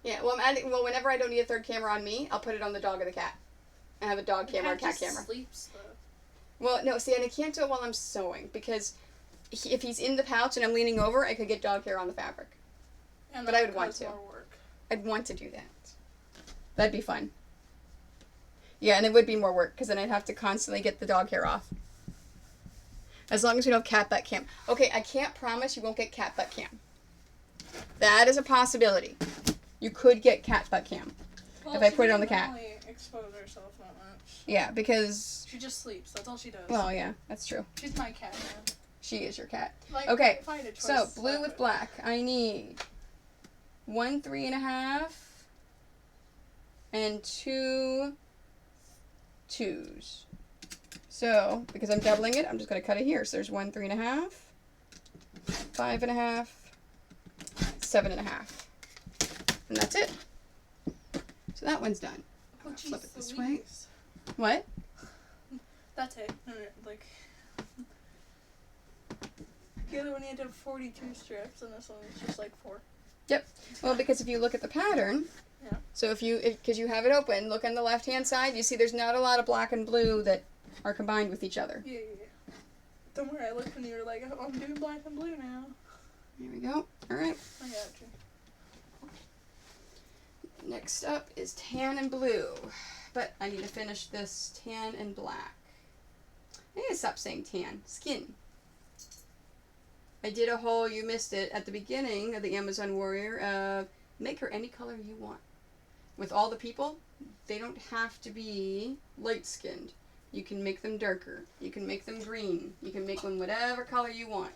Speaker 1: Yeah, well, whenever I don't need a third camera on me, I'll put it on the dog or the cat. I have a dog camera or cat camera.
Speaker 2: Sleeps though.
Speaker 1: Well, no, see, and I can't do it while I'm sewing, because if he's in the pouch and I'm leaning over, I could get dog hair on the fabric.
Speaker 2: And
Speaker 1: but I would want to.
Speaker 2: more work.
Speaker 1: I'd want to do that. That'd be fun. Yeah, and it would be more work, because then I'd have to constantly get the dog hair off. As long as we don't have cat butt cam. Okay, I can't promise you won't get cat butt cam. That is a possibility. You could get cat butt cam if I put it on the cat.
Speaker 2: Only expose herself that much.
Speaker 1: Yeah, because
Speaker 2: she just sleeps. That's all she does.
Speaker 1: Well, yeah, that's true.
Speaker 2: She's my cat, man.
Speaker 1: She is your cat.
Speaker 2: Like,
Speaker 1: okay,
Speaker 2: if I had a choice,
Speaker 1: so blue with black. I need 1 3.5 and 2 2s. So, because I'm doubling it, I'm just going to cut it here. So there's 1 3.5, 5.5, 7.5. And that's it. So that one's done.
Speaker 2: Oh,
Speaker 1: Flip it this way. What?
Speaker 2: That's it. Like. The other one you had to have 42 strips, and this one was just like 4.
Speaker 1: Yep. Well, because if you look at the pattern,
Speaker 2: yeah.
Speaker 1: So because you have it open, look on the left-hand side, you see there's not a lot of black and blue that are combined with each other.
Speaker 2: Yeah. Don't worry, I looked when you were like, oh, I'm doing black and blue now.
Speaker 1: There we go. All right.
Speaker 2: I got you.
Speaker 1: Next up is tan and blue. But I need to finish this tan and black. I need to stop saying tan. Skin. I did a whole, you missed it, at the beginning of the Amazon Warrior. Make her any color you want. With all the people, they don't have to be light-skinned. You can make them darker. You can make them green. You can make them whatever color you want.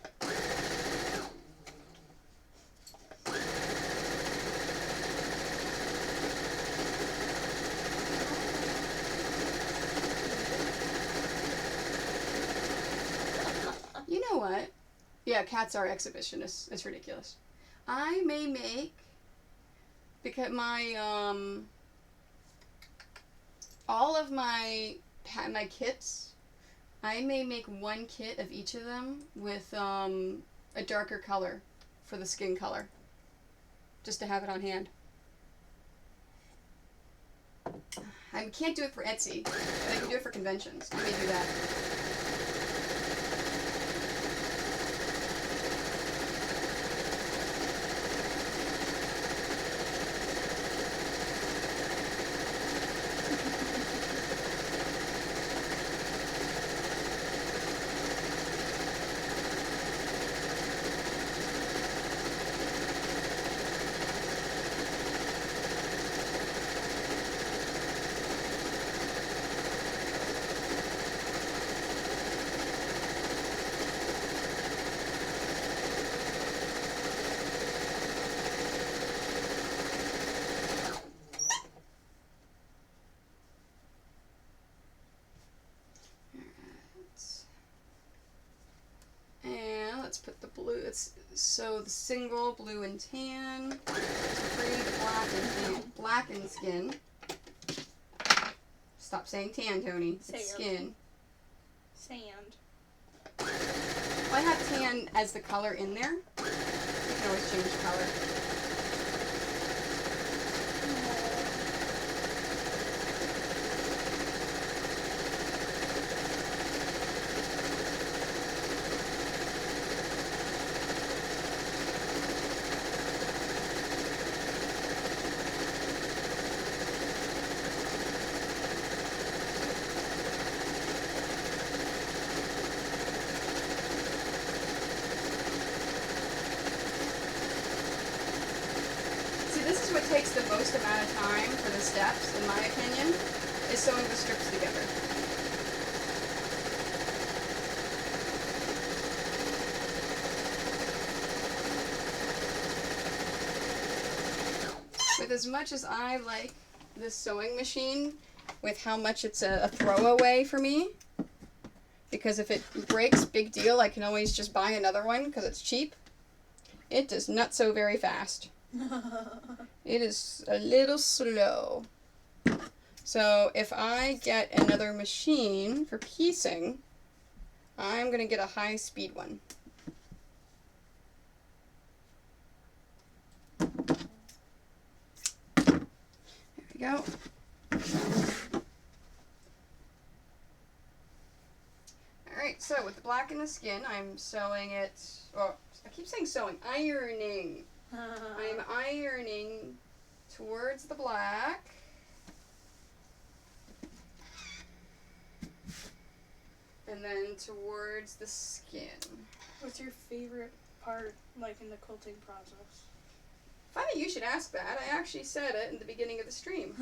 Speaker 1: You know what? Yeah, cats are exhibitionists. It's ridiculous. I may make, because all of my kits, I may make one kit of each of them with a darker color for the skin color, just to have it on hand. I can't do it for Etsy, but I can do it for conventions. I may do that. Let's put the blue. So the single blue and tan. Free the black and tan. Black and skin. Stop saying tan, Tony. It's skin.
Speaker 2: Sand.
Speaker 1: Well, I have tan as the color in there. You can always change color. This is what takes the most amount of time for the steps, in my opinion, is sewing the strips together. With as much as I like this sewing machine, with how much it's a throwaway for me, because if it breaks, big deal, I can always just buy another one because it's cheap, it does not sew very fast. It is a little slow. So if I get another machine for piecing, I'm going to get a high-speed one. There we go. Alright, so with the black in the skin, I'm sewing it, well, I keep saying sewing, ironing. I'm ironing towards the black. And then towards the skin.
Speaker 2: What's your favorite part, like, in the quilting process?
Speaker 1: Funny you should ask that. I actually said it in the beginning of the stream.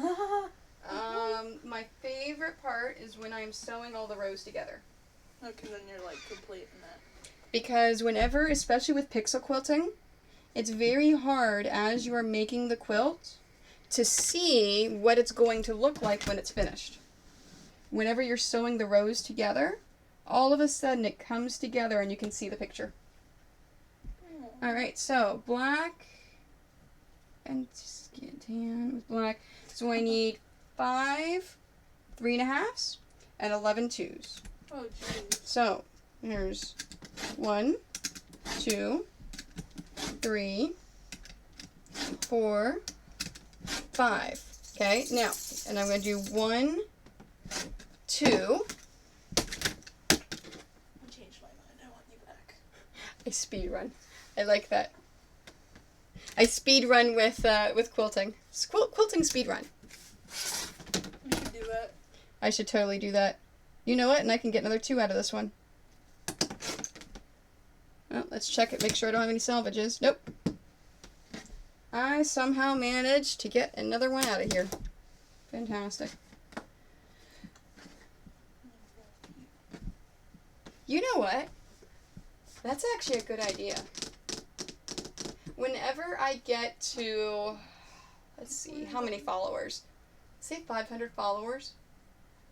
Speaker 1: My favorite part is when I'm sewing all the rows together.
Speaker 2: Okay, then you're, like, complete in that.
Speaker 1: Because whenever, especially with pixel quilting, it's very hard as you are making the quilt to see what it's going to look like when it's finished. Whenever you're sewing the rows together, all of a sudden it comes together and you can see the picture. Alright, so black and skin tan with black. So I need 5 3.5s and 11 2s.
Speaker 2: Oh, jeez.
Speaker 1: So here's 1, 2, 3, 4, 5. Okay, now, and I'm going to do 1, 2.
Speaker 2: I changed my mind. I want you back.
Speaker 1: I speed run. I like that. I speed run with quilting. Quilting speed run.
Speaker 2: You should do that.
Speaker 1: I should totally do that. You know what? And I can get another 2 out of this one. Well, let's check it. Make sure I don't have any salvages. Nope. I somehow managed to get another one out of here. Fantastic. You know what? That's actually a good idea. Whenever I get to, let's see, how many followers? Say 500 followers.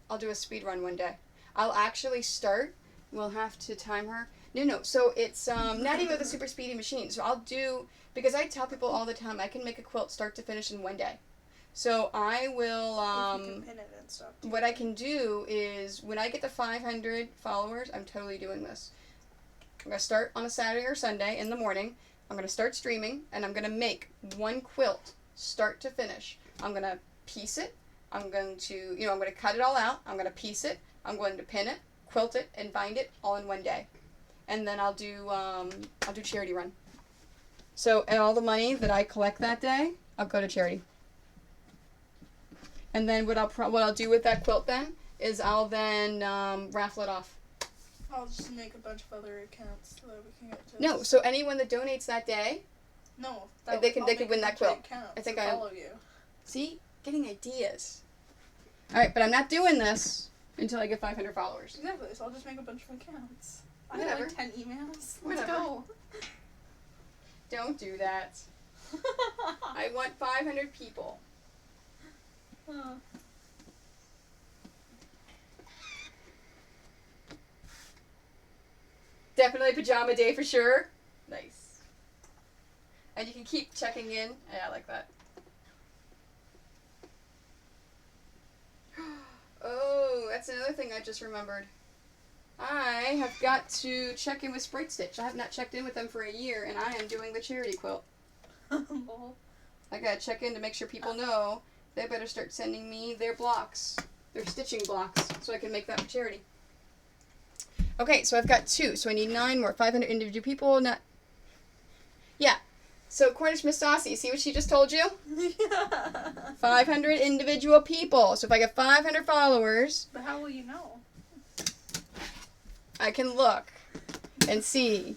Speaker 1: I'll do a speed run one day. I'll actually start. We'll have to time her. No. So it's not even with a super speedy machine. So I'll do, because I tell people all the time, I can make a quilt start to finish in one day. So I will,
Speaker 2: If you can pin it and stuff, too.
Speaker 1: what I can do is, when I get to 500 followers, I'm totally doing this. I'm going to start on a Saturday or Sunday in the morning. I'm going to start streaming, and I'm going to make one quilt start to finish. I'm going to piece it. I'm going to, I'm going to cut it all out. I'm going to piece it. I'm going to pin it, quilt it, and bind it all in one day. And then I'll do charity run. So, and all the money that I collect that day, I'll go to charity. And then what I'll do with that quilt then is I'll then raffle it off.
Speaker 2: I'll just make a bunch of other accounts so that we can get to.
Speaker 1: No, so anyone that donates that day,
Speaker 2: No,
Speaker 1: they can win that quilt.
Speaker 2: I think I follow you.
Speaker 1: See, getting ideas. All right, but I'm not doing this until I get 500 followers.
Speaker 2: Exactly. So I'll just make a bunch of accounts.
Speaker 1: Whatever.
Speaker 2: I have like 10 emails. Let's
Speaker 1: Whatever.
Speaker 2: go.
Speaker 1: Don't do that. I want 500 people. Definitely pajama day for sure. Nice. And you can keep checking in. Yeah, I like that. Oh, that's another thing I just remembered. I have got to check in with Sprite Stitch. I have not checked in with them for a year, and I am doing the charity quilt. I gotta check in to make sure people know they better start sending me their blocks, their stitching blocks, so I can make that for charity. Okay, so I've got 2, so I need 9 more. 500 individual people, not... Yeah. So Cornish Miss Saucy, see what she just told you?
Speaker 2: Yeah.
Speaker 1: 500 individual people. So if I get 500 followers...
Speaker 2: But how will you know?
Speaker 1: I can look and see.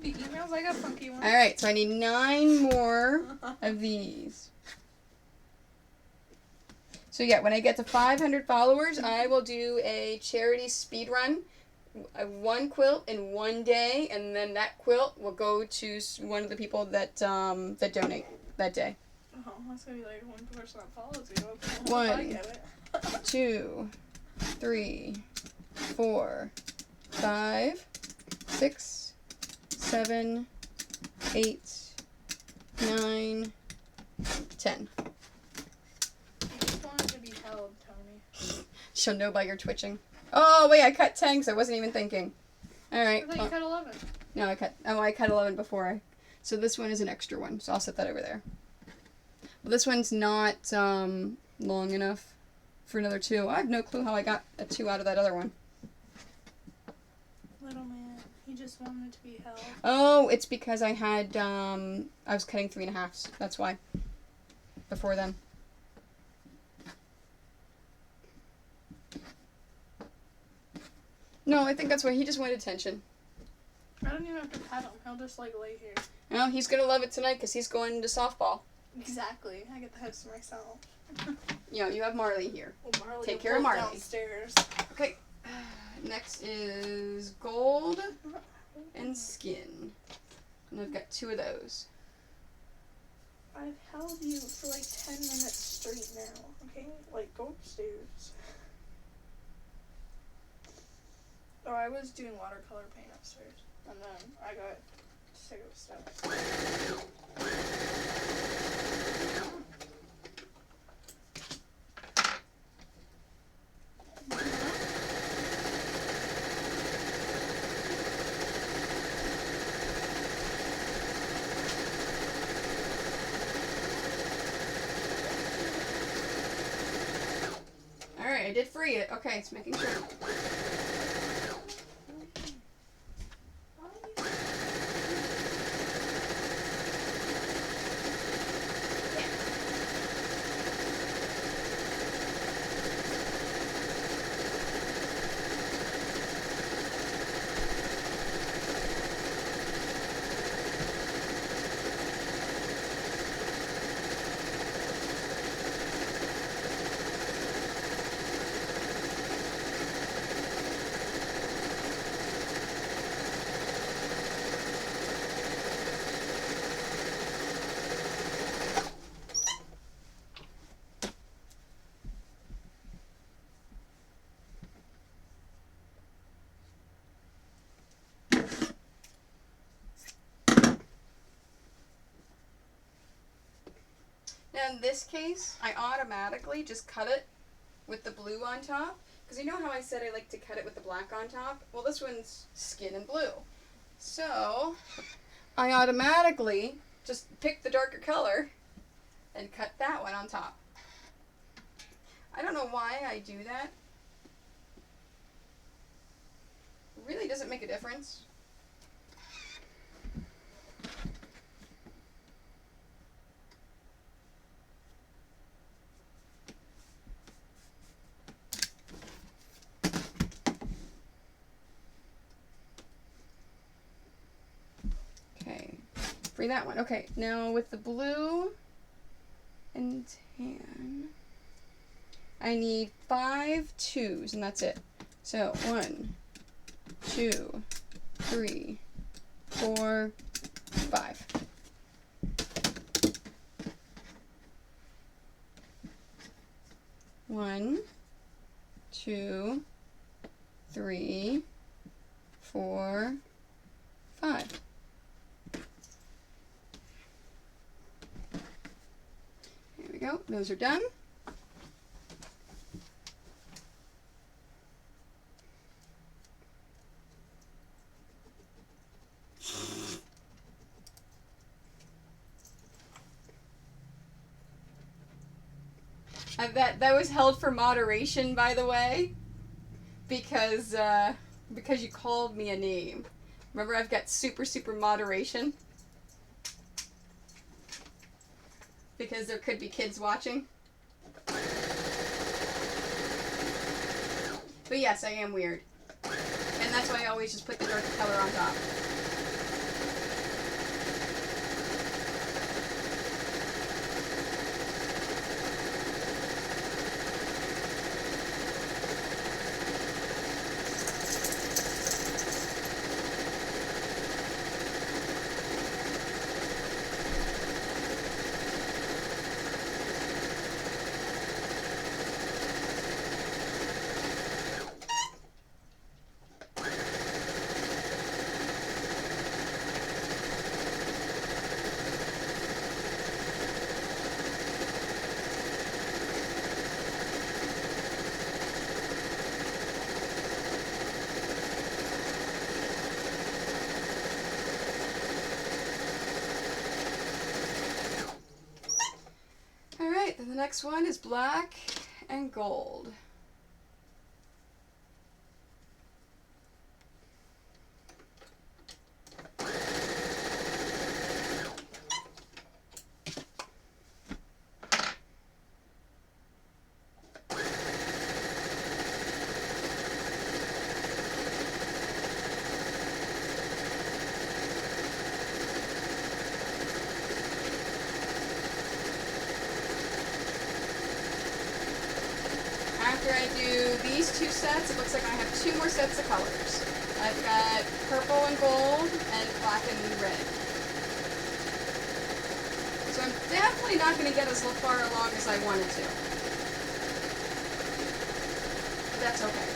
Speaker 2: The emails, I got funky ones.
Speaker 1: Alright, so I need 9 more of these. So yeah, when I get to 500 followers, I will do a charity speed run. One quilt in one day, and then that quilt will go to one of the people that that donate that day.
Speaker 2: Oh, that's gonna be like one person that follows you. Okay,
Speaker 1: One.
Speaker 2: I get it.
Speaker 1: 2, 3, 4, 5, 6, 7, 8, 9, 10.
Speaker 2: You just wanted to be held, Tony.
Speaker 1: She'll know by your twitching. Oh, wait, I cut 10 because I wasn't even thinking. Alright.
Speaker 2: I thought you cut 11.
Speaker 1: No, I cut 11 before so this one is an extra one, so I'll set that over there. Well, this one's not long enough for another 2. I have no clue how I got a 2 out of that other one.
Speaker 2: Little man, he just wanted to be held.
Speaker 1: Oh, it's because I had, I was cutting 3.5s. That's why. Before then. No, I think that's why he just wanted attention.
Speaker 2: I don't even have to pet him. He'll just like lay here.
Speaker 1: Well, he's gonna love it tonight because he's going to softball.
Speaker 2: Exactly. I get the house to myself.
Speaker 1: You have Marley here.
Speaker 2: Well, Marley
Speaker 1: Take
Speaker 2: will
Speaker 1: care of
Speaker 2: pull
Speaker 1: Marley.
Speaker 2: downstairs.
Speaker 1: Okay. Next is gold and skin. And I've got 2 of those.
Speaker 2: I've held you for like 10 minutes straight now. Okay? Like, go upstairs. Oh, I was doing watercolor paint upstairs. And then I got sick of stuff.
Speaker 1: I did free it. Okay, it's making sure. Now in this case, I automatically just cut it with the blue on top. Because you know how I said I like to cut it with the black on top? Well, this one's skin and blue. So, I automatically just pick the darker color and cut that one on top. I don't know why I do that. It really doesn't make a difference. Okay, free that one. Okay, now with the blue and tan, I need 5 2s, and that's it. So 1, 2, 3, 4, 5. One, 2, 3, 4, 5. There we go. Those are done. That was held for moderation, by the way, because you called me a name. Remember, I've got super moderation because there could be kids watching. But yes, I am weird, and that's why I always just put the darker color on top. Then the next one is black and gold. After I do these 2 sets, it looks like I have 2 more sets of colors. I've got purple and gold and black and red. So I'm definitely not going to get as far along as I wanted to. But that's okay.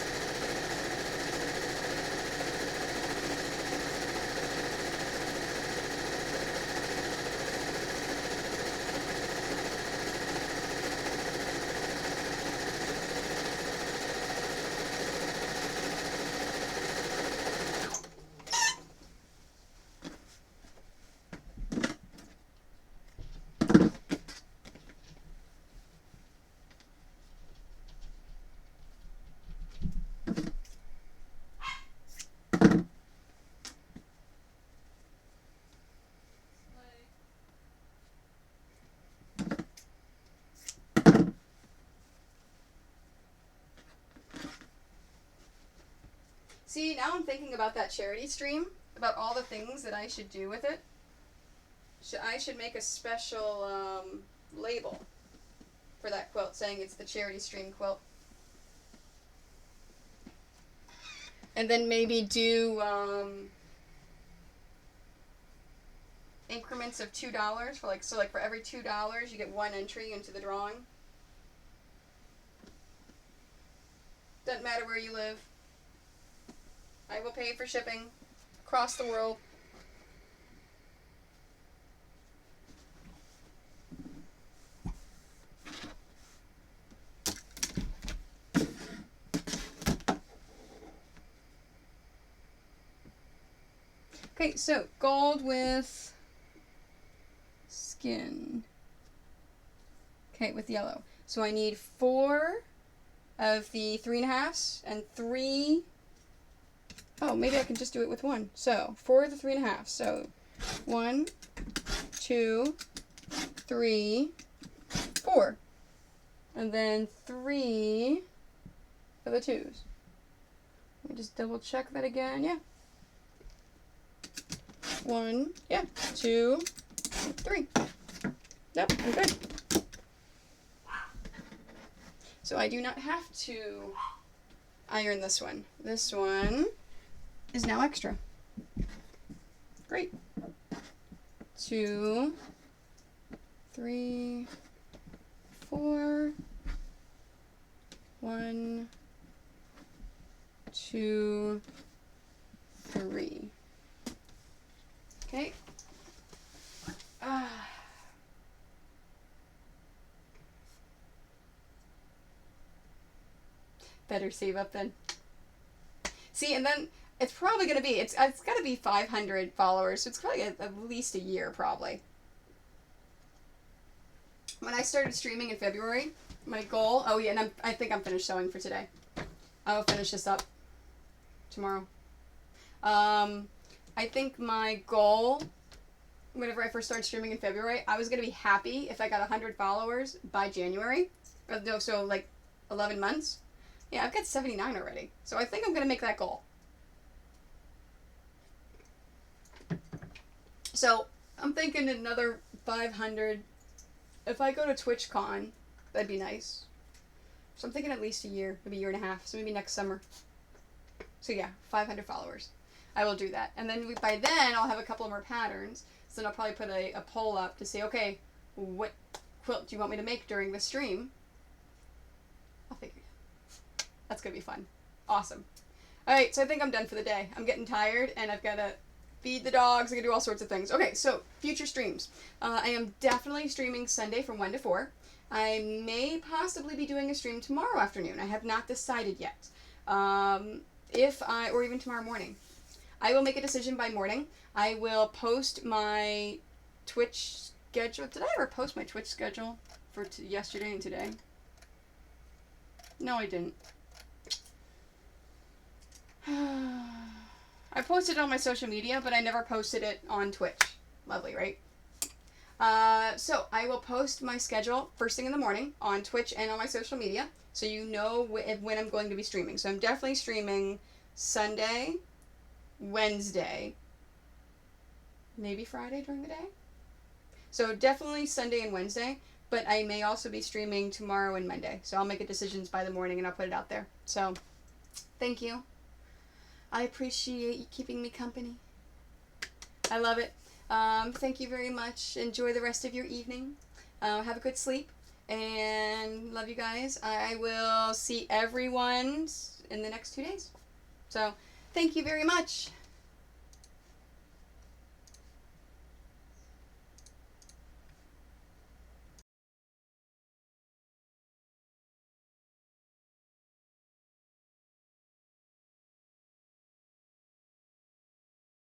Speaker 1: See, now I'm thinking about that charity stream, about all the things that I should do with it. I should make a special label for that quilt saying it's the charity stream quilt. And then maybe do increments of $2 for like for every $2 you get one entry into the drawing. Doesn't matter where you live. I will pay for shipping across the world. Okay, so gold with skin. Okay, with yellow. So I need 4 of the 3.5s and 3. Oh, maybe I can just do it with 1. So 4 of the 3.5. So 1, 2, 3, 4. And then 3 of the 2s. Let me just double check that again. Yeah. 1, yeah, 2, 3. Yep, I'm good. So I do not have to iron this one. This one is now extra. Great. 2, 3, 4, 1, 2, 3. Okay. Better save up then. See, and then it's probably gonna be it's gotta be 500 followers, so it's probably at least a year probably. When I started streaming in February, my goal. Oh yeah, and I think I'm finished sewing for today. I will finish this up tomorrow. I think my goal, whenever I first started streaming in February, I was going to be happy if I got 100 followers by January. No, so like 11 months. Yeah, I've got 79 already. So I think I'm going to make that goal. So I'm thinking another 500. If I go to TwitchCon, that'd be nice. So I'm thinking at least a year, maybe a year and a half. So maybe next summer. So yeah, 500 followers. I will do that. And then by then, I'll have a couple more patterns. So then I'll probably put a poll up to say, okay, what quilt do you want me to make during the stream? I'll figure it out. That's going to be fun. Awesome. All right, so I think I'm done for the day. I'm getting tired, and I've got to feed the dogs. I got to do all sorts of things. Okay, so future streams. I am definitely streaming Sunday from 1 to 4. I may possibly be doing a stream tomorrow afternoon. I have not decided yet. Or even tomorrow morning. I will make a decision by morning. I will post my Twitch schedule. Did I ever post my Twitch schedule for yesterday and today? No, I didn't. I posted it on my social media, but I never posted it on Twitch. Lovely, right? So I will post my schedule first thing in the morning on Twitch and on my social media, so you know when I'm going to be streaming. So I'm definitely streaming Sunday, Wednesday, maybe Friday during the day. So definitely Sunday and Wednesday, but I may also be streaming tomorrow and Monday. So I'll make a decisions by the morning and I'll put it out there. So thank you. I appreciate you keeping me company. I love it. Thank you very much. Enjoy the rest of your evening. Have a good sleep and love you guys. I will see everyone in the next 2 days. So thank you very much.